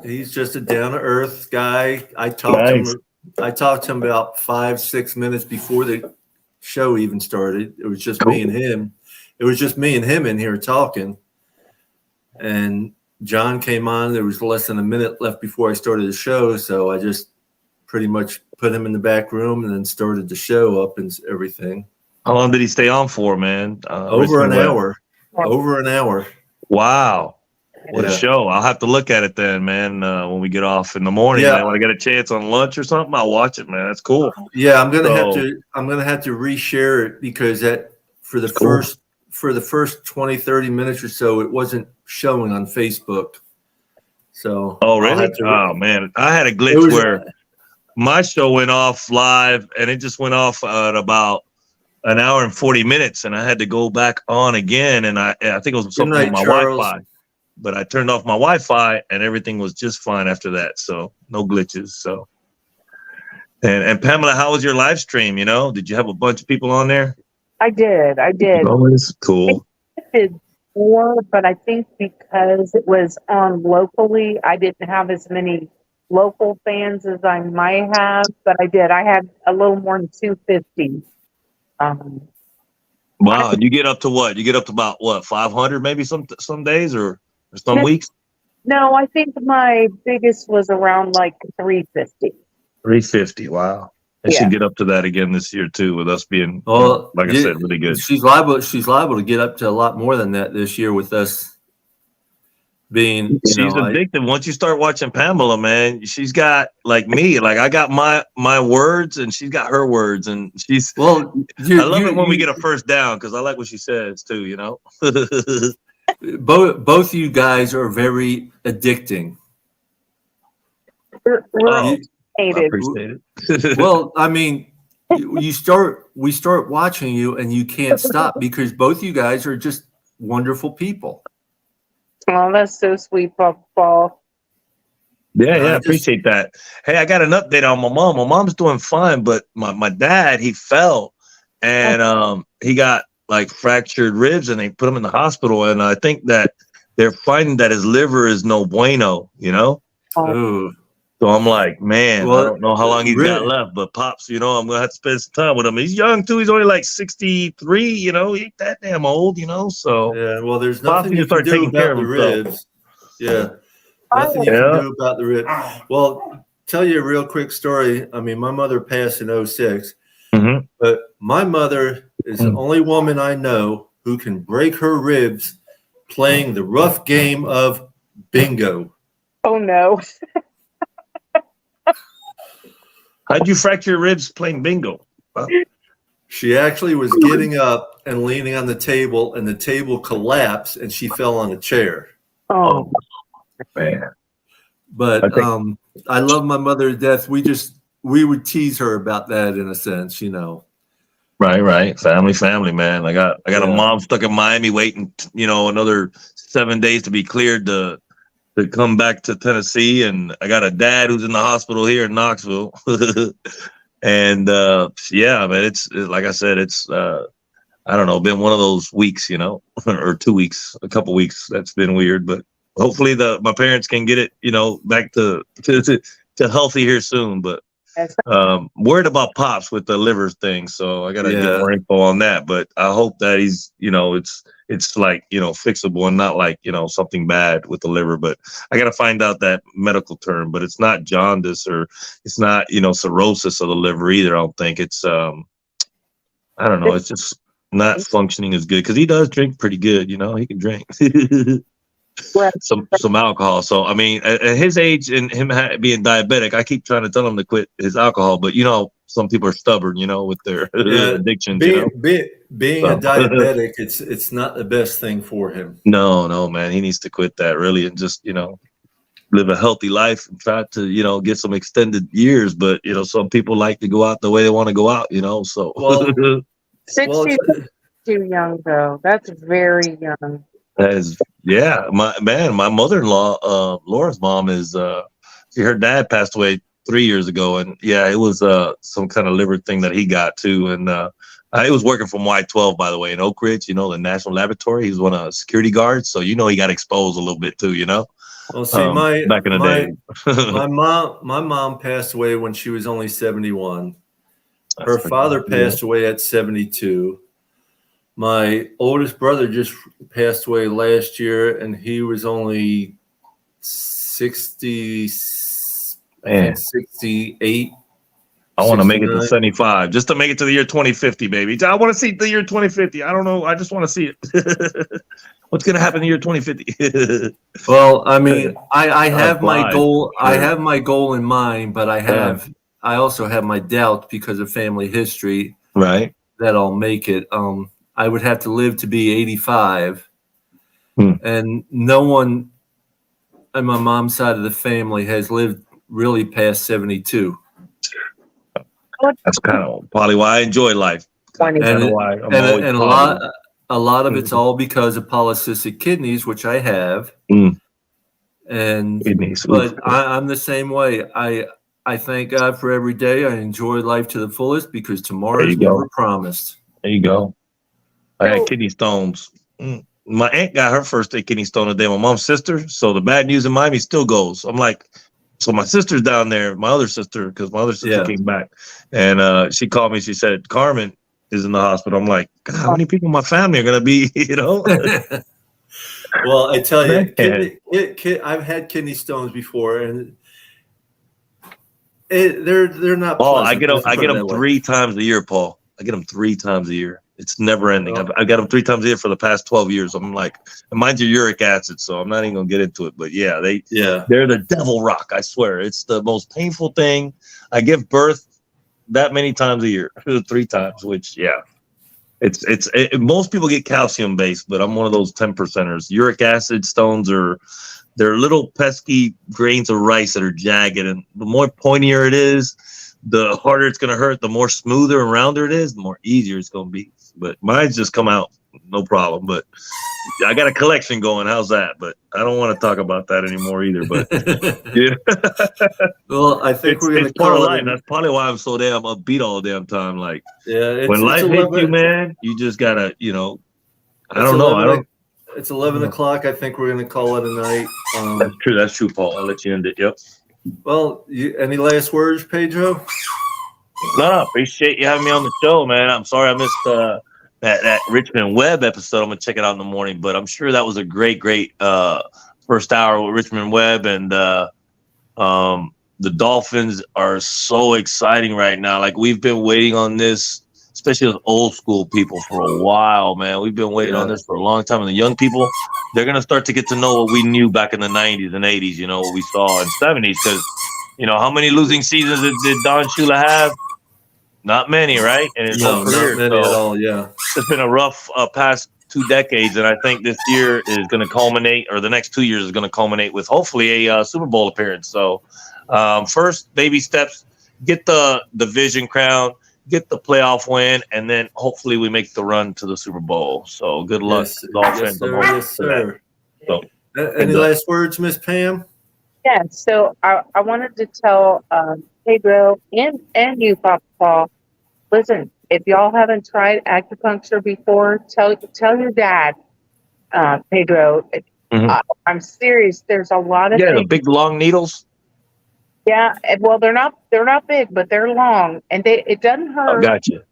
He's just a down to earth guy. I talked to him about 5-6 minutes before the show even started. It was just me and him. It was just me and him in here talking. And John came on. There was less than a minute left before I started the show, so I just pretty much put him in the back room and then started the show up and everything. How long did he stay on for, man? Over an hour. Over an hour. Wow. What a show. I'll have to look at it then, man, when we get off in the morning. Yeah. When I get a chance on lunch or something, I'll watch it, man. That's cool. Yeah, I'm gonna have to reshare it because for the first 20, 30 minutes or so, it wasn't showing on Facebook. So really? Oh man. I had a glitch where my show went off live and it just went off at about an hour and 40 minutes, and I had to go back on again, and I think it was something with my Wi-Fi. But I turned off my Wi-Fi and everything was just fine after that. So no glitches. So, and Pamela, how was your live stream? You know, did you have a bunch of people on there? I did. Always cool. I did more, but I think because it was on locally, I didn't have as many local fans as I might have, but I did. I had a little more than 250. Wow. You get up to what? You get up to about what, 500 maybe some days or some weeks? No, I think my biggest was around like 350. 350. Wow. And she'll get up to that again this year too, with us being, like I said, really good. She's liable to get up to a lot more than that this year with us being. She's addicted. Once you start watching Pamela, man, she's got like me. Like I got my words, and she's got her words, and she's. Well, I love it when we get a first down because I like what she says too. You know. both you guys are very addicting. I appreciate it. Well, I mean, we start watching you, and you can't stop because both you guys are just wonderful people. Oh, that's so sweet, Paul. Yeah, I appreciate that. Hey, I got an update on my mom. My mom's doing fine, but my dad, he fell, and he got like fractured ribs, and they put him in the hospital. And I think that they're finding that his liver is no bueno, you know? Oh. So I'm like, man, I don't know how long he's got left, but Pops, you know, I'm going to have to spend some time with him. He's young, too. He's only like 63, you know. He ain't that damn old, you know, so. Yeah, well, there's nothing you can do about the ribs. Yeah, nothing you can do about the ribs. Well, tell you a real quick story. I mean, my mother passed in 2006, but my mother is the only woman I know who can break her ribs playing the rough game of bingo. Oh, no. How'd you fracture your ribs playing bingo? Huh? She actually was getting up and leaning on the table, and the table collapsed, and she fell on a chair. Oh, man. But I love my mother to death. We would tease her about that in a sense, you know. Right. Family, man. I got a mom stuck in Miami waiting, you know, another 7 days to be cleared to come back to Tennessee, and I got a dad who's in the hospital here in Knoxville. And yeah, man, it's like I said, it's I don't know, been one of those weeks, you know, or 2 weeks, a couple weeks. That's been weird, but hopefully my parents can get it, you know, back to healthy here soon. But worried about Pops with the liver thing, so I gotta get more info on that. But I hope that he's, you know, it's like, you know, fixable and not like, you know, something bad with the liver. But I gotta find out that medical term. But it's not jaundice, or it's not, you know, cirrhosis of the liver either. I don't think it's I don't know. It's just not functioning as good because he does drink pretty good. You know, he can drink. some alcohol. So I mean, at his age and him being diabetic, I keep trying to tell him to quit his alcohol, but you know, some people are stubborn, you know, with their addictions. Being a diabetic, it's not the best thing for him. No, man, he needs to quit that really and just, you know, live a healthy life and try to, you know, get some extended years. But you know, some people like to go out the way they want to go out, you know. So 60 is too young though. That's very young. That is, my mother-in-law, Laura's mom is, her dad passed away 3 years ago, and it was some kind of liver thing that he got too, and he was working from Y12, by the way, in Oak Ridge, you know, the National Laboratory. He was one of the security guards, so you know he got exposed a little bit too, you know. Well, see, back in the day, my mom passed away when she was only 71. Her father passed away at 72. My oldest brother just passed away last year, and he was only 68. I want to make it to 75, just to make it to the year 2050, baby. I want to see the year 2050. I don't know. I just want to see it. What's going to happen in the year 2050? Well, I mean, I have my goal. Sure. I have my goal in mind, but I also have my doubts because of family history. Right. That I'll make it. I would have to live to be 85, and no one on my mom's side of the family has lived really past 72. That's kind of probably why I enjoy life. And a lot of it's all because of polycystic kidneys, which I have. And but I'm the same way. I thank God for every day. I enjoy life to the fullest because tomorrow is never promised. There you go. I had kidney stones. My aunt got her first kidney stone today. My mom's sister. So the bad news in Miami still goes. I'm like, so my sister's down there, my other sister, because my other sister came back. And she called me. She said, Carmen is in the hospital. I'm like, God, how many people in my family are going to be, you know? Well, I tell you, I've had kidney stones before. And They're not. Paul, I pleasant, get them 3 times a year, Paul. I get them 3 times a year. It's never ending. I got them 3 times a year for the past 12 years. I'm like, and mine's your uric acid, so I'm not even gonna get into it. But yeah, they're the devil rock. I swear, it's the most painful thing. I give birth that many times a year, 3 times. Which most people get calcium based, but I'm one of those 10%ers. Uric acid stones they're little pesky grains of rice that are jagged, and the more pointier it is, the harder it's going to hurt. The more smoother and rounder it is, the more easier it's going to be. But mine's just come out no problem. But I got a collection going. How's that? But I don't want to talk about that anymore either. But yeah. Well, I think we're going to part of call life. it. That's probably why I'm so damn upbeat all the damn time. Like, Yeah, when life hits you, man, you just gotta, I don't know. It's 11 o'clock. I think we're going to call it a night. That's true. That's true, Paul. I'll let you end it. Yep. Well, any last words, Pedro? No, appreciate you having me on the show, man. I'm sorry I missed that Richmond Webb episode. I'm gonna check it out in the morning, but I'm sure that was a great first hour with Richmond Webb, and the Dolphins are so exciting right now. Like, we've been waiting on this, especially as old school people, for a while, man. We've been waiting on this for a long time, and the young people, they're gonna start to get to know what we knew back in the 90s and 80s. What we saw in 70s, because how many losing seasons did Don Shula have? Not many, right? And his whole career. Not many at all. Yeah, it's been a rough past 2 decades, and I think this year is going to culminate, or the next 2 years is going to culminate with hopefully a Super Bowl appearance. So, first baby steps: get the division crown, get the playoff win, and then hopefully we make the run to the Super Bowl. So, good luck, Dolphins. Yes, sir. So, any last words, Miss Pam? Yeah. So I wanted to tell Pedro and you, Papa Paul. Listen, if y'all haven't tried acupuncture before, tell your dad, Pedro. I'm serious. There's a lot of the big long needles. Yeah, well, they're not big, but they're long, and it doesn't hurt. Oh, gotcha.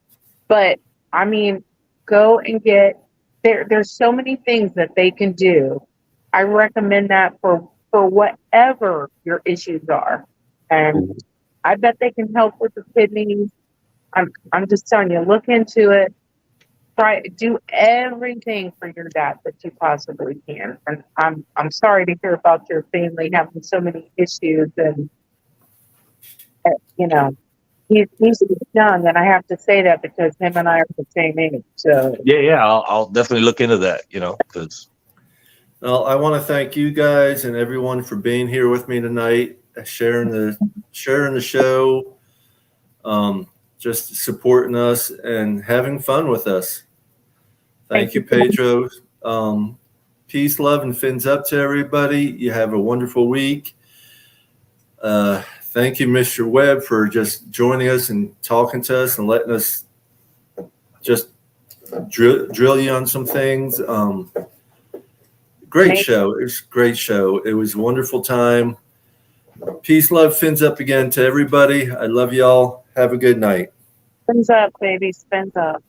But I mean, go and get there's so many things that they can do. I recommend that for whatever your issues are, and I bet they can help with the kidneys. I'm just telling you, look into it. Do everything for your dad that you possibly can. And I'm sorry to hear about your family having so many issues, and he's young, and I have to say that because him and I are the same age. So yeah, I'll definitely look into that. Because. Well, I want to thank you guys and everyone for being here with me tonight, sharing the show. Just supporting us and having fun with us. Thank you, Pedro. Peace, love, and fins up to everybody. You have a wonderful week. Thank you, Mr. Webb, for just joining us and talking to us and letting us just drill you on some things. Great show. It was a great show. It was a wonderful time. Peace, love, fins up again to everybody. I love y'all. Have a good night. Fins up, baby. Fins up.